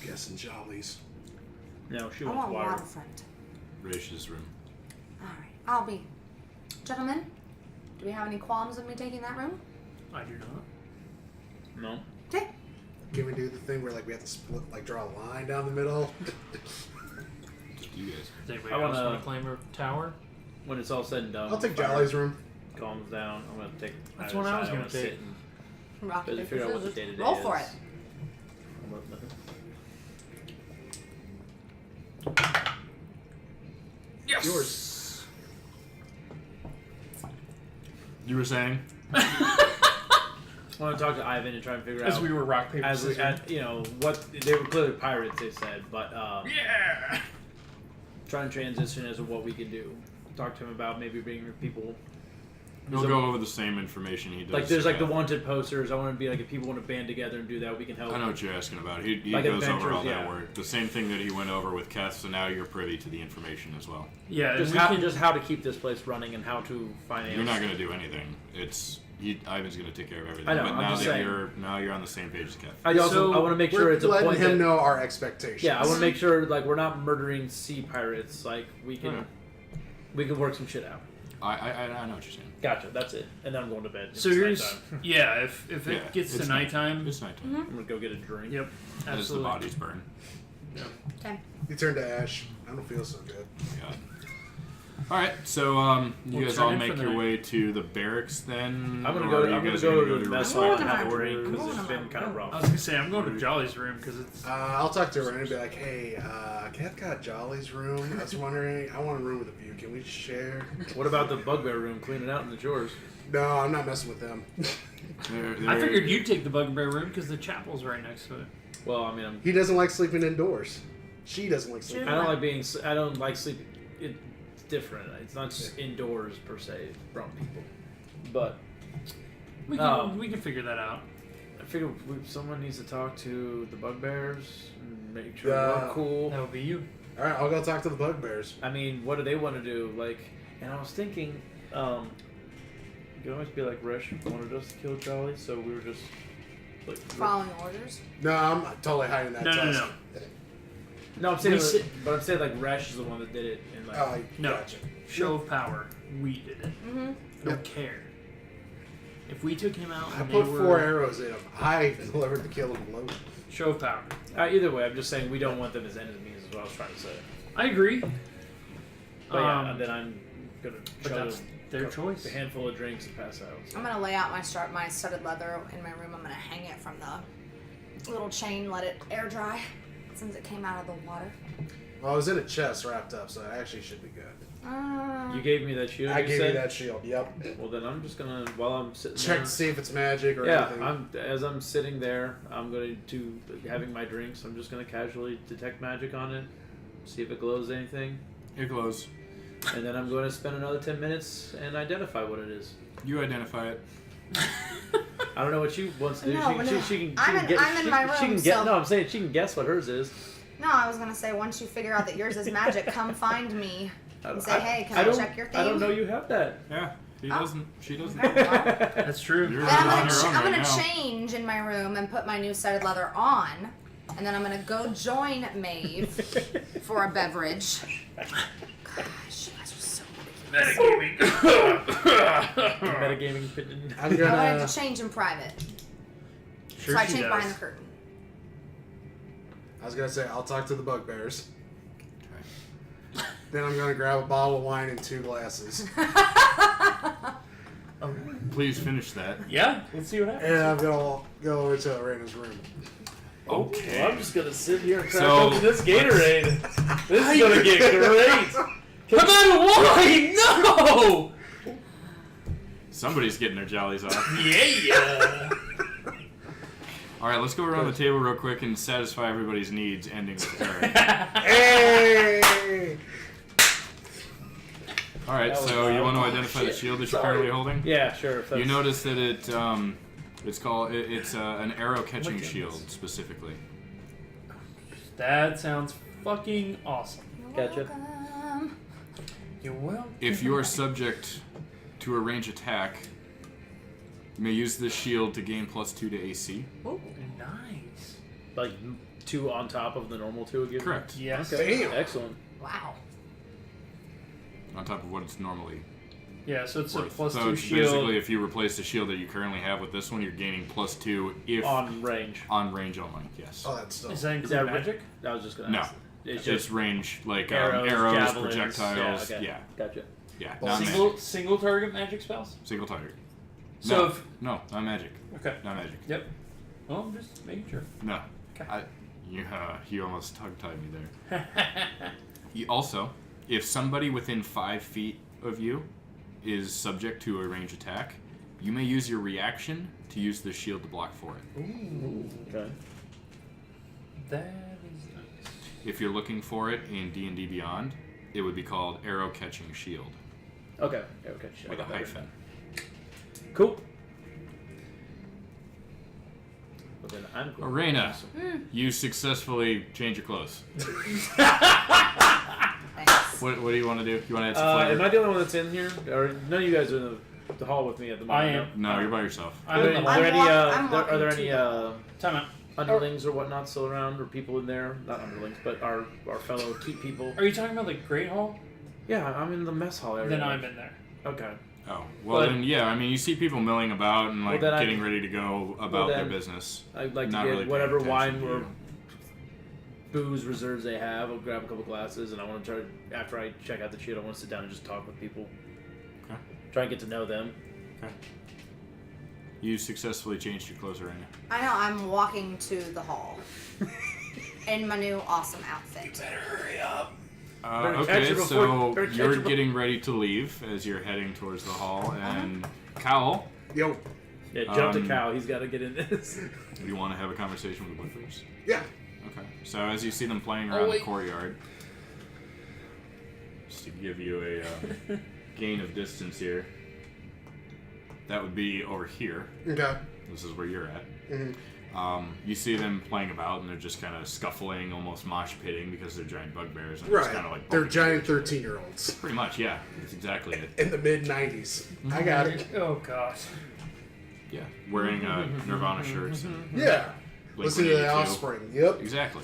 Guessing Jollies. No, she I wants want water. waterfront. Raish's room. All right, I'll be. Gentlemen, do we have any qualms with me taking that room? I do not. No. Okay. Can we do the thing where like we have to split, like draw a line down the middle? Just you guys. Does anybody I else wanna- want to claim a tower? When it's all said and done, I'll take fire Jolly's room. calms down. I'm gonna take. That's either what I was side. gonna wanna take. sit and Rock, really paper, figure out what the scissors. day-to-day Roll is. for it. I'm worth nothing. Yes. Yours. You were saying? I want to talk to Ivan and try and figure As out we were rock paper as we, scissors. you know, what they were clearly pirates. They said, but Yeah. try and transition as to what we can do. Talk to him about maybe bringing people. We'll There's go a- over the same information he does. Like there's like the yeah. wanted posters. I want to be like if people want to band together and do that, we can help. I know what you're asking about. He Like goes over adventures, all that yeah. work. The same thing that he went over with Keth, so now you're privy to the information as well. Yeah. Just we how can, just how to keep this place running and how to finance. You're not going to do anything. Ivan's going to take care of everything. I know, But I'm now just that saying. you're on the same page as Keth. I also So, I want to make sure We're it's a letting point him that, know our expectations. Yeah, I want to make sure like we're not murdering sea pirates. Like we can Okay. we can work some shit out. I know what you're saying. Gotcha. That's it. And then I'm going to bed. so It's here's nighttime. yeah. If Yeah, it gets to it's nighttime, It's nighttime. Mm-hmm. I'm gonna go get a drink. yep, As the absolutely. bodies burn. Okay. You turn to ash. I don't feel so good. Yeah. All right, so you We'll guys turn all in make for the your night. way to the barracks then. I'm gonna Or go. are you I'm gonna guys go gonna to the mess I'm hall going and to have my a drink room. because I'm it's going to been my kind of room. rough. I was gonna say I'm going to Jolly's room because it's I'll talk to her and be like, hey, Kath got Jolly's room. I was wondering, I want a room with a view. Can we share? What about the bugbear room? Clean it out in the drawers. No, I'm not messing with them. I figured you'd take the bugbear room because the chapel's right next to it. Well, I mean, He doesn't like sleeping indoors. She doesn't like sleeping. I don't like being. I don't like sleeping. It's different. It's not just indoors per se from people. But We can figure that out. I figure someone needs to talk to the bugbears and make sure Yeah. we're cool. That would be you. All right, I'll go talk to the bugbears. I mean, what do they want to do? Like, and I was thinking, you could always be like Resh wanted us to kill Jolly, so we were just like. Following orders. No, I'm totally hiding that. No, no, tusk. no. No, I'm saying, We sit- but I'm saying like Resh is the one that did it, and like. No. Gotcha. Show of power. We did it. Mm-hmm. I don't care. If we took him out I and put they 4 were arrows in him. I delivered the kill blow. show of power. Either way, I'm just saying we don't want them as enemies. Is what I was trying to say. I agree. But yeah, and then I'm gonna but show that's them their choice. a handful of drinks and pass out. So. I'm gonna lay out my studded leather in my room. I'm gonna hang it from the little chain, let it air dry since it came out of the water. Well, I was in a chest wrapped up, so it actually should be good. You gave me that shield. I you gave said? you that shield. Yep. Well, then I'm just gonna, while I'm sitting Check there, to see if it's magic or yeah, anything. as I'm sitting there, I'm going to having my drinks. I'm just gonna casually detect magic on it, see if it glows anything, It glows. and then I'm going to spend another 10 minutes and identify what it is. You identify it. I don't know what she wants to do. No, no. She can I'm in my room, She can get. so- No, I'm saying she can guess what hers is. No, I was gonna say once you figure out that yours is magic, come find me and say, hey, can I don't- check your thing? I don't know you have that. Yeah. He doesn't. She doesn't. That's true. You're Then I'm on gonna, your own I'm right gonna now. change in my room and put my new studded leather on, and then I'm gonna go join Maeve for a beverage. Gosh, you guys are so Metagaming. Metagaming pigeon. I'm I gonna. wanted to change in private, Sure so I she changed behind does. the curtain. I was gonna say I'll talk to the bugbears. Then I'm gonna grab a bottle of wine and 2 glasses, Please finish that. Yeah, let's see what happens. and I'm gonna go into Raina's room. Okay. Well, I'm just gonna sit here and crack So- open this Gatorade. This is gonna get great. Come on, why? No! Somebody's getting their jollies off. Yeah. All right, let's go around the table real quick and satisfy everybody's needs, ending with Karen. Hey! All right, That was so you loud. want to identify the Shit. shield that you're Sorry. currently holding? Yeah, sure. If You that's- notice that it's an arrow catching goodness. shield specifically. That sounds fucking awesome. Gotcha. Welcome. You're welcome. If you are subject to a range attack, you may use this shield to gain +2 to AC. Oh, nice. Like 2 on top of the normal 2 again. Correct. Yes. Okay. Damn. Excellent. Wow. On top of what it's normally Yeah, so it's a worth. +2 So it's shield. basically, if you replace the shield that you currently have with this one, you're gaining +2 if On range. on range only. Yes. Oh, that's still. Is that Is include that magic? I was just gonna No. ask. It's It's just range, like arrows, arrows, javelins. projectiles. Yeah. Okay. Yeah, Gotcha. yeah. Well, Not Single magic. single target magic spells? Single target. So no, if no, not magic. okay. Not magic. Yep. Well, I'm just making sure. No. Okay. You almost tongue-tied me there. Also, if somebody within 5 feet of you is subject to a range attack, you may use your reaction to use the shield to block for it. Ooh, Okay. that is nice. If you're looking for it in D&D Beyond, it would be called arrow catching shield Okay. Okay. Shit, I with a got that hyphen. written. Cool. Well, then I'm cool. Arena, you successfully change your clothes. Thanks. What do you want to do? You want to add some flavor? Am I the only one that's in here? Or none of you guys are in the hall with me at the moment? I am. No, you're by yourself. I'm Are in there, the are there I'm any, walk- are I'm there walking any to Time out. underlings or whatnot still around, or people in there? Not underlings, but our fellow keep people. Are you talking about the Great Hall? Yeah, I'm in the mess hall area. Then I'm in there. Okay. Oh, well But- then, yeah, I mean, you see people milling about and, like, Well, then getting ready to go about their business. I'd like Not to get really paying whatever attention wine to or you. booze reserves they have. I'll grab a couple glasses, and I want to try. After I check out the shield, I want to sit down and just talk with people. Okay. Try and get to know them. Okay. You successfully changed your clothes, Arena. I know, I'm walking to the hall in my new awesome outfit. Hurry up. Better catch Okay, her before- so better catch you're her before- getting ready to leave as you're heading towards the hall, and Cowl, Yo. Yeah, jump to Um, cow. He's got to get in this. do you want to have a conversation with the Woodforders? Yeah. Okay. So as you see them playing Oh, around the wait. courtyard, just to give you a gain of distance here, that would be over here. Okay. This is where you're at. Mhm. You see them playing about, and they're just kind of scuffling, almost mosh pitting because they're giant bugbears. And just Right. kind of like They're bumping giant into each other. 13-year-olds Pretty much, yeah. That's exactly it. in the mid-90s. I got it. Oh god. Yeah. Wearing Nirvana shirts. And Yeah. Listen to the 182. Offspring. Yep. Exactly.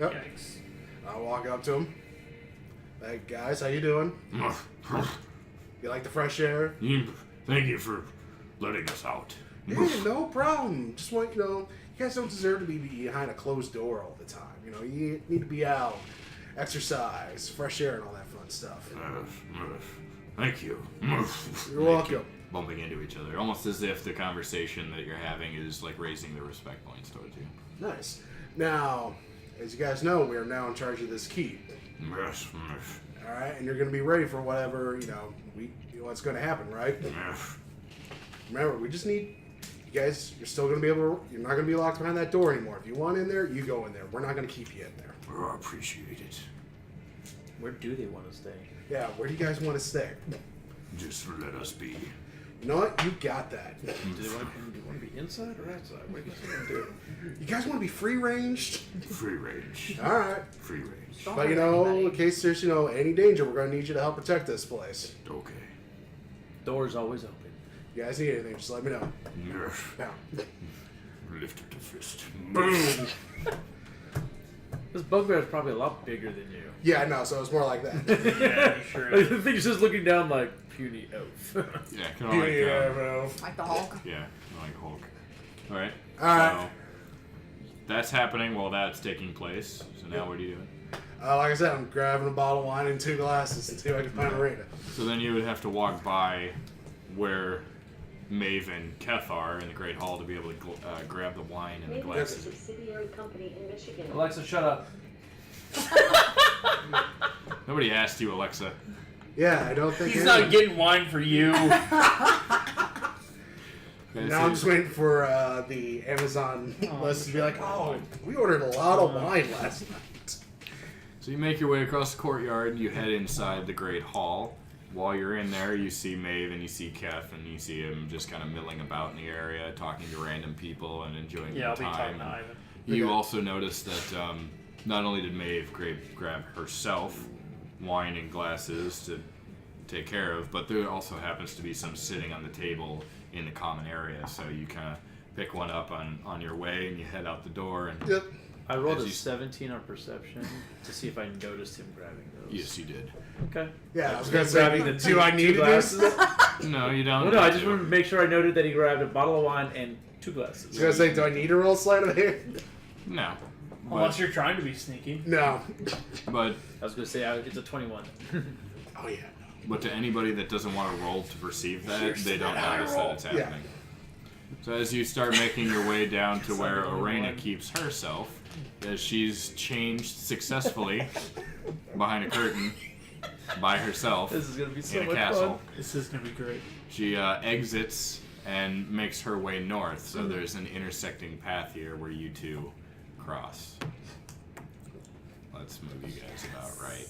Yep. Yikes. I'll walk up to him. Hey guys, how you doing? You like the fresh air? Thank you for letting us out. Yeah, no problem. Just want you guys don't deserve to be behind a closed door all the time. You need to be out, exercise, fresh air, and all that fun stuff. Thank you. You're welcome. Bumping into each other, almost as if the conversation that you're having is like raising the respect points towards you. Nice. Now, as you guys know, we are now in charge of this keep. Yes, All right, and you're going to be ready for whatever what's going to happen, right? Remember, we just need you guys. You're still going to be able to. You're not going to be locked behind that door anymore. If you want in there, you go in there. We're not going to keep you in there. Oh, I appreciate it. Where do they want to stay? Yeah, where do you guys want to stay? Just let us be. You know what? You got that. Do they want to be inside or outside? What do you guys want to do? You guys want to be free ranged? Free range. All right. Free range. Don't But hurt in anybody. case there's any danger, we're going to need you to help protect this place. Okay. Door's always open. You guys need anything, just let me know. Nerf. Now. Lift up the fist. Boom. This bugbear is probably a lot bigger than you. Yeah, no, so it's more like that. Yeah, you sure I is. think he's just looking down like puny oaf. Yeah, kind of like, bro. Like the Hulk. yeah, like Hulk. All right. Alright. So that's happening while that's taking place. So now what are you doing? Like I said, I'm grabbing a bottle of wine and 2 glasses and see if I can find Arena. So then you would have to walk by where Maeve and Keth are in the Great Hall to be able to grab the wine and the Maybe glasses. a subsidiary company in Michigan. Alexa, shut up. Nobody asked you, Alexa. Yeah, I don't think He's any- not getting wine for you. Okay, Now I'm just waiting for the Amazon list to be like, oh, we ordered a lot of wine last night. So you make your way across the courtyard, you head inside the Great Hall. While you're in there, you see Maeve and you see Keth, and you see him just kind of milling about in the area, talking to random people and enjoying Yeah, I'll the be time. talking to Ivan. You Okay. also notice that not only did Maeve grab herself wine and glasses to take care of, but there also happens to be some sitting on the table in the common area. So you kind of pick one up on your way and you head out the door. And Yep. I rolled As a you- 17 on perception to see if I noticed him grabbing those. yes, you did. Okay. Yeah, I was Him going to say, grabbing the do I need to do glasses. No, you don't. Well, no, I need just to. wanted to make sure I noted that he grabbed a bottle of wine and 2 I glasses. was going to say, do I need to roll sleight of hand? No. Unless But, you're trying to be sneaky. No. but I was going to say it's a 21. Oh, yeah. But to anybody that doesn't want to roll to perceive that, they don't notice that it's Yeah. happening. So as you start making your way down to where Arena keeps herself, as she's changed successfully behind a curtain by herself This is going to be so in a much castle, fun. This is gonna be great. she exits and makes her way north. So there's an intersecting path here where you two cross. Let's move you guys about right.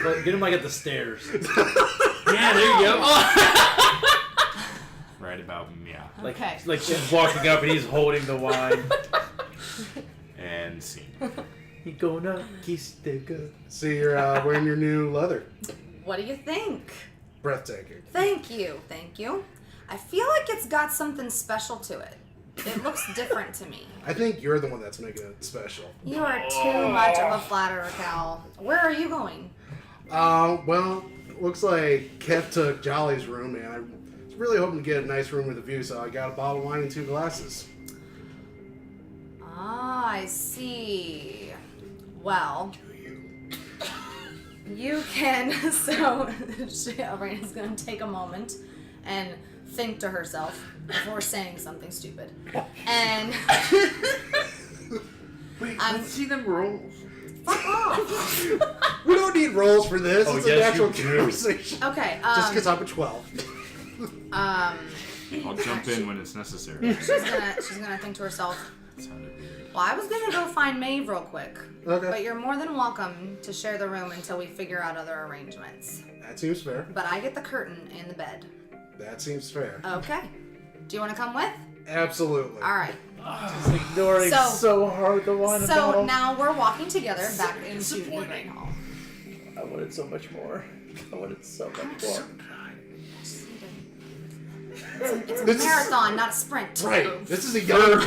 But get him like at the stairs. Yeah, there you go. Right about yeah. Like, Okay. like she's walking up and he's holding the wine. And scene. He gonna kiss the girl. See, you're wearing your new leather. What do you think? Breathtaking. Thank you. Thank you. I feel like it's got something special to it. It looks different to me. I think you're the one that's making it special. You are too much of a flatterer, Cal. Where are you going? Well, looks like Kev took Jolly's room, and I was really hoping to get a nice room with a view, so I got a bottle of wine and 2 glasses. Ah, I see. Well, you can. So, Arena's going to take a moment and think to herself before saying something stupid. And Wait, I'm- let's see them rolls. fuck off. We don't need rolls for this. Oh, it's yes, a natural you do. conversation. Okay. Just because I'm a 12. I'll jump in when it's necessary. She's gonna think to herself. Sounded weird. Well, I was gonna go find Maeve real quick, Okay. but you're more than welcome to share the room until we figure out other arrangements. That seems fair. But I get the curtain in the bed. That seems fair. Okay. Do you want to come with? Absolutely. All right. Just ignoring So- so hard the wine and So bottle. now we're walking together back into the Great Hall. I wanted so much more. I wanted so much more. It's a This is- marathon, not a sprint. Right. This is a young.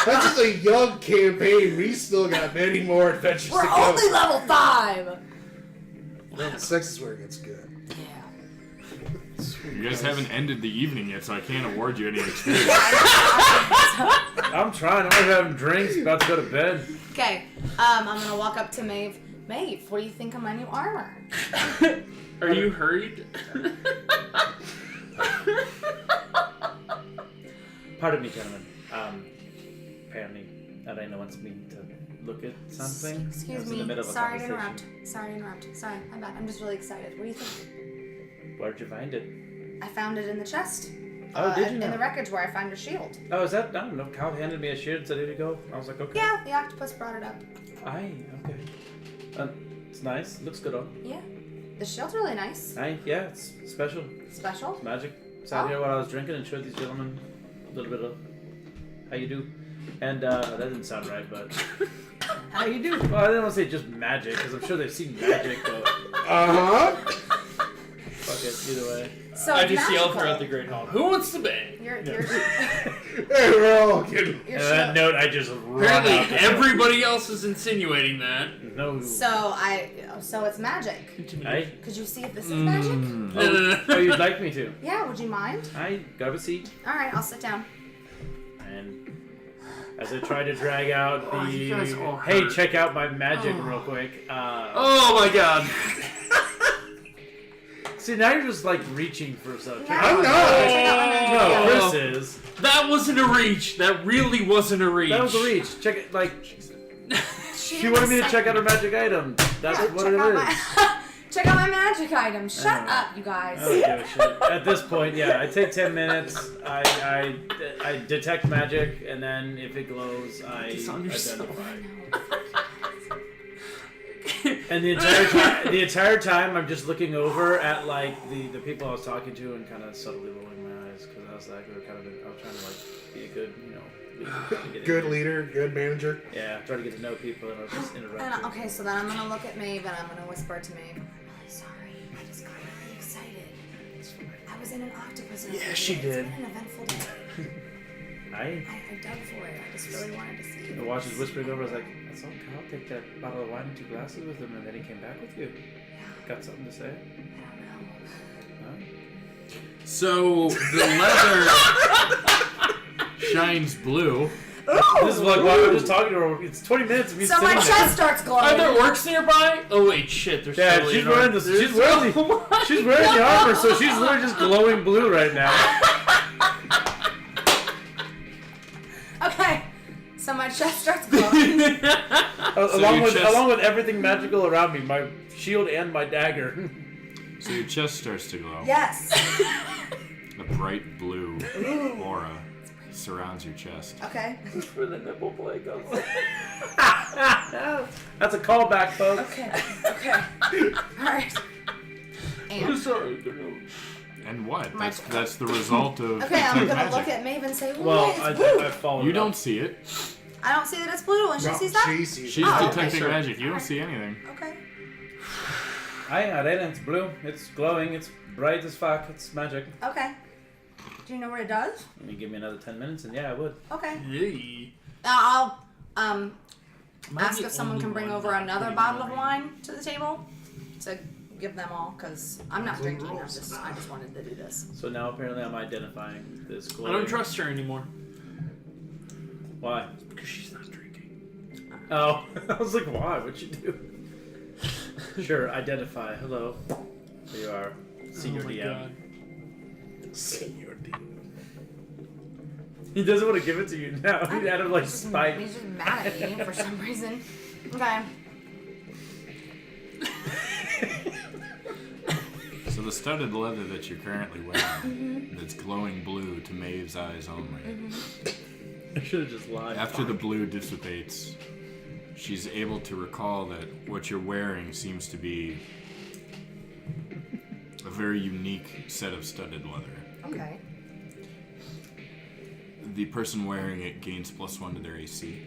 This is a young campaign. We still got many more adventures We're to go. only level 5. Level 6 is where it gets good. Yeah. You guys haven't ended the evening yet, so I can't award you any experience. I'm trying. I'm having drinks. About to go to bed. Okay. I'm gonna walk up to Maeve. Maeve, what do you think of my new armor? Are you hurried? Pardon me, gentlemen. Apparently, Elena wants me to look at something. I Excuse was in me. the middle of a Sorry to conversation. interrupt. Sorry, my bad. I'm just really excited. What do you think? Where'd you find it? I found it in the chest. Oh, did you In now? the wreckage where I found your shield. Oh, is that? I don't know. Cal handed me a shield and said, here you go. I was like, okay. Yeah, the octopus brought it up. Aye, okay. It's nice. Looks good on. Yeah. The shield's really nice. Aye, yeah, it's special. Special. It's magic. Sat here while I was drinking and showed these gentlemen a little bit of how you do. And that didn't sound right, but how you do? Well, I didn't want to say just magic because I'm sure they've seen magic, but fuck it, either way. So I just yelled magical. throughout the Great Hall. Who wants to bang? Your Hey, we're all kidding. your And that shield. note, I just run Apparently, out the door. everybody else is insinuating that. No. So it's magic. Continue. Aye. Could you see if this is magic? No, no, no. Oh, you'd like me to? Yeah. Would you mind? Aye, grab a seat. All right, I'll sit down. And as I try to drag out Oh, you guys all hey, hurt. check out my magic real quick. Oh my god. See, now you're just like reaching for something. I'm not. No, Oh. Chris is. That wasn't a reach. That really wasn't a reach. That was a reach. Check it. Like She she wanted me to check out her magic item. That's Yeah, what check it out is. my check out my magic item. Shut Oh. up, you guys. I don't give a shit. At this point, yeah, I take 10 minutes. I detect magic, and then if it glows, I Focus on yourself. identify. And the entire time, I'm just looking over at like the people I was talking to and kind of subtly rolling my eyes because I was like, I was trying to like be a good, leader. Good leader, good manager. Yeah, try to get to know people, and I was just interrupting. And, okay, so then I'm gonna look at Maeve and I'm gonna whisper to Maeve, I'm really sorry. I just got really excited. I was in an octopus. And Yeah, she did. It's been an eventful day. I I dug for it. I just really wanted to see you. watched his whispering over. I was like, I saw Kyle take that bottle of wine and 2 glasses with him, and then he came back with you. Yeah, Got something to say? I don't know. Huh? So the leather shines blue. This is like why we're just talking to her. It's 20 minutes of me So sitting my there. chest starts Are glowing. there orcs nearby? Oh wait, shit. There's Yeah, totally she's an wearing orc. the she's wearing the armor, so she's literally just glowing blue right now. Okay, so my chest starts glowing. along your with chest- along with everything magical around me, my shield and my dagger. So your chest starts to glow. Yes. A bright blue aura surrounds your chest. Okay. Where the nipple play goes. That's a callback, folks. Okay. All right. And Sorry. And what? My- That's the result of okay, I'm detect gonna magic. look at Maeve and say, Well, "Wait, it's blue." I've fallen. You enough. don't see it. I don't see that it's blue, and she No, sees that. she sees She's it. Oh, okay, detecting sure. magic. You don't see anything. Okay. I read it. It's blue. It's glowing. It's bright as fuck. It's magic. Okay. Do you know what it does? You give me another 10 minutes, and yeah, I would. Okay. Yay. I'll Am I ask the if someone only can bring one over not another putting bottle of wine? wine to the table to give them all, because I'm not drinking. I just wanted to do this. So now apparently I'm identifying this I glowing. don't trust her anymore. Why? Because she's not drinking. Oh, I was like, why? What'd you do? Sure, identify. Hello. There you are. Senior Oh my DM. God. Senior D. He doesn't want to give it to you now. He'd out of like He's spite. just mad at me for some reason. Okay. So the studded leather that you're currently wearing, that's glowing blue to Maeve's eyes only. I should have just lied. After the blue dissipates, she's able to recall that what you're wearing seems to be a very unique set of studded leather. Okay. The person wearing it gains +1 to their AC.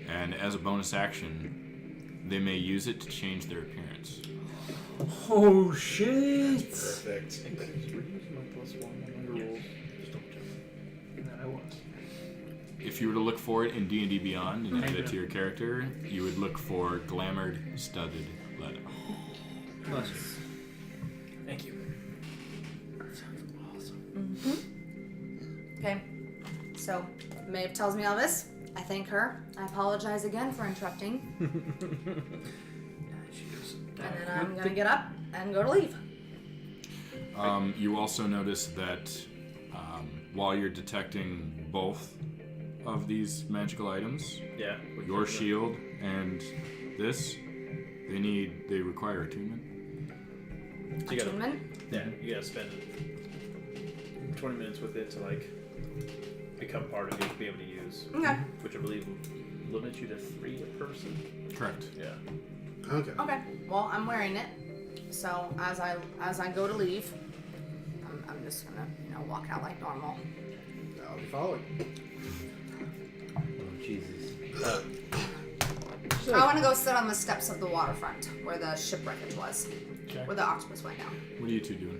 And as a bonus action, they may use it to change their appearance. Oh shit! Perfect. I was. If you were to look for it in D&D Beyond and add it to your character, you would look for glamored studded leather. Thank you. Okay. So Maeve tells me all this. I thank her. I apologize again for interrupting. And then I'm gonna get up and go to leave. You also notice that while you're detecting both of these magical items, Yeah. your shield and this, they require attunement. So you gotta, Attunement? yeah, you gotta spend 20 minutes with it to like become part of you to be able to use. Okay. Which I believe limits you to 3 a person. Correct. Yeah. Okay. Okay. Well, I'm wearing it. So as I go to leave, I'm just gonna walk out like normal. I'll be following. Oh, Jesus. I want to go sit on the steps of the waterfront where the shipwreckage was, Okay. where the octopus went down. What are you two doing?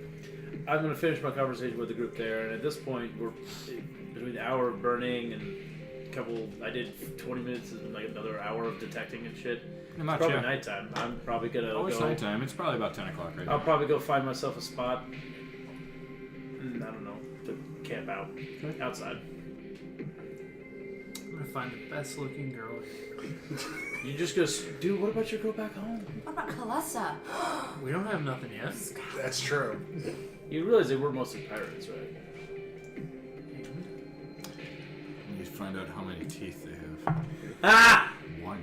I'm gonna finish my conversation with the group there, and at this point, we're between the hour of burning and I did 20 minutes and like another hour of detecting and shit. It's probably nighttime. I'm probably gonna Oh, it's go. nighttime. It's probably about 10 o'clock right I'll now. probably go find myself a spot. I don't know, to camp out outside. I'm gonna find the best looking girl. You just go, dude. What about your go back home? What about Kalessa? We don't have nothing yet. That's true. You realize they were mostly pirates, right? You find out how many teeth they have. Ah! 1.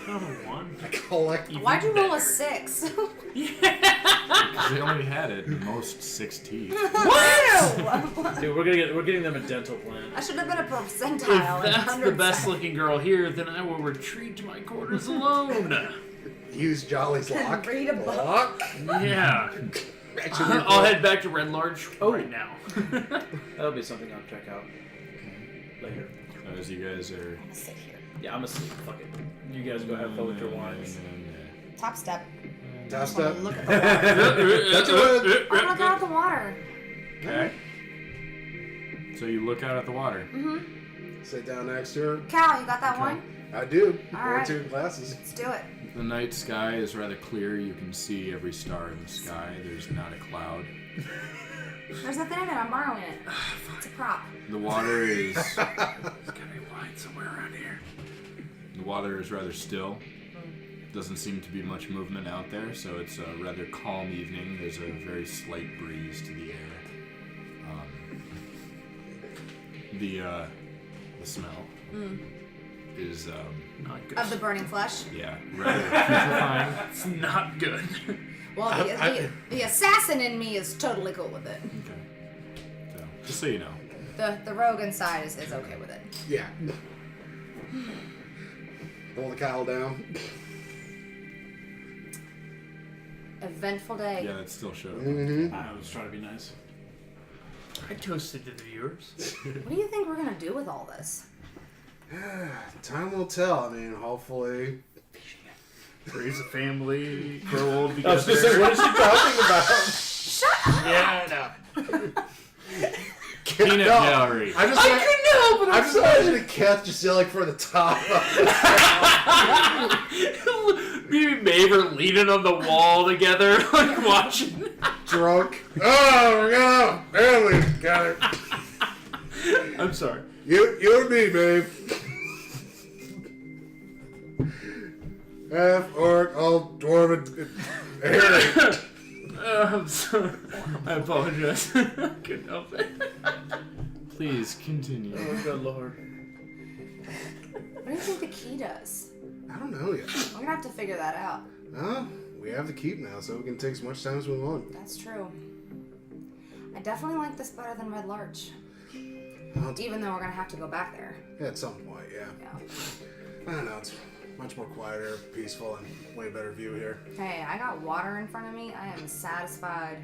Oh, one. I collect. Why'd you roll a 6? Because they only had at most 6 teeth. Wow! Dude, we're getting them a dental plan. I should have been a If percentile. that's the best looking girl here, then I will retreat to my quarters alone. Use Jolly's lock. Read a book. Lock. Yeah. Actually, I'll head back to Red Large right now. That'll be something I'll check out later. As you guys are... I'm gonna sit here. Yeah, I'm gonna sleep. Fuck it. You guys go have fun with your wines. Top step. Top step. Look at the water. That's good. I wanna go out the water. Okay. So you look out at the water. Sit down next to her. Cal, you got that one? I do. All Going right. to your glasses. Let's do it. The night sky is rather clear. You can see every star in the sky. There's not a cloud. There's nothing in it. I'm borrowing it. It's a prop. The water is... There's gotta be wine somewhere around here. The water is rather still. Doesn't seem to be much movement out there, so it's a rather calm evening. There's a very slight breeze to the air. The smell is Not good. Of the burning flesh. yeah, rather putrefying. It's not good. Well, the assassin in me is totally cool with it. Okay. So just so you know. The rogue inside is okay with it. Yeah. Pull the cowl down. Eventful day. Yeah, that still showed. I was trying to be nice. I toasted to the viewers. What do you think we're gonna do with all this? Time will tell. I mean, hopefully. Raise a family, grow old I was together. just saying, what is she talking about? Yeah, I know. Peanut gallery. I just I'm just imagining Keth just yelling for the top. Me and Maeve are leaning on the wall together, like watching. Drunk. Oh, we're gonna family. Got it. I'm sorry. You and me, babe. Half orc, all dwarven. Harry. I'm sorry. I apologize. I couldn't help it. Please continue. Oh, good lord. What do you think the key does? I don't know yet. We're gonna have to figure that out. Well, we have the keep now, so we can take as much time as we want. That's true. I definitely like this better than Red Larch. Well, Even though we're gonna have to go back there. at some point, yeah. Yeah. I don't know. It's much more quieter, peaceful, and way better view here. Hey, I got water in front of me. I am satisfied.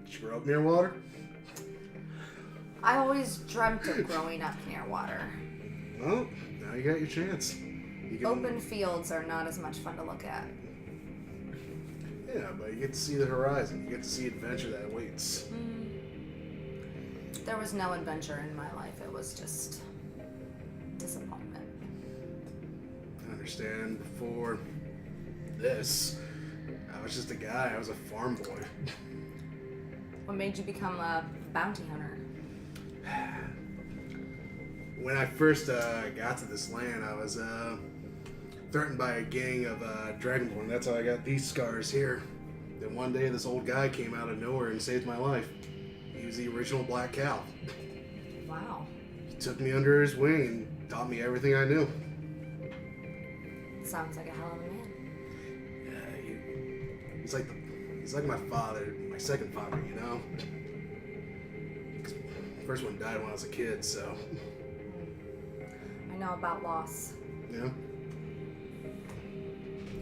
Did you grow up near water? I always dreamt of growing up near water. Well, now you got your chance. You can, Open fields are not as much fun to look at. Yeah, but you get to see the horizon. You get to see adventure that awaits. There was no adventure in my life. It was just disappointment. I understand. Before this, I was just a guy. I was a farm boy. What made you become a bounty hunter? When I first got to this land, I was threatened by a gang of dragonborn. That's how I got these scars here. Then one day, this old guy came out of nowhere and saved my life. He was the original Black Cow. Wow. took me under his wing and taught me everything I knew. Sounds like a hell of a man. Yeah, he's like my father, my second father, you know? First one died when I was a kid, so. I know about loss. Yeah.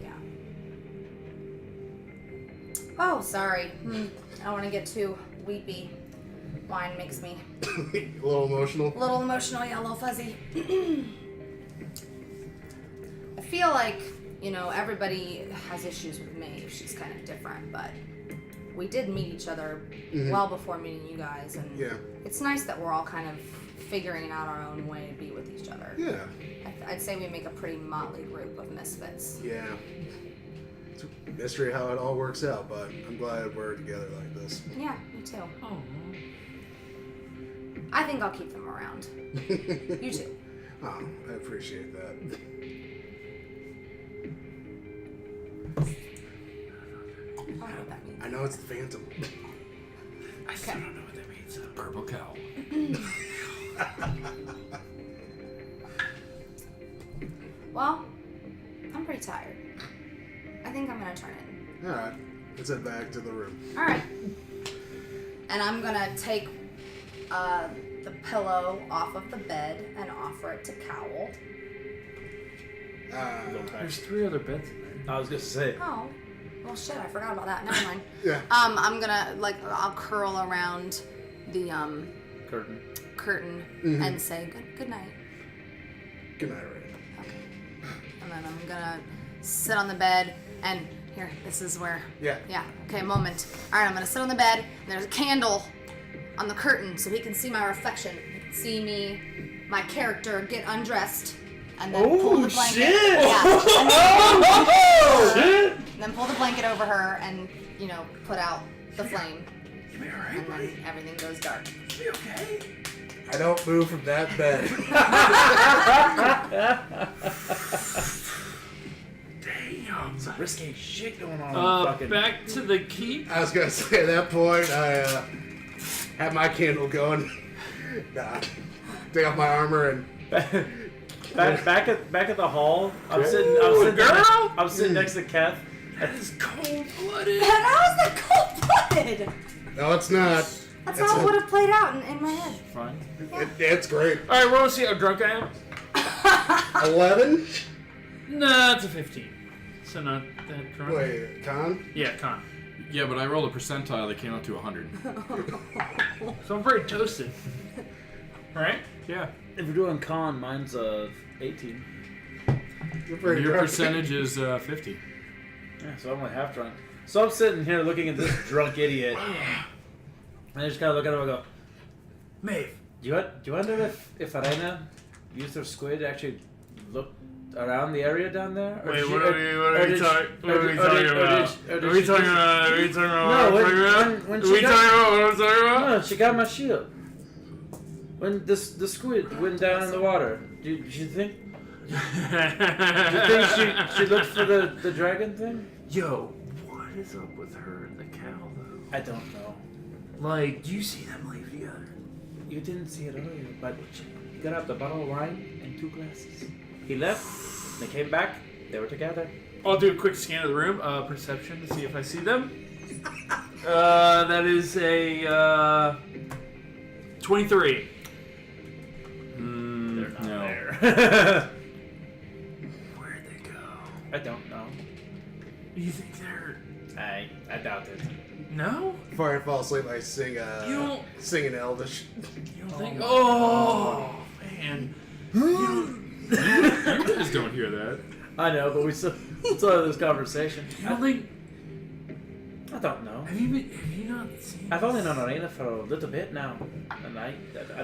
Yeah. Oh, sorry. I don't want to get too weepy. Wine makes me A little emotional. a little emotional, yeah, a little fuzzy. I feel like, everybody has issues with Maeve. She's kind of different, but we did meet each other well before meeting you guys, and Yeah. it's nice that we're all kind of figuring out our own way to be with each other. Yeah. I'd say we make a pretty motley group of misfits. Yeah. It's a mystery how it all works out, but I'm glad we're together like this. Yeah, me too. Oh. I think I'll keep them around. You too. Oh, I appreciate that. I don't know what that means. I know it's the Phantom. I still don't know what that means. Purple cow. Well, I'm pretty tired. I think I'm gonna turn in. Alright, let's head back to the room. All right. And I'm gonna take the pillow off of the bed and offer it to Cowl. There's 3 other beds in there. I was gonna say. Oh, well, shit! I forgot about that. Never mind. Yeah. I'm gonna I'll curl around the Curtain. curtain and say good night. Good night, Ray. Okay. And then I'm gonna sit on the bed and here, this is where. Yeah. Yeah. Okay, moment. All right, I'm gonna sit on the bed. And there's a candle on the curtain so he can see my reflection. He can see me, my character, get undressed, and then pull the blanket. Shit! Yeah. Shit! And then pull the blanket over her and put out the flame. You be alright, And then everything goes dark. You okay? I don't move from that bed. Damn, some risky shit going on. Fucking... Back to the keep. I was gonna say at that point, I had my candle going. Take off my armor and back at the hall. I'm sitting next to Keth. That is cold-blooded. That was the cold-blooded. no, it's not. That's how it would have played out in my head. Fine. It's great. All right, we'll see how drunk I am. 11. Nah, it's a 15. So not that drunk. Wait, con? Yeah, con. Yeah, but I rolled a percentile that came up to 100. So I'm pretty toasted. Right? Yeah. If we're doing con, mine's 18. You're pretty Your drunk. percentage is 50. Yeah, so I'm only half drunk. So I'm sitting here looking at this drunk idiot. And I just kind of look at him and go, Maeve. do you wonder if Arena used her squid to actually look around the area down there? Or Wait, she- what or- are we or talking did- about? What are we or did- talking or did- about? or did Are we she talking just- about? Are we talking about? No, what when I'm talking about? when Are she we got- talking about what I'm talking about? No, she got my shield. When the squid went down in the water, do you think? Do you think she looked for the dragon thing? Yo, what is up with her and the cow, though? I don't know. Like, do you see them leave together? You didn't see it earlier, but he got out the bottle of wine and 2 glasses. He left. They came back. They were together. I'll do a quick scan of the room, perception, to see if I see them. That is a 23. They're not no. there. Where'd they go? I don't know. You think they're... I doubt it. No? Before I fall asleep, I sing You don't- sing in Elvish. You don't think... Oh, man. You guys don't hear that. I know, but we still have this conversation. You don't think... I don't know. Have you not seen... I've only known Arena for a little bit now, and I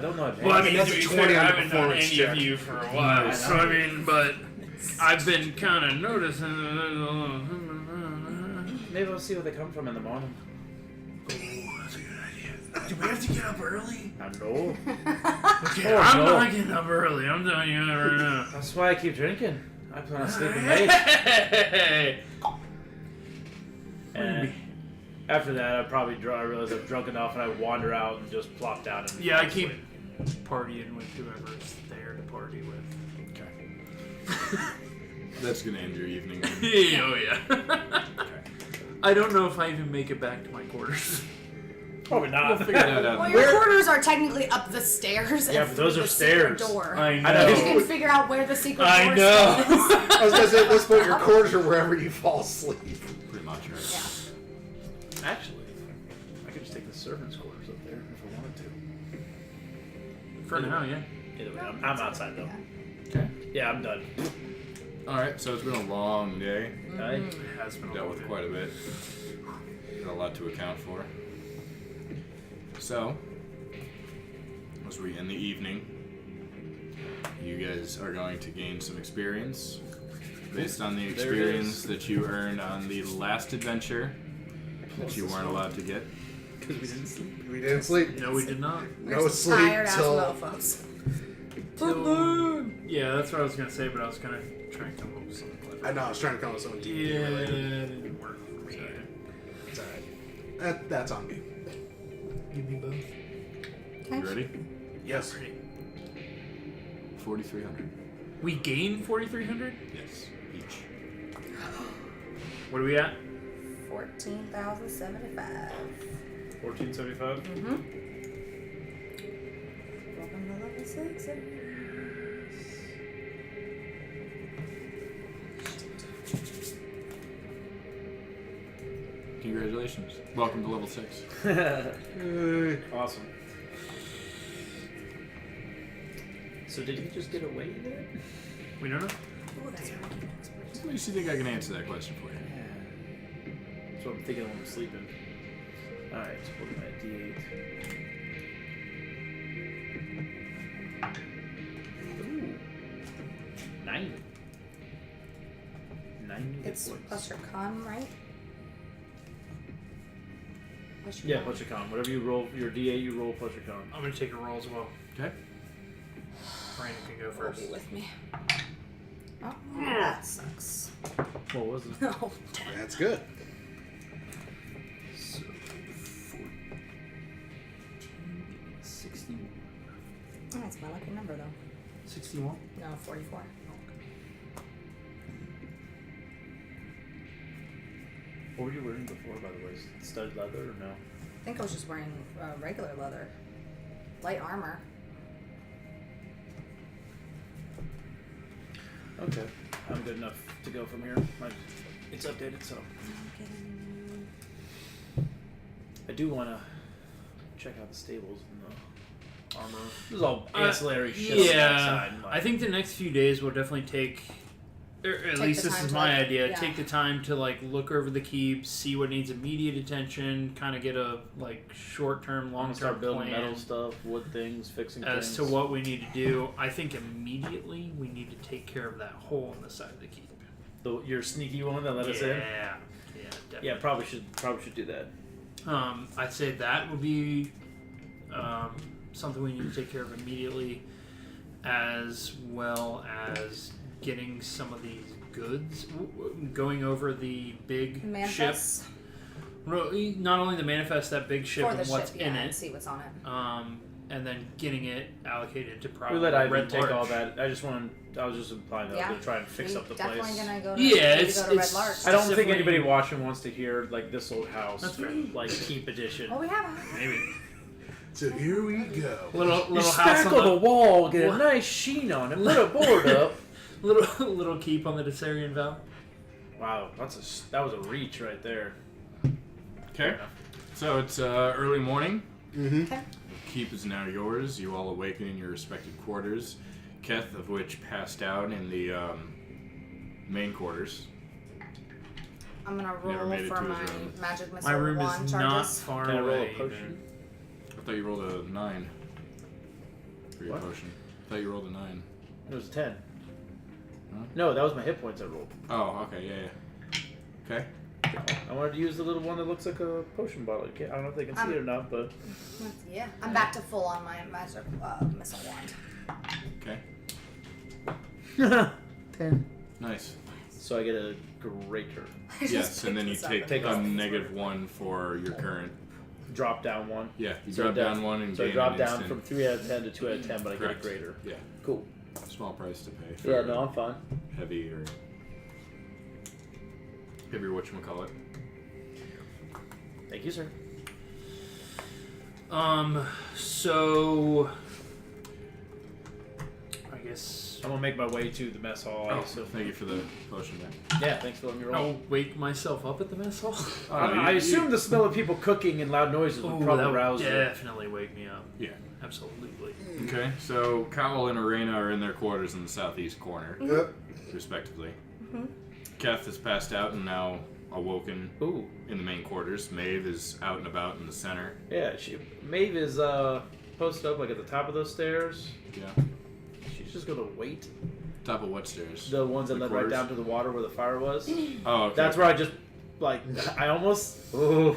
don't know. Well, I mean, That's to a be 20 fair, I on the haven't known performance any of check. you for a while, I so know. I mean, but I've been kind of noticing... Maybe we'll see where they come from in the morning. Oh, that's a good idea. Do we have to get up early? I know. Okay, Oh, I'm no. not getting up early. I'm telling you that right now. That's why I keep drinking. I plan on sleeping late. Hey! And after that, I realize I'm drunk enough, and I wander out and just plop down. And Yeah, I fall keep asleep. partying with whoever's there to party with. Okay. That's gonna end your evening. Yeah, oh yeah. Okay. I don't know if I even make it back to my quarters. Probably not. Figure that out. Well, your quarters are technically up the stairs. Yeah, and but those through are the secret stairs. Door. I I know. know. You can figure out where the secret door I know. is. I was gonna say, let's put your quarters are wherever you fall asleep. Pretty much, right? Yeah. Actually, I could just take the servants' quarters up there if I wanted to. For now, yeah. Either way, I'm outside though. Okay. Yeah, I'm done. All right. So it's been a long day. Alright. It has been a Dealt long with day. quite a bit. Got a lot to account for. So, as we end the evening, you guys are going to gain some experience based on the There it experience is. that you earned on the last adventure that you weren't allowed to get. Because we didn't sleep. We didn't sleep. No, we did not. We're No just sleep tired ass till mofos. Yeah, that's what I was gonna say, but I was gonna try and come up with something clever. I know. I was trying to come up with something Yeah, deep it related. didn't work. Sorry. It's alright. That's on me. Give me both. You ready? Yes. 4,300. We gained 4,300. Yes. Each. What are we at? 14,075. 1475. Mm-hmm. Welcome to level 6. Congratulations. Welcome to level 6. Awesome. So did he just get away with it? We don't know. Oh, that's right. Let me see if I can answer that question for you. That's what I'm thinking when I'm sleeping. Alright, so look at my D8. Ooh. 9. 9 hit It's points. plus your con, right? Plus your Yeah, con. plus your con. Whatever you roll, your D8 you roll plus your con. I'm gonna take a roll as well. Okay. Brandon can go Will first. be with me. Oh, that sucks. What was it? No. That's good. So, 60. Oh, that's my lucky number, though. 61. No, 44. What were you wearing before, by the way? Studded leather or no? I think I was just wearing regular leather. Light armor. Okay. I'm good enough to go from here. It's updated, so. I do want to check out the stables and the armor. This is all ancillary shit on the Yeah, backside. I think the next few days will definitely take. Or at Take least the this time is to, my like, idea. yeah. Take the time to like look over the keep, see what needs immediate attention, kind of get a like short-term, I'm gonna long-term start building plan metal stuff, wood things, fixing as things. to what we need to do. I think immediately we need to take care of that hole in the side of the keep. Your sneaky one that let us in. Yeah, definitely. Yeah, probably should do that. I'd say that would be something we need to take care of immediately, as well as getting some of these goods, going over the big Manifest ship. Not only the manifest, that big ship for the and what's ship, yeah, in and it, see what's on it. and then getting it allocated to We probably let Ivan Red take Larch. all that. I was just implying that I was Yeah. going to try and fix We up the definitely place. gonna go to, Yeah, need to it's- go to Red it's- Larch. I don't think Definitely- anybody watching wants to hear like this old house, That's fair. like keep edition. Well, we have a Maybe So here we go. little You house on spackle the the wall, get a What? nice sheen on it, put a board up. little keep on the Desarian Val. Wow, that was a reach right there. Okay. So it's early morning. Mm-hmm. Okay. Keep is now yours. You all awaken in your respective quarters. Keth, of which passed out in the main quarters. I'm gonna Never roll made it for to his my room. magic missile My room wand is not charges. far Can I roll a away. potion? I thought you rolled a 9 for your What? potion. I thought you rolled a 9. It was 10. Huh? No, that was my hit points I rolled. Oh, okay, yeah. Okay. I wanted to use the little one that looks like a potion bottle. I don't know if they can see it or not, but Yeah, I'm back to full on my magic missile wand. Okay. 10. Nice. So I get a greater. I just Yes, and then you picked this up take and Take a off. -1 for your current drop down one. Yeah, you So drop down- down one and So I gain drop an down instant. from 3 out of 10 to 2 out of 10, but I Correct. get a greater. Yeah, Cool. small price to pay. For Yeah, no, I'm fine. heavy or whatchamacallit. Thank you, sir. So I guess I'm gonna make my way to the mess hall. Oh, So thank you for the potion back. yeah, thanks for letting me roll. I'll wake myself up at the mess hall. I assume the smell of people cooking and loud noises would Ooh, probably that would rouse you. definitely wake me up. Yeah. Absolutely. Okay, so Kyle and Arena are in their quarters in the southeast corner, Yep. respectively. Keth has passed out and now awoken Ooh, in the main quarters. Maeve is out and about in the center. yeah. Maeve is posted up like at the top of those stairs. Yeah. She's just gonna wait. Top of what stairs? The ones that The led right quarters? down to the water where the fire was. Oh, okay. That's where I just like I almost. Mm.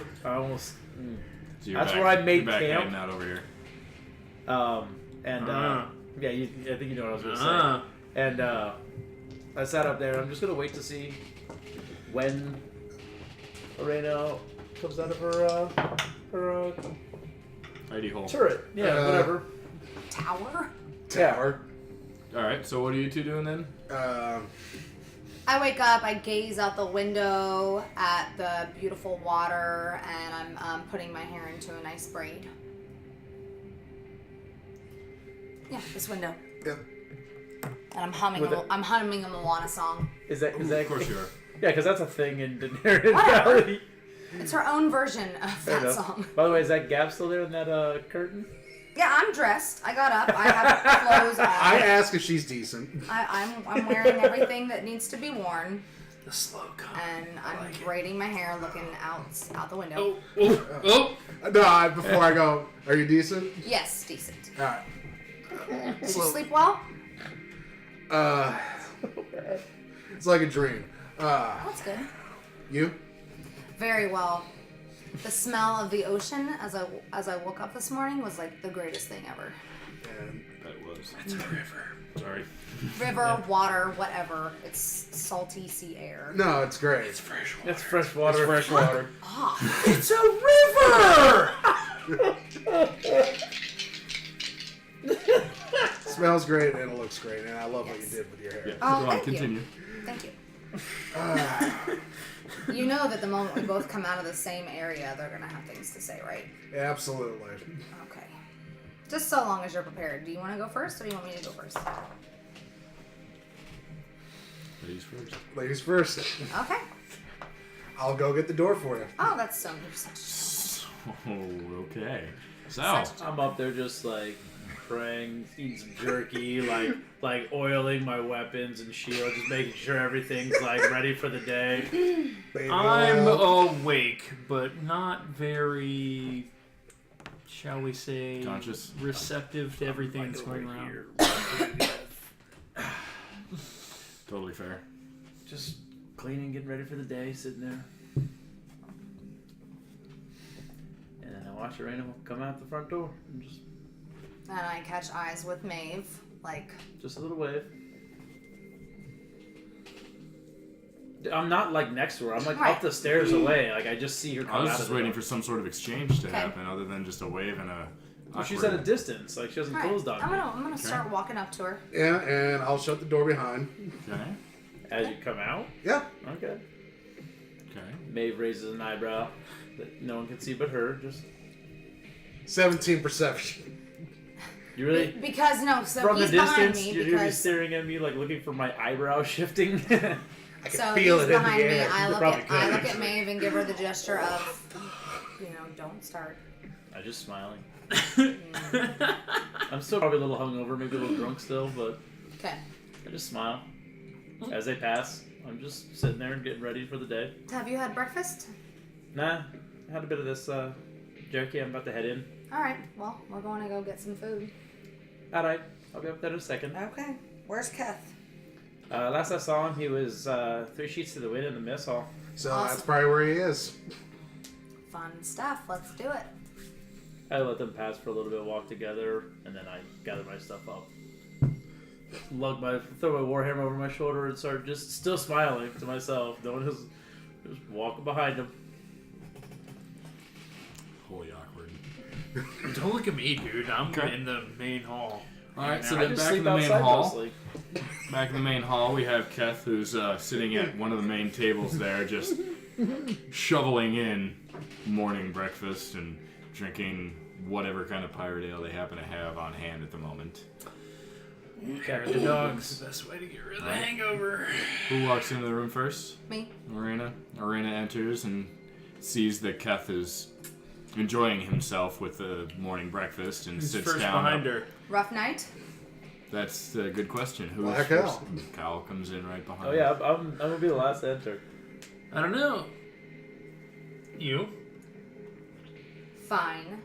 So you're that's back, where I made you're back camp. hiding out over here. And yeah, I think you know what I was gonna say. Ah. And I sat up there. I'm just gonna wait to see when Arena comes out of her Hidey hole. turret. Yeah, whatever. Tower? Tower. Alright, so what are you two doing then? I wake up, I gaze out the window at the beautiful water, and I'm putting my hair into a nice braid. Yeah, this window. Yep. And I'm humming. With I'm humming a Moana song. Is that? Of course you are. Yeah, because that's a thing in Daenerys Whatever. Valley. It's her own version of Fair that enough. song. By the way, is that gap still there in that curtain? Yeah, I'm dressed. I got up. I have clothes on. I ask if she's decent. I'm wearing everything that needs to be worn, The slow come. and I'm braiding my hair, looking out the window. Oh. No, before I go, are you decent? Yes, decent. All right. Did you sleep well? It's like a dream. That's good. You? Very well. The smell of the ocean as I woke up this morning was like the greatest thing ever. And That was. It's a river. Sorry. River, water, whatever. It's salty sea air. no, it's great. It's fresh water. It's fresh water. It's fresh water. It's a river! Smells great and it looks great, and I love what you Yes. did with your hair. Yeah, Oh, go on, thank continue. you. Thank you. You know that the moment we both come out of the same area, they're gonna have things to say, right? Absolutely. Okay. Just so long as you're prepared. Do you want to go first, or do you want me to go first? Ladies first. Ladies first. Okay. I'll go get the door for you. Oh, that's so you're such. Oh, okay. So, Such I'm up there just like praying, eating some jerky, like oiling my weapons and shield, just making sure everything's like ready for the day. Baby I'm oil. awake, but not very, shall we say, Conscious? receptive to everything that's going around. totally fair. Just cleaning, getting ready for the day, sitting there. And then I watch Arena come out the front door and And I catch eyes with Maeve, like, just a little wave. I'm not like next to her. I'm like Right. up the stairs away. Like I just see her I come was out just of the waiting door. for some sort of exchange to Okay. happen, other than just a wave and a. Well, she's awkward- at a distance. Like she hasn't alright, closed on me. I'm gonna start walking up to her. Yeah, and I'll shut the door behind. Okay. As you come out. Yeah. Okay. Okay. Maeve raises an eyebrow that no one can see but her. Just 17 perception. you really Because no, so from the he's behind distance me you're gonna be because staring at me like looking for my eyebrow shifting. I can so feel he's it in the behind me. air. I You look probably at could, Maeve actually. and give her the gesture of, don't start. I'm just smiling. I'm still probably a little hungover, maybe a little drunk still, but Okay. I just smile as they pass. I'm just sitting there and getting ready for the day. Have you had breakfast? Nah, I had a bit of this jerky. I'm about to head in. All right. Well, we're going to go get some food. All right, I'll be up there in a second. Okay. Where's Keth? Last I saw him, he was 3 sheets to the wind in the mess hall. So Awesome. that's probably where he is. Fun stuff. Let's do it. I let them pass for a little bit, walk together, and then I gather my stuff up. Throw my warhammer over my shoulder and start just still smiling to myself. No one is just walking behind him. Holy awkward. Don't look at me, dude. I'm Okay. in the main hall. All right, so now. then Just back in sleep the main outside hall. mostly. Back in the main hall, we have Keth, who's sitting at one of the main tables there, just shoveling in morning breakfast and drinking whatever kind of pirate ale they happen to have on hand at the moment. Hair the dog's the best way to get rid of the hangover. Who walks into the room first? Me. Arena. Arena enters and sees that Keth is enjoying himself with the morning breakfast and Who's sits first down. behind her? Rough night. That's a good question. Who's Black first? Owl. Kyle comes in right behind. Oh yeah, I'm gonna be the last to enter. I don't know. You? Fine.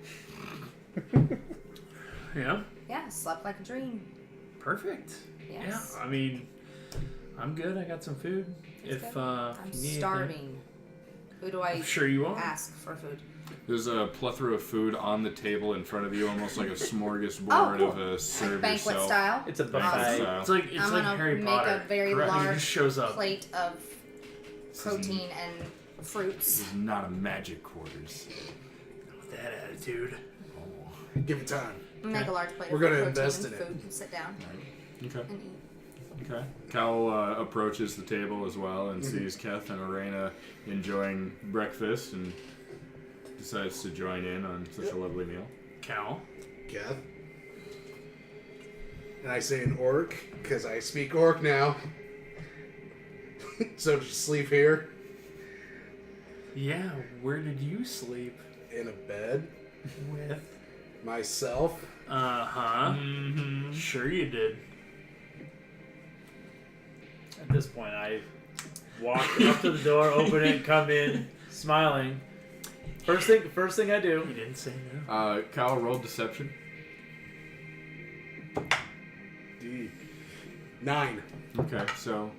Yeah. Yeah, slept like a dream. Perfect. Yes. Yeah. I mean, I'm good. I got some food. That's If good. I'm you need anything. starving. Who do I I'm sure you are. ask for food? There's a plethora of food on the table in front of you, almost like a smorgasbord Oh, cool. of a serve Like banquet yourself. style. It's a Banquet buffet. style. It's like I'm gonna Harry make Potter. a very Correct. He large just shows up. plate of protein and fruits. This is not a magic quarters. With that attitude. Oh. Give it time. Make a large plate We're of gonna protein invest and in it. food and sit down Okay. and eat. Okay. Cal approaches the table as well and sees Keth and Arena enjoying breakfast and decides to join in on such a lovely meal. Cal. Geth. And I say an orc, because I speak orc now. So did you sleep here? Yeah. Where did you sleep? In a bed? With. Myself? Uh-huh. Mm-hmm. Sure you did. At this point, I walk up to the door, open it, come in, smiling. First thing I do. You didn't say no. Kyle rolled deception. 9. Okay, so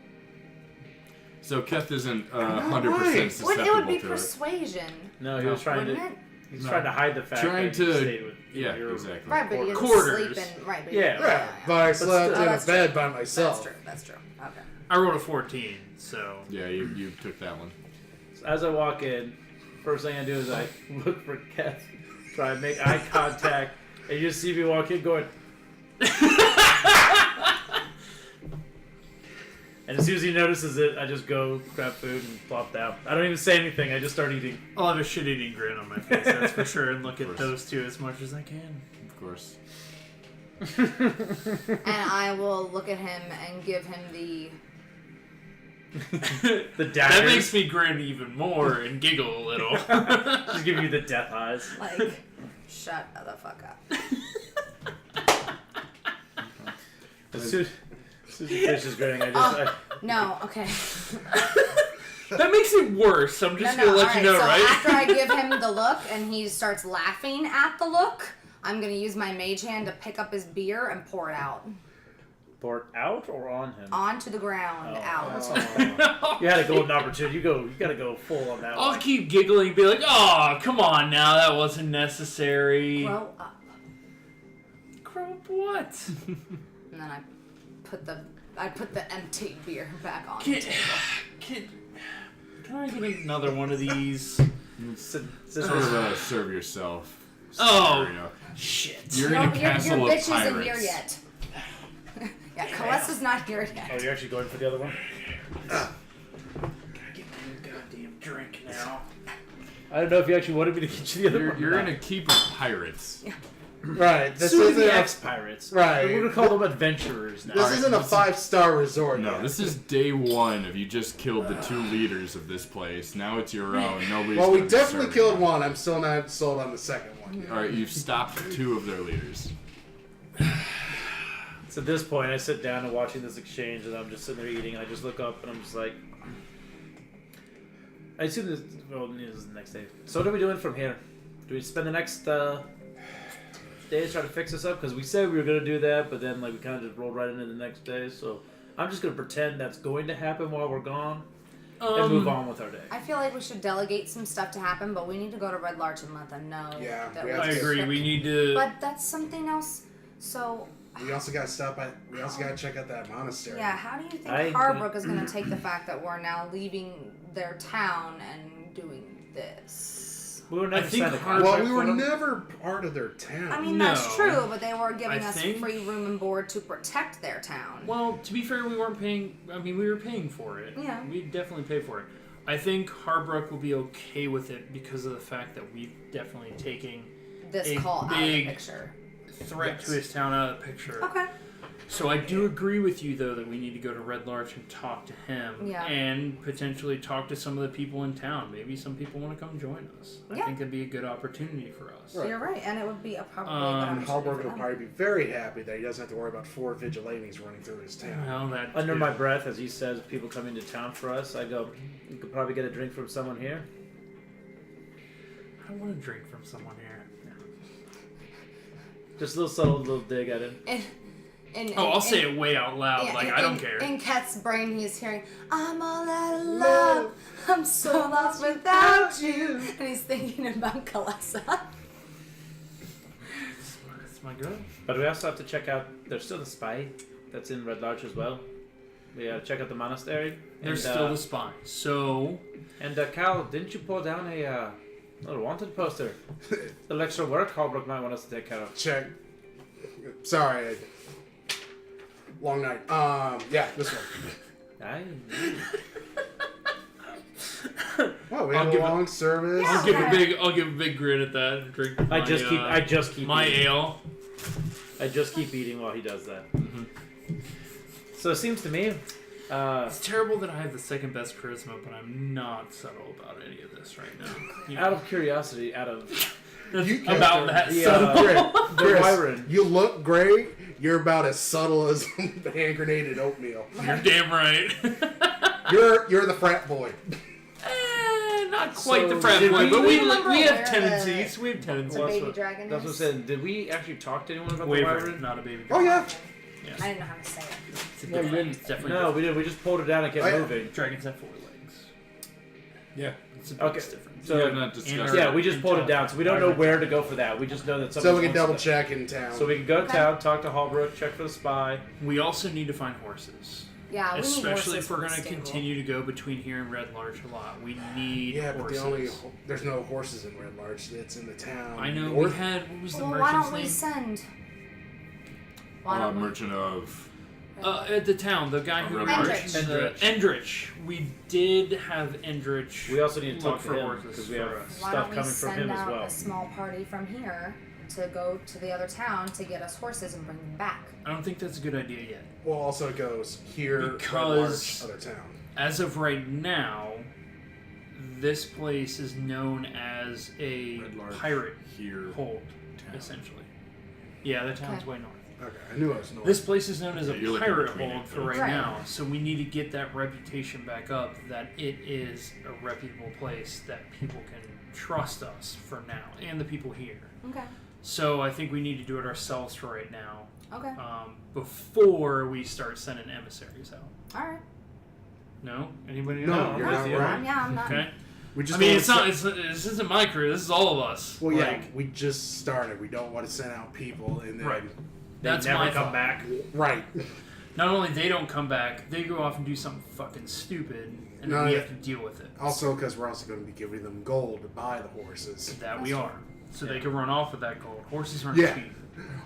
Keth isn't 100% right. susceptible It would be to it. persuasion, No, he was trying wouldn't to. it? He's No. trying to hide the fact Trying that he to- stayed with Yeah, your exactly. Right, but he doesn't Quarters. sleep in. Right, but Yeah. Right, but I slept still- in a that's bed true. by myself. That's true. That's true. Okay. I rolled a 14, so. Yeah, you took that one. So as I walk in, first thing I do is I look for Keth, try and make eye contact, and you just see me walk in going. And as soon as he notices it, I just go grab food and plop down. I don't even say anything. I just start eating. I'll have a shit-eating grin on my face, that's for sure, and look at course. those two as much as I can. Of course. And I will look at him and give him the. The That daggers. makes me grin even more and giggle a little. Just give you the death eyes. Like, shut the fuck up. As soon as he finishes grinning, I just. No, okay. That makes it worse. I'm just no, gonna let alright, you know, so right? after I give him the look and he starts laughing at the look, I'm gonna use my mage hand to pick up his beer and pour it out. Pour it out or on him? Onto the ground, out. Oh. You had a golden opportunity. You gotta go full on that I'll one. keep giggling and be like, oh, come on now, that wasn't necessary. Grow up. Grow up what? And then I put the empty beer back on the Can, table. can I get another one of these? Sit Sort of serve yourself. Oh. scenario. Shit. You're in a your castle bitch of pirates. isn't here yet. Yeah, Coletta's not here Oh, yet. you're actually going for the other one? Gotta get my goddamn drink now. I don't know if you actually wanted me to get you the other one. You're in a keep of pirates. Right. This Soon to isn't be a, ex-pirates. Right. We're gonna call them adventurers now. this isn't a 5-star resort. No, yet. this is day one of you just killed the 2 leaders of this place. Now it's your own. Nobody's Well, we gonna be definitely serving killed you. one. I'm still not sold on the second one. All right, you've stopped 2 of their leaders. So at this point, I sit down and watching this exchange, and I'm just sitting there eating. And I just look up, and I'm just like, I assume this. Well, this is the next day. So what are we doing from here? Do we spend the next days trying to fix this up? Because we said we were gonna do that, but then like we kind of just rolled right into the next day. So I'm just gonna pretend that's going to happen while we're gone, and move on with our day. I feel like we should delegate some stuff to happen, but we need to go to Red Larch and let them know. Yeah, that we we have I to- agree. We need to. But that's something else. So, We also got to stop at. We also got to check out that monastery. yeah, how do you think I agree. Harbrook is going to take the fact that we're now leaving their town and doing this? We were never I think signed a Hard- contract Well, we were for them. never part of their town. I mean, No. that's true, but they were giving I us think- free room and board to protect their town. Well, to be fair, we weren't paying. I mean, we were paying for it. Yeah. We definitely paid for it. I think Harbrook will be okay with it because of the fact that we've definitely taken This a call out of the big picture. threat to his town out of the picture. Okay. So I do agree with you, though, that we need to go to Red Larch and talk to him. Yeah. And potentially talk to some of the people in town. Maybe some people want to come join us. I Yeah. think it'd be a good opportunity for us. Right. You're right, and it would be a probably a good And opportunity Hallberg for will them. probably be very happy that he doesn't have to worry about 4 vigilantes running through his town. Well, that Under too. my breath, as he says, if people come into town for us, I go, you could probably get a drink from someone here. I want to drink from someone here. Just a little subtle little dig at him. Oh, I'll say it way out loud. Yeah, I don't care. In Ket's brain, he's hearing, "I'm all out of love. I'm so lost without you," and he's thinking about Kalesa. That's my girl. But we also have to check out, there's still the spy that's in Red Larch as well. We gotta check out the monastery. There's And, still the spy. So, And Cal, didn't you pull down a little wanted poster? The extra work Hallbrook might want us to take care of. Check. Sorry. Long night. Yeah, this one. Aye. Well, we I'll have a give it- long service. Yeah. I'll give a big grin at that. And drink I my, just keep my eating. ale. I just keep eating while he does that. So it seems to me, It's terrible that I have the second best charisma, but I'm not subtle about any of this right now. You out know, of curiosity, about that the, subtle. Chris, Wyvern. you look great. You're about as subtle as hand grenaded oatmeal. You're damn right. You're the frat boy. Not quite So the frat did boy, we- but we remember we have where tendencies. We have The tendencies. Well, baby what- dragon That's what I is. said. Did we actually talk to anyone about the Waver, Wyvern? not a baby. Oh yeah. Yes. I didn't know how to say it. It's a No, we different- didn't. it's definitely No, different. we didn't. We just pulled it down and kept Oh, yeah. moving. Dragons have 4 legs. Yeah. It's a Okay. big difference. So- We have not discussed Yeah, it. we just pulled it down, so we don't know where to go for that. We just know that So somebody we can double check in town. So we can go to Okay. town, talk to Hallbrook, check for the spy. We also need to find horses. Yeah, we need Especially horses if we're for the going to stable. continue to go between here and Red Larch a lot. We need yeah, but horses. there's no horses in Red Larch. It's in the town. I know north. we had, what was the Well, why merchant's don't we name? send? Why don't we? Merchant of. At the town, the guy who Red Larch. Endrich. We did have Endrich. We also need to look talk for to him horses because we for have us. Why stuff don't we coming from send him as out well. a small party from here to go to the other town to get us horses and bring them back? I don't think that's a good idea yet. Well, also it goes here, Red Because- Larch, other town. As of right now, this place is known as a Red Larch. pirate Here. hold, Town. essentially. Yeah, the town's Okay. way north. Okay, I knew I was north. This place is known as Yeah, a you're looking pirate between hold it, for but- right Right. now, so we need to get that reputation back up that it is a reputable place that people can trust us for now, and the people here. Okay. So I think we need to do it ourselves for right now, Okay. before we start sending emissaries out. All right. No? Anybody No, know? you're with not you. right. Yeah, I'm not. Okay. We just I mean, don't it's not. This isn't my crew. This is all of us. Well, yeah, Like, we just started. We don't want to send out people and then Right. They That's never my come fault. back. right. Not only they don't come back, they go off and do something fucking stupid, and No, then we yeah. have to deal with it. Also, because we're also going to be giving them gold to buy the horses. That we are. So they can run off with that gold. Horses aren't Yeah. cheap.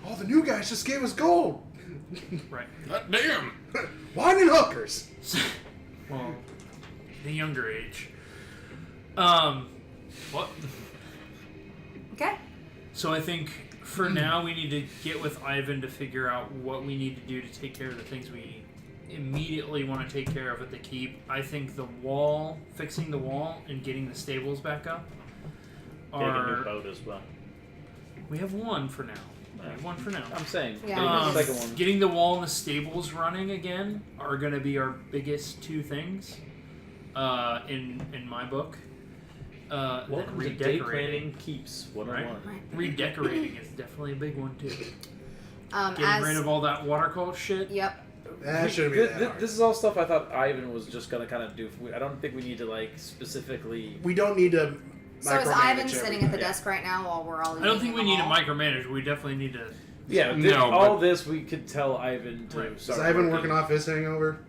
Oh, the new guys just gave us gold. Right. Damn! Wine and hookers. Well, the younger age. What? Okay. So I think for now we need to get with Ivan to figure out what we need to do to take care of the things we immediately want to take care of at the keep. I think the wall, fixing the wall and getting the stables back up Getting a new are... boat as well. We have one for now. We have one for now. I'm saying, Yeah. getting the second one. Getting the wall and the stables running again are going to be our biggest 2 things in my book. Then Welcome to day planning keeps 101. Right. Redecorating is definitely a big one too. As Getting rid of all that watercolor shit. yep. That shouldn't be that hard. This is all stuff I thought Ivan was just gonna kind of do. I don't think we need to like specifically. We don't need to. So is micromanage Ivan sitting at the everything. desk right now while we're all? I don't think we need to to micromanage. We definitely need to. Yeah, No, all but- this we could tell Ivan to. Right. Is start Ivan working off his hangover?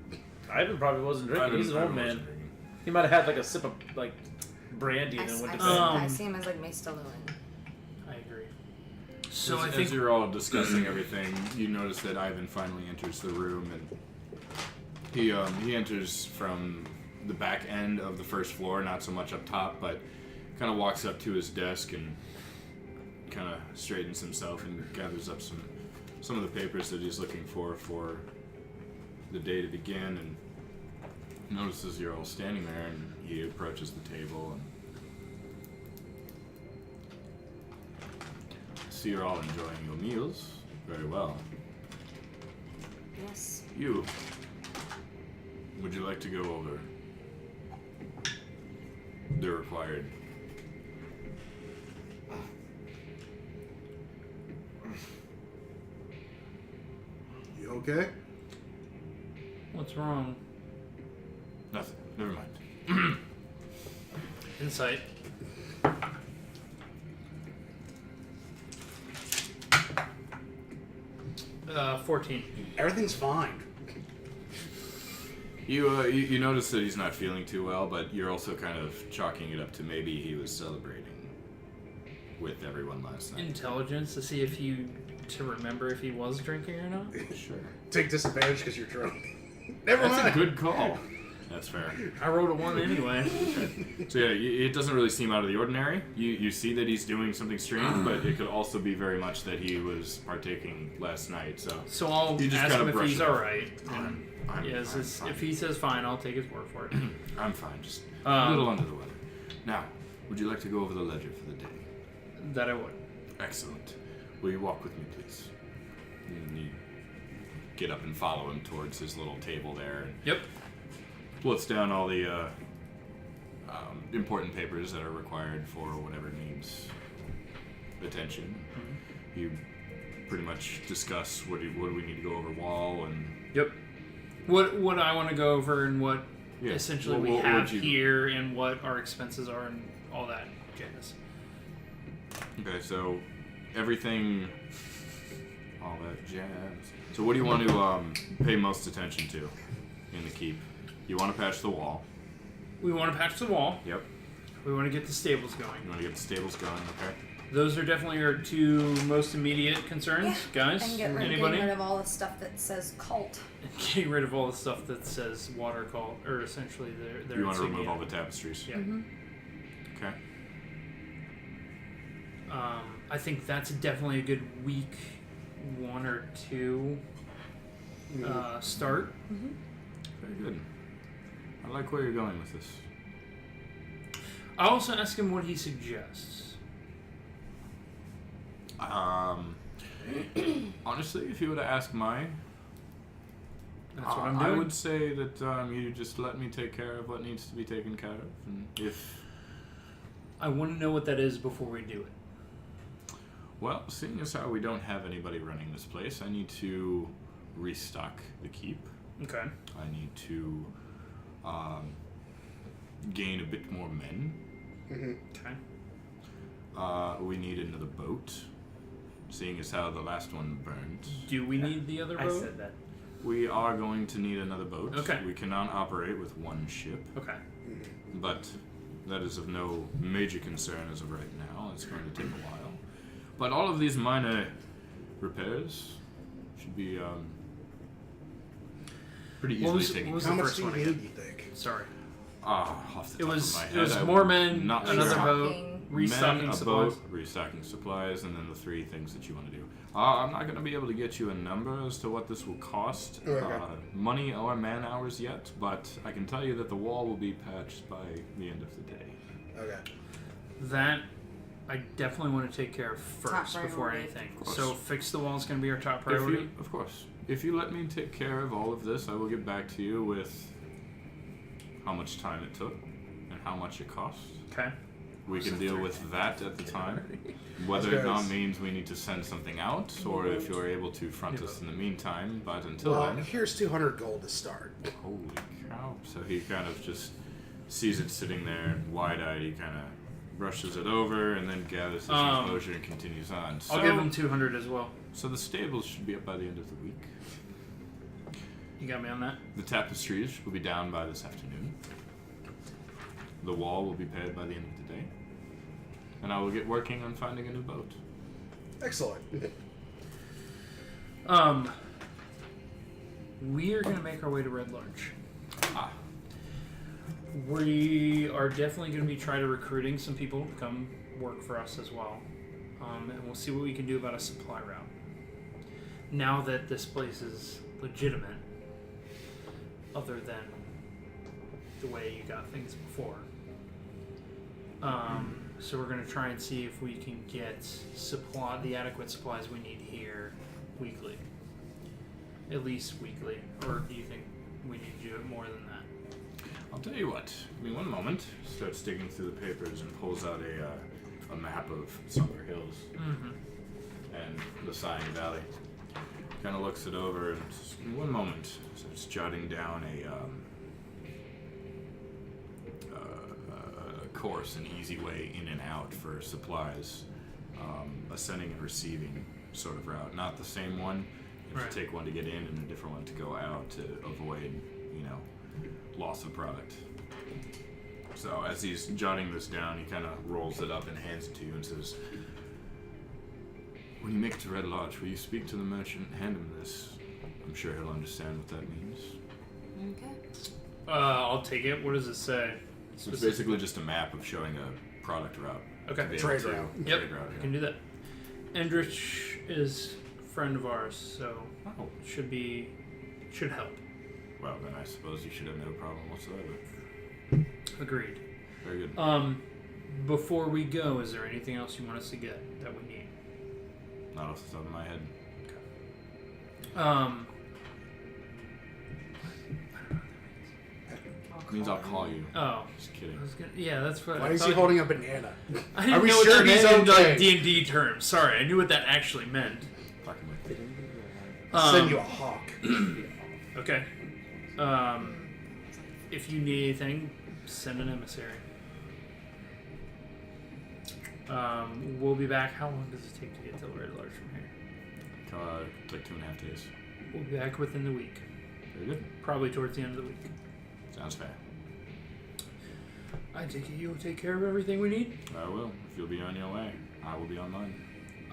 Ivan probably wasn't drinking. Ivan- He's an old Ivan man. wasn't drinking. He might have had like a sip of like brandy and then went to bed. I see him as like Mace Stallone. I agree. So I as think you're all discussing everything, you notice that Ivan finally enters the room, and he enters from the back end of the first floor, not so much up top, but kind of walks up to his desk and kind of straightens himself and gathers up some of the papers that he's looking for the day to begin, and notices you're all standing there, and he approaches the table and see you're all enjoying your meals very well. Yes. You, would you like to go over the required? You okay? what's wrong? Nothing. Never mind. Insight. Uh, 14. Everything's fine. You notice that he's not feeling too well, but you're also kind of chalking it up to maybe he was celebrating with everyone last night. Intelligence to remember if he was drinking or not. Sure. Take disadvantage because you're drunk. Never That's mind. a good call. That's fair. I rolled a 1 anyway. So yeah, it doesn't really seem out of the ordinary. You see that he's doing something strange, but it could also be very much that he was partaking last night. So I'll You just ask gotta him if brush he's it off. alright. I'm fine. If he says fine, I'll take his word for it. I'm fine, just a little under the weather. Now, would you like to go over the ledger for the day? That I would. Excellent. Will you walk with me, please? And you get up and follow him towards his little table there. And Yep. puts down all the important papers that are required for whatever needs attention. Mm-hmm. You pretty much discuss what do we need to go over wall and Yep. What I want to go over and what yeah. essentially What we have would you- here and what our expenses are and all that jazz. Okay, so everything, all that jazz. So what do you want to pay most attention to in the keep? You want to patch the wall. We want to patch the wall. Yep. We want to get the stables going. You want to get the stables going. Okay. Those are definitely our two most immediate concerns, guys. And getting Anybody? rid of all the stuff that says cult. Getting rid of all the stuff that says water cult, or essentially their You want to insignia. remove all the tapestries. Yeah. Okay. I think that's definitely a good week 1 or 2 start. Very good. I like where you're going with this. I also ask him what he suggests. Honestly, if you were to ask mine, That's what I'm doing. I would say that you just let me take care of what needs to be taken care of, and if I want to know what that is before we do it. well, seeing as how we don't have anybody running this place, I need to restock the keep. Okay. I need to gain a bit more men. Okay. We need another boat, seeing as how the last one burned. Do we need the other I boat? said that. We are going to need another boat. Okay. We cannot operate with one ship, Okay. but that is of no major concern as of right now. It's going to take a while. But all of these minor repairs should be pretty What easily taken was How the much first do you one need, again? you think? Sorry. Off the top of my head, It was I'm more men, not another sure. boat, Restocking. restocking Men, a supplies. boat, restocking supplies, and then the 3 things that you want to do. I'm not going to be able to get you a number as to what this will cost, Okay. money or man hours yet, but I can tell you that the wall will be patched by the end of the day. Okay. That I definitely want to take care of first Top before priority. anything. Of course. So fix the wall is going to be our top If priority. you, of course. If you let me take care of all of this, I will get back to you with how much time it took and how much it cost. Okay. We can deal with that at the time. Whether it not means we need to send something out, or if you're able to front us in the meantime. But until Well, then, here's 200 gold to start. holy cow! So he kind of just sees it sitting there, and wide-eyed, he kind of brushes it over, and then gathers his composure and continues on. So, I'll give him 200 as well. so the stables should be up by the end of the week. You got me on that? The tapestries will be down by this afternoon. the wall will be paid by the end of the day. And I will get working on finding a new boat. Excellent. We are going to make our way to Red Larch. Ah. We are definitely going to be trying to recruiting some people to come work for us as well. And we'll see what we can do about a supply route. Now that this place is legitimate, other than the way you got things before. So we're going to try and see if we can get the adequate supplies we need here weekly. At least weekly. Or do you think we need to do it more than that? I'll tell you what. Give me one moment. Starts digging through the papers and pulls out a map of Summer Hills and the Sighing Valley. Kind of looks it over and just, give me one moment. Starts jotting down a course, an easy way in and out for supplies, a sending and receiving sort of route. Not the same one. You have to take one to get in and a different one to go out to avoid, loss of product. So as he's jotting this down, he kind of rolls it up and hands it to you and says, "When you make it to Red Lodge, will you speak to the merchant and hand him this? I'm sure he'll understand what that means." Okay. I'll take it. What does it say? So it's basically just a map of showing a product route. Okay. To be Trade able to- route. Yep, Trade route, I yeah. can do that. Endrich is a friend of ours, so Oh, should help. well, then I suppose you should have no problem whatsoever. Agreed. Very good. Before we go, is there anything else you want us to get that we need? Not off the top of my head. It means I'll call you. Oh, Just kidding. I was gonna, yeah, that's what. Why I is he thought- holding a banana? I didn't Are we know sure what that he's meant in okay? like D&D terms. Sorry, I knew what that actually meant. Fucking with you. Send you a hawk. Okay. If you need anything, send an emissary. We'll be back. How long does it take to get to Red Large from here? It's like 2.5 days. We'll be back within the week. Very good. Probably towards the end of the week. Sounds fair. I take it you'll take care of everything we need? I will. If you'll be on your way, I will be on mine.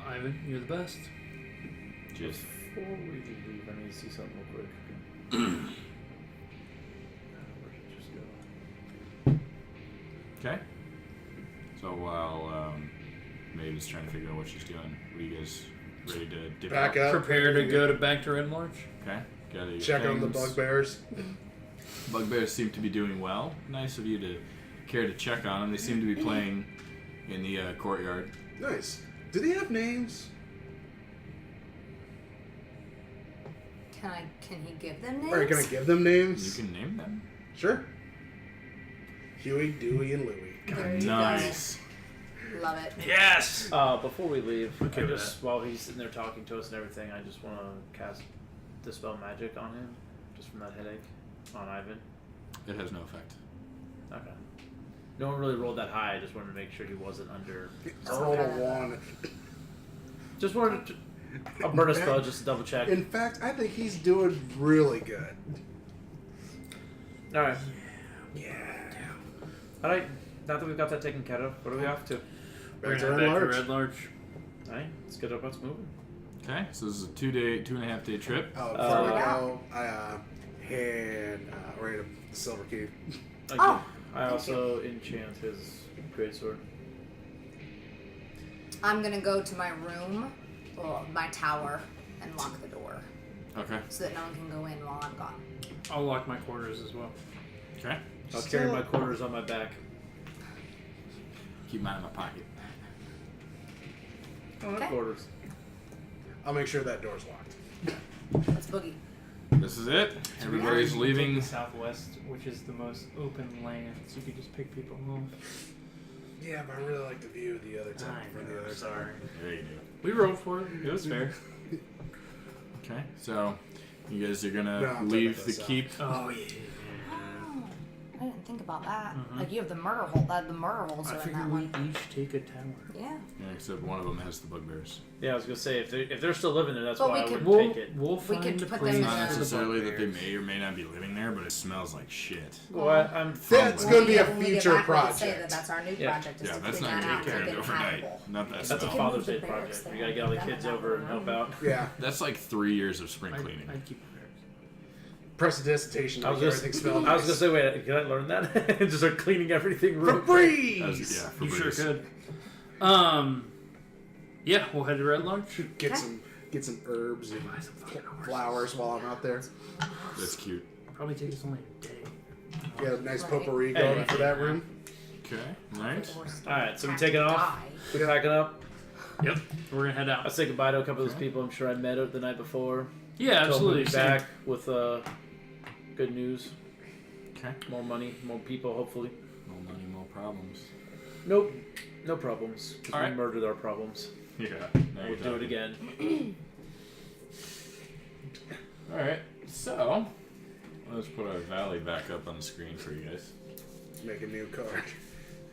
Ivan, you're the best. Cheers. Before we leave, I need to see something real quick. Where did it just go? Okay. So while Maeve's trying to figure out what she's doing, what are you guys ready to dip Back out? up. Prepare to go back to Red Larch? Okay. Gather your Check on the things. bugbears. Bugbears seem to be doing well. Nice of you to care to check on them. They seem to be playing in the courtyard. Nice. Do they have names? Can he give them names? Or can I give them names? You can name them. Sure. Huey, Dewey, and Louie. There you Nice. go. Love it. Yes! Before we leave, Okay I with just while he's sitting there talking to us and everything, I just want to cast Dispel Magic on him, just from that headache, on Ivan. It has no effect. Okay. No one really rolled that high. I just wanted to make sure he wasn't under. I rolled a 1. Just wanted to, a murder spell just to double check. In fact, I think he's doing really good. All right. Yeah. All right. Now that we've got that taken care of, what do we have to? We're Back to gonna Red head back to Larch. Red Larch. All right. Let's get our butts moving. Okay, so this is a 2.5 day trip. Oh, before we go, I hand Rita the silver key. Okay. Oh, I also enchant his greatsword. I'm gonna go to my room, or my tower, and lock the door Okay. so that no one can go in while I'm gone. I'll lock my quarters as well. Okay. I'll carry my quarters on my back. Keep mine in my pocket. Okay. Quarters. I'll make sure that door's locked. Let's boogie. This is it. Everybody's Take leaving. the southwest, which is the most open land, so you could just pick people off. Yeah, but I really like the view of the other time. I From the know, other sorry. There you go. We rolled for it. It was fair. Okay, so you guys are gonna No, I'm leave talking the about keep. Oh, yeah. Oh, I didn't think about that. Like you have the murder hole. The murder holes I are in figure that we one. each take a tower. Yeah. Yeah, except one of them has the bugbears. Yeah, I was gonna say if they're still living there, that's But why we I could- wouldn't take it. We'll We find could a put them place in Not a- for the necessarily that they bugbears. may or may not be living there, but it smells like shit. Well, I'm That's When going to we be a when we get future back, we can Say project. that that's our new Yeah. project. Is Yeah, to that's clean not that going out to and take make care of it overnight. habitable. Not that that's a can smell. Father's move the Day barracks project. there. We gotta get all the Then kids have over a and help room. out. Yeah. That's like 3 years of spring cleaning. I'd keep it there. Prestidigitation. I was Everything gonna, smells I was gonna say, wait, can I learn that? Just start cleaning everything. for real- free. Yeah, for You sure breeze. could. Yeah, we'll head to Red Lodge. Get some herbs and Buy some fucking horses. flowers while I'm out there. That's cute. Probably take us only a day. Get a nice Right. potpourri Hey. going for that room. Okay, right. All right, so we taking off. We packing up. Yep, we're gonna head I'll out. say goodbye to a couple of those people I'm sure I met the night before. Yeah, Tell them we'll absolutely. be back with good news, Okay. more money, more people, hopefully. No money, more problems. Nope, no problems. 'Cause All we right. murdered our problems. Yeah. Now We'll you're do it talking. again. All right. So, let's put our valley back up on the screen for you guys. Make a new card.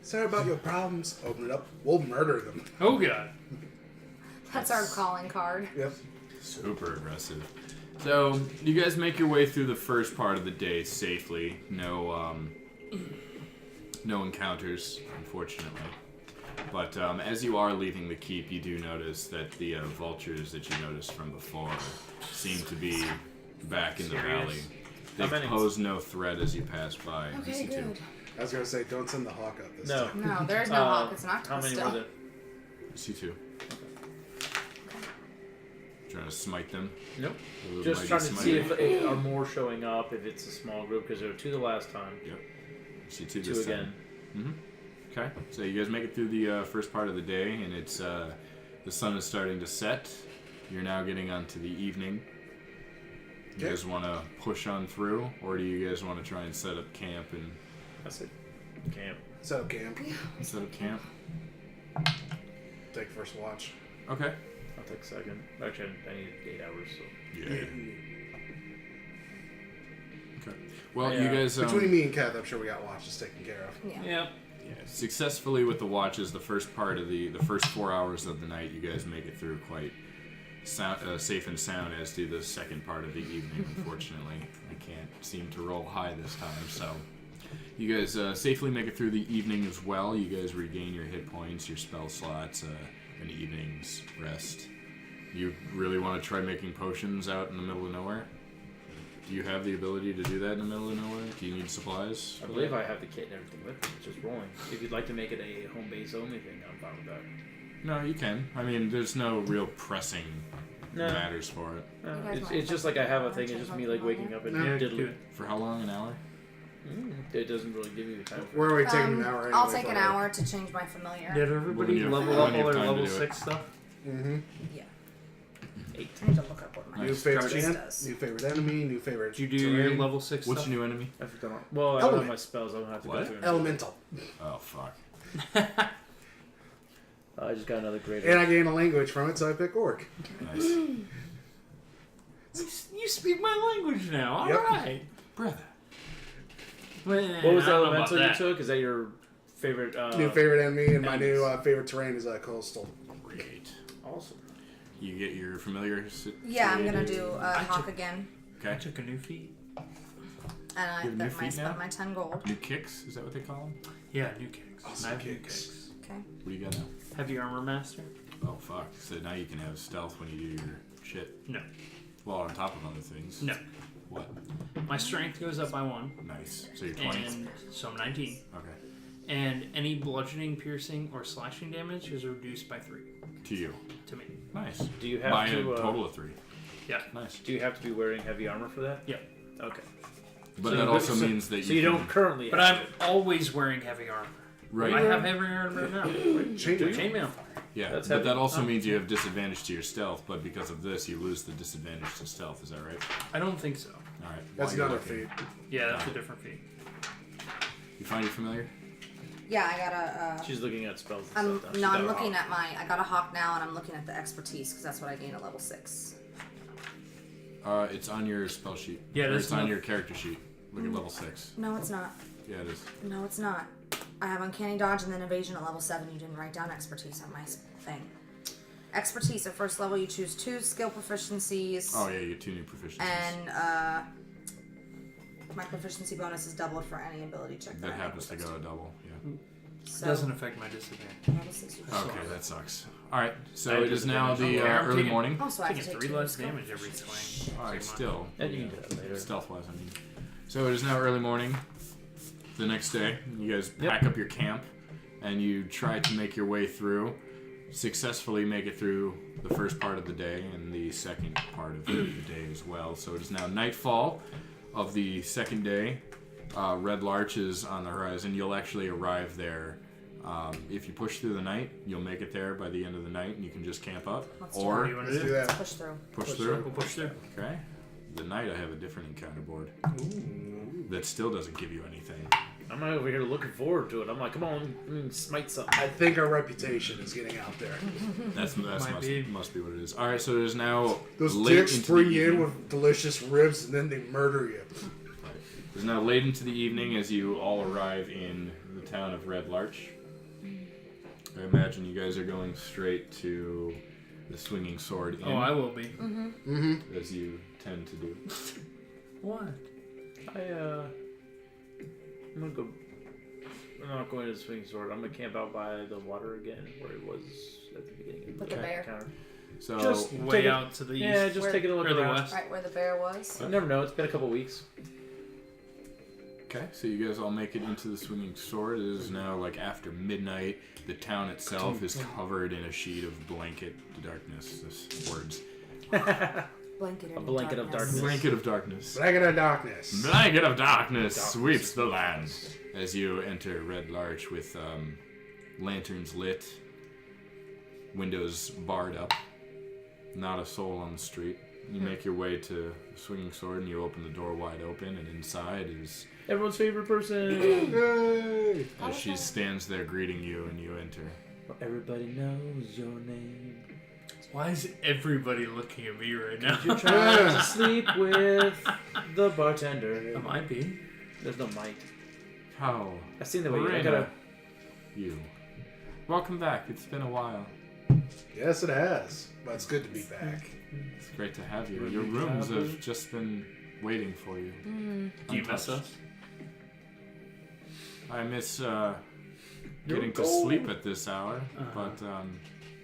Sorry about your problems. Open it up. We'll murder them. Oh god. That's our calling card. Yep. Super aggressive. So, you guys make your way through the first part of the day safely. No encounters, unfortunately. But as you are leaving the keep, you do notice that the vultures that you noticed from before seem to be back in the Serious? valley. How They many? pose no threat as you pass by. You Okay, see two. good. I was gonna say, don't send the hawk up this No. time. No, there's no hawk. It's not How many still. were there? You see two. Trying to smite them. Nope. A little Just mighty trying to smite. see if are more showing up, if it's a small group, because there were two the last time. Yep. You see two Two this again. time. Okay. So you guys make it through the first part of the day, and it's the sun is starting to set. You're now getting onto the evening. You Okay. guys want to push on through, or do you guys want to try and set up camp and That's it. Camp. Set up camp. set up camp? Take first watch. Okay. I'll take second. Actually, I need 8 hours, so. Yeah. Okay. Well, Yeah. you guys Between me and Kath, I'm sure we got watches taken care of. Yeah. Yeah. yeah, successfully with the watches. The first part of the first 4 hours of the night, you guys make it through quite safe and sound. As do the second part of the evening. Unfortunately, I can't seem to roll high this time, so. You guys safely make it through the evening as well. You guys regain your hit points, your spell slots, an evening's rest. You really want to try making potions out in the middle of nowhere? Do you have the ability to do that in the middle of nowhere? Do you need supplies? I believe I have the kit and everything with me. It's just rolling. If you'd like to make it a home base only thing, I'm fine with that. No, you can. I mean, there's no real pressing No. matters for it. No, You guys it's might just like I have a want thing. to It's just check me out like the waking menu. up and No, do diddling. it. For how long? An hour? It doesn't really give me the time. Where are we taking an Um, hour? I'll anyway take for an our- hour to change my familiar. Did everybody When you have- level when up you all have their time to level do it. 6 stuff? Mm-hmm. Yeah. 8. I need to look up what my New Nice. favorite Travis ant, does. new favorite enemy, new favorite. Did you do your terrain. level 6 What's stuff? your new enemy? I forgot. Well, I don't have Element. my spells. I don't have to What? go through them. Elemental. Oh, fuck. I just got another greater. And I gain a language from it, so I pick orc. Nice. You speak my language now. Yep. Alright. Brother. What was I the don't know about elemental you that. took? Is that your favorite? New favorite enemy, and my enemies. new favorite terrain is coastal. Great. Awesome. You get your familiar. Yeah, I'm gonna do I hawk took- again, I Okay. took a new feat. and You I have new bet feet spent now? my 10 gold. New kicks? Is that what they call them? Yeah, new kicks. Awesome I have new kicks. kicks. Okay. What do you got now? Heavy armor master? Oh, fuck. So now you can have stealth when you do your shit. No. Well, on top of other things. No. What? My strength goes up by 1, Nice. So you're 20. and so I'm 19. Okay. And any bludgeoning, piercing, or slashing damage is reduced by 3 To you. to me. Nice. Do you have By to? a total of 3. Yeah. Nice. Do you have to be wearing heavy armor for that? Yeah. Okay. But So that you- also so- means that So you you can, don't currently. But have I'm it. always wearing heavy armor. Right. I have heavy armor now. Chainmail. Chainmail. Yeah, That's but heavy. that also Oh. means you have disadvantage to your stealth, but because of this, you lose the disadvantage to stealth. Is that right? I don't think so. All right. That's while you're another looking, feat. Yeah, that's a different feat. You find you familiar? Yeah, I got a. She's looking at spells. And I'm stuff now. She no, got I'm a looking hawk. at my. I got a hawk now, and I'm looking at the expertise because that's what I gain at level 6. It's on your spell sheet. Yeah, Or that's it's on enough. your character sheet. Look at level 6. No, it's not. Yeah, it is. No, it's not. I have uncanny dodge and then evasion at level 7. You didn't write down expertise on my thing. Expertise at first level, you choose 2 skill proficiencies. Oh, yeah, you get 2 new proficiencies. And my proficiency bonus is doubled for any ability check. That happens to go a double, yeah. So, Doesn't affect my disadvantage. level 6 you Okay, that sucks. Alright, I so it is now the disadvantage. Okay, I'm early taking- morning. Oh, so I have Taking to take 3 2 less skill damage every swing. Alright, Pretty much. still. And you can do that later. Stealth-wise, I mean. So it is now early morning. The next day, you guys pack up your camp, and you try to make your way through. Successfully make it through the first part of the day and the second part of the day as well. So it is now nightfall of the second day. Red Larch is on the horizon. You'll actually arrive there. If you push through the night, you'll make it there by the end of the night, and you can just camp up. Let's do What Or do you want to Let's do? do that. push through. push through. We'll push through. Okay. The night I have a different encounter board. That still doesn't give you anything. I'm over here looking forward to it. I'm like, come on, smite something. I think our reputation is getting out there. That's Might be. must be what it is. All right, so it is now Those late dicks into the bring you in evening. with delicious ribs and then they murder you. It is now late into the evening as you all arrive in the town of Red Larch. I imagine you guys are going straight to the Swinging Sword Inn, Oh, I will be. as you tend to do. What? I'm gonna go. I'm not going to the swing sword. I'm gonna camp out by the water again, where it was at the beginning of With the bear. encounter. So Just Way take it- out to the east. Yeah, just Where- taking a look or the around. west. Right where the bear was. You never know. It's been a couple weeks. okay, so you guys all make it into the Swinging Sword. It is now like after midnight. The town itself is covered in a sheet of blanket darkness. This words. Blanket, A blanket of darkness. Blanket of darkness. Blanket of darkness. Blanket of darkness sweeps the land as you enter Red Larch with lanterns lit, windows barred up, not a soul on the street. You make your way to the Swinging Sword and you open the door wide open, and inside is Everyone's favorite person. Yay! as she stands there greeting you, and you enter. Everybody knows your name. Why is everybody looking at me right now? You're trying to sleep with the bartender. It might be. There's no mic. How? I've seen the way I Lorena, gotta. you. Welcome back. It's been a while. Yes, it has. But it's good to be back. It's great to have you. Your rooms have just been waiting for you. Do you miss us? I miss getting to gold. sleep at this hour, but I'm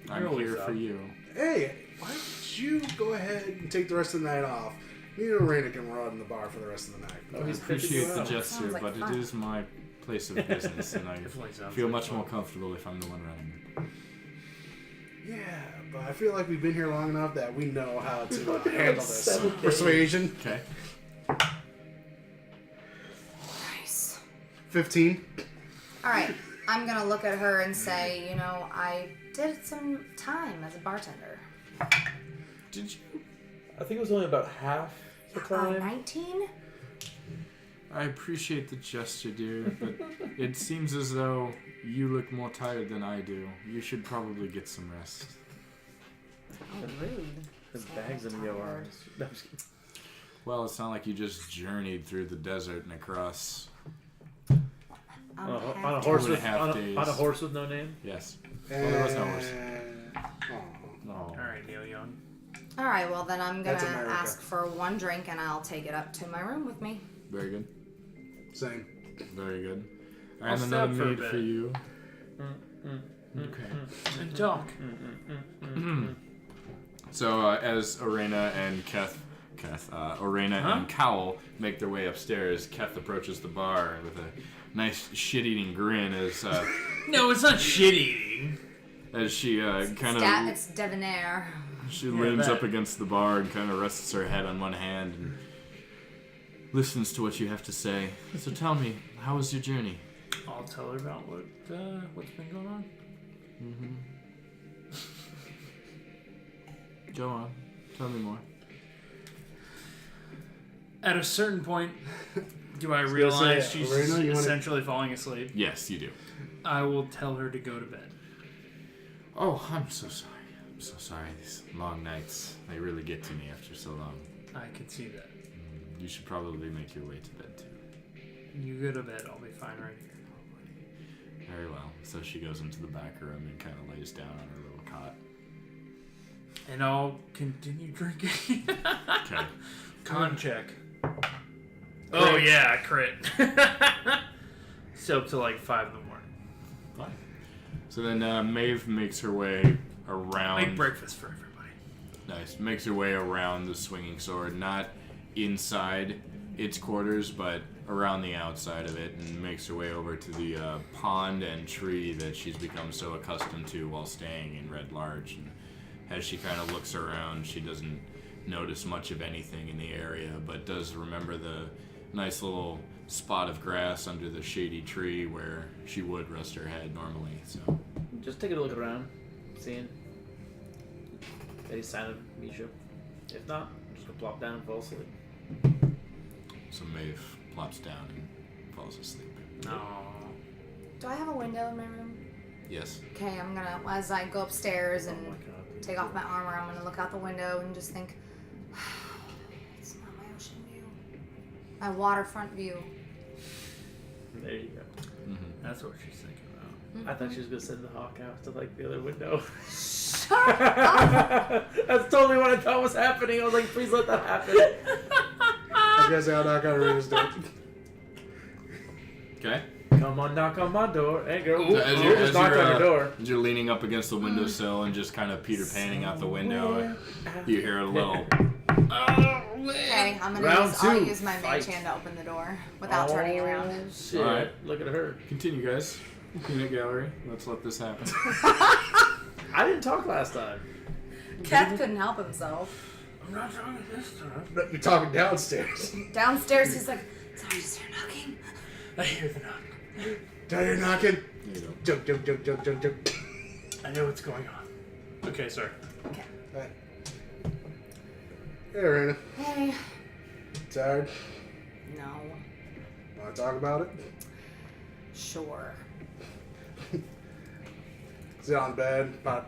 You're always here for up. you. Hey, why don't you go ahead and take the rest of the night off? Me and Raina can run the bar for the rest of the night. Oh, I he's appreciate the Sounds gesture, like but fun. it is my place of business, and I Definitely sounds feel like much fun. more comfortable if I'm the one running it. Yeah, but I feel like we've been here long enough that we know how to handle this. 7 days. Persuasion, Okay. Nice. 15. All right. I'm gonna look at her and say, you know, I did some time as a bartender. Did you? I think it was only about half the time. 19? I appreciate the gesture, dear, but it seems as though you look more tired than I do. You should probably get some rest. Oh, rude. There's bags in your arms. No, I'm just kidding. Well, it's not like you just journeyed through the desert and across. I'm On a half horse and a with half on days. a horse with no name. Yes. Well, there was no horse. Aw. No. All right, Neil Young. All right, well then I'm That's gonna America. ask for one drink and I'll take it up to my room with me. Very good. Same. Very good. I'll And stay another up for a mead bit. for you. Okay. And talk. So as Orena and Orena Huh? and Cowell make their way upstairs, Keth approaches the bar with a nice shit-eating grin No, it's not shit eating. as she kind of It's debonair. she leans that. up against the bar and kind of rests her head on one hand and listens to what you have to say. So tell me, how was your journey? I'll tell her about what's been going on. Go on, tell me more. At a certain point, do I gonna realize say, she's Lorena, you wanna- essentially falling asleep? Yes, you do. I will tell her to go to bed. Oh, I'm so sorry. I'm so sorry. These long nights, they really get to me after so long. I can see that. You should probably make your way to bed too. You go to bed. I'll be fine right here. Very well. So she goes into the back room and kind of lays down on her little cot. And I'll continue drinking. Okay. Con check. Oh yeah, crit. So up to like 5 in the morning. Fine. So then Maeve makes her way around. Make breakfast for everybody. Nice. Makes her way around the swinging sword, not inside its quarters, but around the outside of it, and makes her way over to the pond and tree that she's become so accustomed to while staying in Red Large. And as she kind of looks around, she doesn't notice much of anything in the area, but does remember the nice little spot of grass under the shady tree where she would rest her head normally. So Just take a look around, seeing any sign of Misha. If not, I'm just gonna plop down and fall asleep. So Maeve plops down and falls asleep. No. Do I have a window in my room? Yes. Okay, I'm gonna, as I go upstairs and Oh my god. take off my armor, I'm gonna look out the window and just think, it's not my ocean view. My waterfront view. There you go. Mm-hmm. That's what she's thinking about. I thought she was gonna send the hawk out to like the other window. Shut up! That's totally what I thought was happening. I was like, please let that happen. I guess I'll knock on Rita's door. Okay. Come on, knock on my door. Hey girl, So as you just knocked on your door. as you're leaning up against the windowsill and just kind of Peter Panning out the window, you hear a little. Okay, I'm gonna Round I'll two, use my fight. mage hand to open the door without turning around. Shit. All right. Look at her. Continue, guys. Peanut gallery. Let's let this happen. I didn't talk last time. Keth couldn't help himself. I'm not talking this time. No, you're talking downstairs. Downstairs, he's like, did I just hear knocking? I hear the knock. Down here knocking. There you go. Jump, jump, jump, jump, jump, jump. I know what's going on. Okay, sir. Okay. Alright. Hey, Raina. Hey. Tired? No. Want to talk about it? Sure. Sit on the bed, pat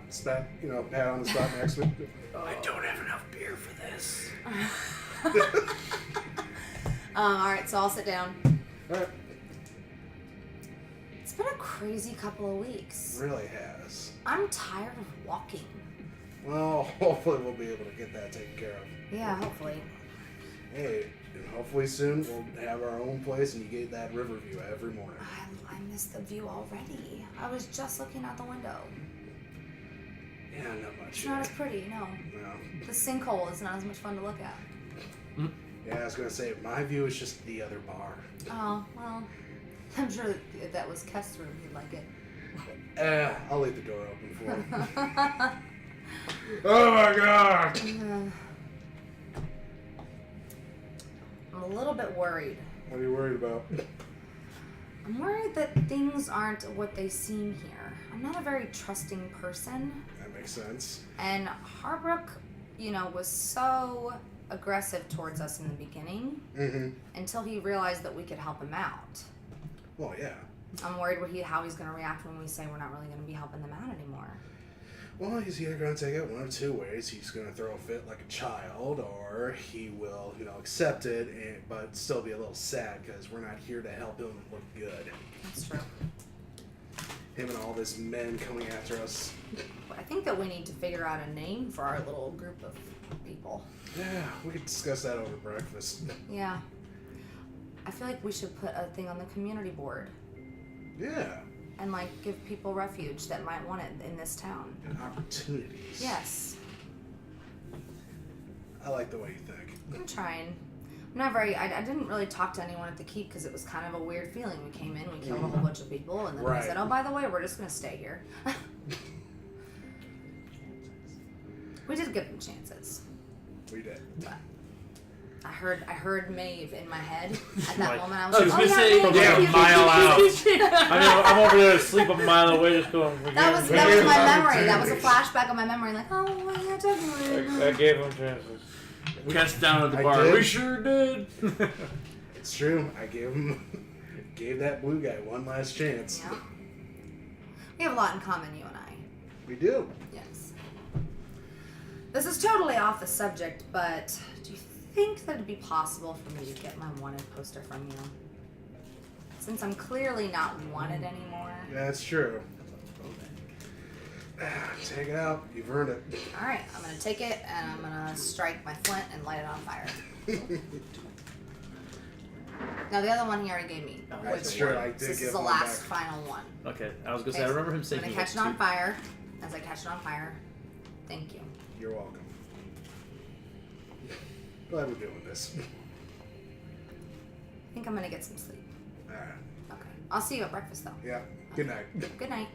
on the spot next to me. I don't have enough beer for this. Alright, so I'll sit down. Alright. It's been a crazy couple of weeks. Really has. I'm tired of walking. Well, hopefully we'll be able to get that taken care of. Yeah, hopefully. Hey, and hopefully soon we'll have our own place and you get that river view every morning. I miss the view already. I was just looking out the window. Yeah, not much. It's not as pretty, no. No. The sinkhole is not as much fun to look at. Yeah, I was gonna say my view is just the other bar. Oh, well, I'm sure that if that was Keth's room, he'd like it. I'll leave the door open for him. Oh my god! I'm a little bit worried. What are you worried about? I'm worried that things aren't what they seem here. I'm not a very trusting person, That makes sense. and Harbrook, was so aggressive towards us in the beginning Mm-hmm. until he realized that we could help him out. Well, yeah. I'm worried how he's going to react when we say we're not really going to be helping them out anymore. Well, he's either going to take it one of two ways. He's going to throw a fit like a child, or he will, accept it, but still be a little sad because we're not here to help him look good. That's true. Him and all this men coming after us. But I think that we need to figure out a name for our little group of people. Yeah, we could discuss that over breakfast. Yeah. I feel like we should put a thing on the community board Yeah, and give people refuge that might want it in this town. and opportunities. Yes. I like the way you think. I'm trying. I'm not very. I didn't really talk to anyone at the keep because it was kind of a weird feeling. We came in, we killed a whole bunch of people, and then we Right. said, "Oh, by the way, we're just gonna stay here." We did give them chances. We did. But I heard Maeve in my head at that Like, moment. I was I like, was "Oh gonna yeah, say, Maeve, yeah, Maeve." a mile out. I'm over there asleep a mile away, just going. That was my memory. That was a flashback of my memory. Like, oh yeah, definitely. I gave him chances. Catch down at the I bar. did. We sure did. It's true. I gave that blue guy one last chance. Yeah. We have a lot in common, you and I. We do. Yes. This is totally off the subject, but do you think that it'd be possible for me to get my wanted poster from you? since I'm clearly not wanted anymore. That's true. Take it out. You've earned it. All right, I'm gonna take it and I'm gonna strike my flint and light it on fire. Now the other one he already gave me. That's true. I did This give is the one last back. final one. Okay, I was gonna Okay, say I so remember him I'm saying gonna he catch it had on two. fire. As I catch it on fire, thank you. You're welcome. Glad we're doing this. I think I'm gonna get some sleep. Alright. Okay, I'll see you at breakfast though. Yeah. Good night. Good night.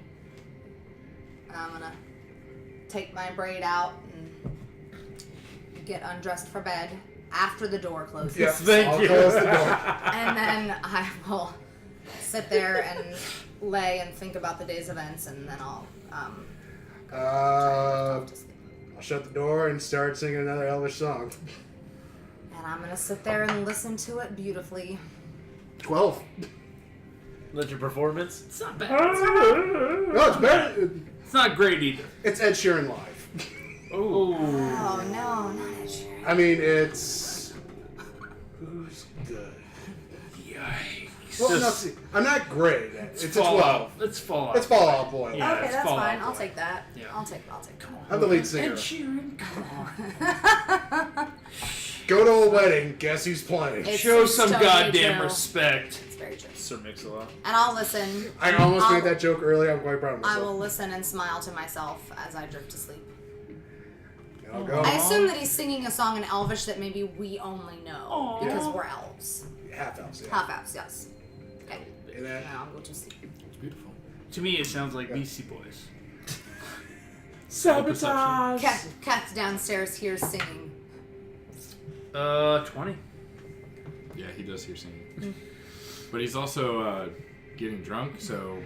And I'm gonna take my braid out and get undressed for bed after the door closes. Yep. Thank I'll you. close the door. And then I will sit there and lay and think about the day's events, and then I'll go Uh, to sleep. I'll shut the door and start singing another Elvish song. And I'm gonna sit there and listen to it beautifully. 12. Let your performance. It's not bad. No, it's better. It's not great either. It's Ed Sheeran live. Oh. Oh no, not Ed Sheeran. I mean, it's. Who's good? Yikes. Well, no, Just- see, I'm not great. It's a 12. Fallout. It's Fallout. It's Fallout Boy. Yeah. Okay, it's that's Fallout fine. I'll Boy. take that. Yeah. I'll take that. I'm the lead singer. Ed Sheeran, come on. Go to a wedding. Guess who's playing? It's Show so some totally goddamn true. respect. It's very true. Sir Mix-a-Lot. And I'll listen. I almost I'll- made that joke earlier. I'm quite proud of I myself. will listen and smile to myself as I drift to sleep. I'll go. I assume that he's singing a song in Elvish that maybe we only know Aw. because we're elves. Half elves, yeah. Half elves, yes. Okay. And then, Now I'll go to sleep. It's beautiful. To me, it sounds like Beastie Boys. Sabotage! Cat's downstairs here singing. 20. Yeah, he does hear singing. But he's also getting drunk, so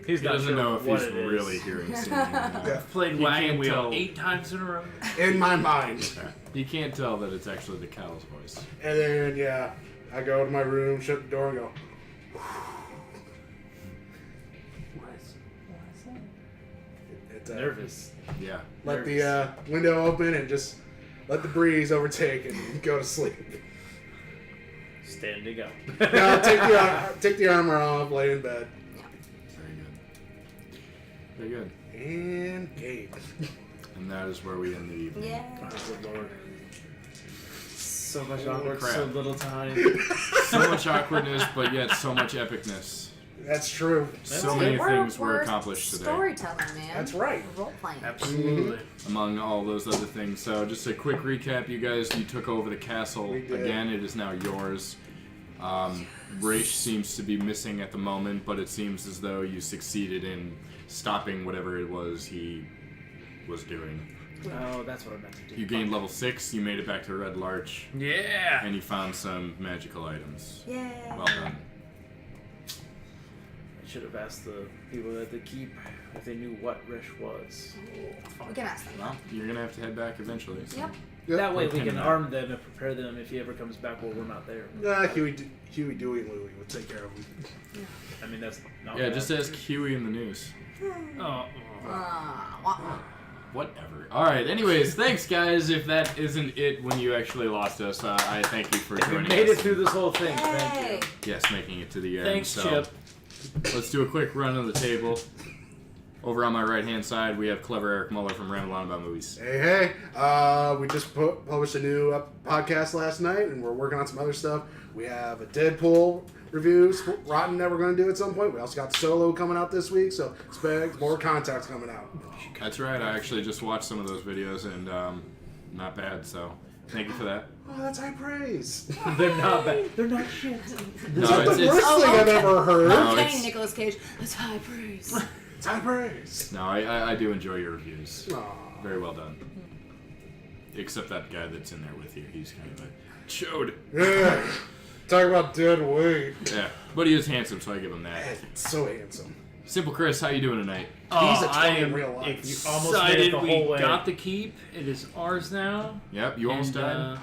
He's he not doesn't sure know if what he's it is. really hearing singing. yeah, Played You Wagon can't Wheel tell. 8 times in a row. in my mind. You can't tell that it's actually the cow's voice. And then, yeah, I go to my room, shut the door, and go. It's, Nervous. Yeah. let the window open and just let the breeze overtake and go to sleep. Standing up. Now take the armor off, lay in bed, Very good. Very good. and game. And that is where we end the evening. Yeah. Good lord. So much Holy awkward, crap. so little time. So much awkwardness, but yet so much epicness. That's true. So many things were accomplished today. Storytelling, man. That's right. Role playing. Absolutely. Among all those other things. So just a quick recap, you guys, you took over the castle. We did. Again, it is now yours. Raish seems to be missing at the moment, but it seems as though you succeeded in stopping whatever it was he was doing. Oh, that's what I meant to do. You gained level 6, you made it back to Red Larch, Yeah. and you found some magical items. Yeah. Well done. I should have asked the people at the keep if they knew what Rish was. We can ask them. Well, you're going to have to head back eventually. So. Yep. Yep. That way we Okay. can arm them and prepare them if he ever comes back while we're not there. Huey, Dewey, and Louie will take care of him. I mean, that's not Yeah, bad. just ask Huey in the news. Oh. Whatever. Alright, anyways, thanks guys. If that isn't it when you actually lost us, I thank you for If we joining made us. it through this whole thing. Thank Hey. you. Yes, making it to the end. Thanks, so Chip. Let's do a quick run of the table. Over on my right-hand side, we have clever Eric Muller from Ramble On About Movies. Hey, we just published a new podcast last night, and we're working on some other stuff. We have a Deadpool review, Rotten, that we're going to do at some point. We also got the Solo coming out this week, so expect more contacts coming out. That's right. I actually just watched some of those videos, and not bad. So thank you for that. Oh, that's high praise. They're not bad. They're not shit. No, That's the worst Oh, thing I've okay. ever heard. No, Okay, it's- Nicolas Cage. That's high praise. It's high praise. No, I do enjoy your reviews. Aw. Very well done. Except that guy that's in there with you. He's kind of a chode. Yeah. Talk about dead weight. Yeah, but he is handsome, so I give him that. So handsome. Simple Chris, how you doing tonight? He's a I 20 in am real life. You almost made it excited. the We whole way. got the keep. It is ours now. Yep, you almost And, died.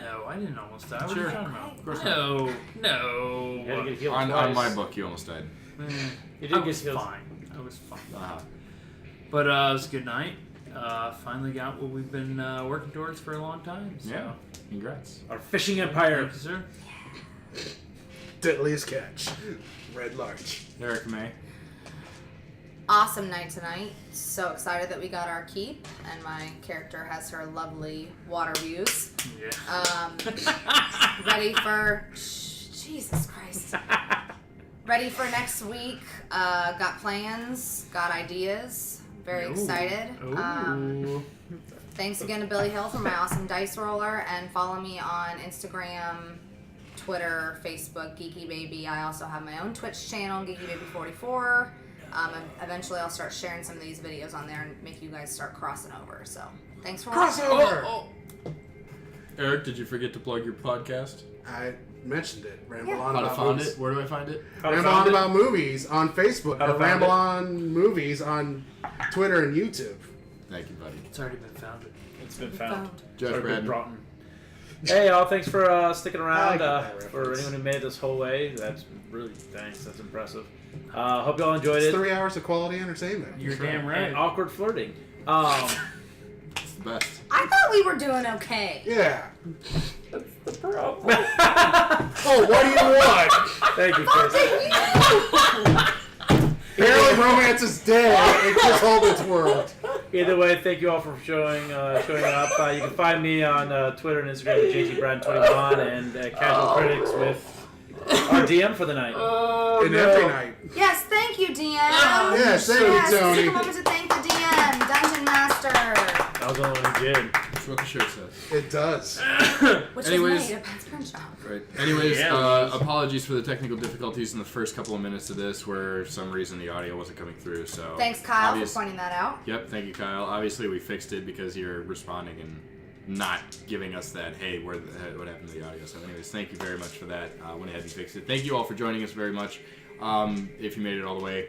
No, I didn't almost die. What Sure. are you talking about? Of course no, You had to no. get healed On twice. my book, you almost died. You I did was get healed. fine. I was fine. Uh-huh. But it was a good night. Finally got what we've been working towards for a long time. So. Yeah, congrats. Our fishing empire. Thank you, sir. Deadliest catch. Red large. Eric May. Awesome night tonight. So excited that we got our keep, and my character has her lovely water views. Yeah. Ready for... Jesus Christ. Ready for next week. Got plans, got ideas. Very excited. Ooh. Thanks again to Billy Hill for my awesome dice roller, and follow me on Instagram, Twitter, Facebook, Geeky Baby. I also have my own Twitch channel, Geeky Baby 44. And eventually I'll start sharing some of these videos on there and make you guys start crossing over. So thanks for watching. Crossover! Eric, did you forget to plug your podcast? I mentioned it. Ramble Yeah. on How to about find movies. it? Where do I find it? Ramble on about movies on Facebook. How to Or find Ramble it? on movies on Twitter and YouTube. Thank you, buddy. It's already been founded. It's been found. Josh Or been Braden. brought in. Hey y'all, thanks for sticking around. I like that For reference. anyone who made it this whole way, that's really thanks. That's impressive. Hope y'all enjoyed It's it. 3 hours of quality entertainment. You're damn And right. awkward flirting. It's the best. I thought we were doing okay. Yeah. The problem. Oh, what do you want? Thank you, Chris. Apparently romance is dead. It just hold its world. Either way, thank you all for showing up. You can find me on Twitter and Instagram at JTBrad21 and Casual Critics with our DM for the night. And every night. Yes, thank you, DM. Yes, thank you, Yes, Tony. take a moment to thank the DM, Dungeon Master, That was the only one who did. That's what the shirt says. It does. which Anyways. is made at Pat's Print Shop. Right. Anyways, Yeah, it was. apologies for the technical difficulties in the first couple of minutes of this where for some reason the audio wasn't coming through. So Thanks, Kyle, obvious- for pointing that out. Yep, thank you, Kyle. Obviously, we fixed it because you're responding and not giving us that, hey, what happened to the audio? So anyways, thank you very much for that. Went ahead and fixed it. Thank you all for joining us very much. If you made it all the way,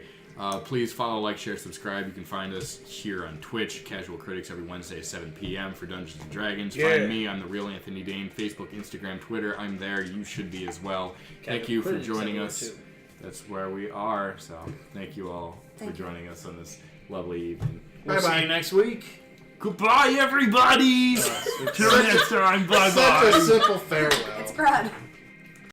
please follow, like, share, subscribe. You can find us here on Twitch, Casual Critics, every Wednesday at 7 p.m. for Dungeons & Dragons. Yeah. Find me, I'm the real Anthony Dane. Facebook, Instagram, Twitter, I'm there. You should be as well. Thank Casual you for Critics joining everywhere, us. too. That's where we are. So thank you all Thank for you. joining us on this lovely evening. We'll Bye-bye. see you next week. Goodbye, everybody! Till next time, Such a bye-bye! simple farewell. It's Brad.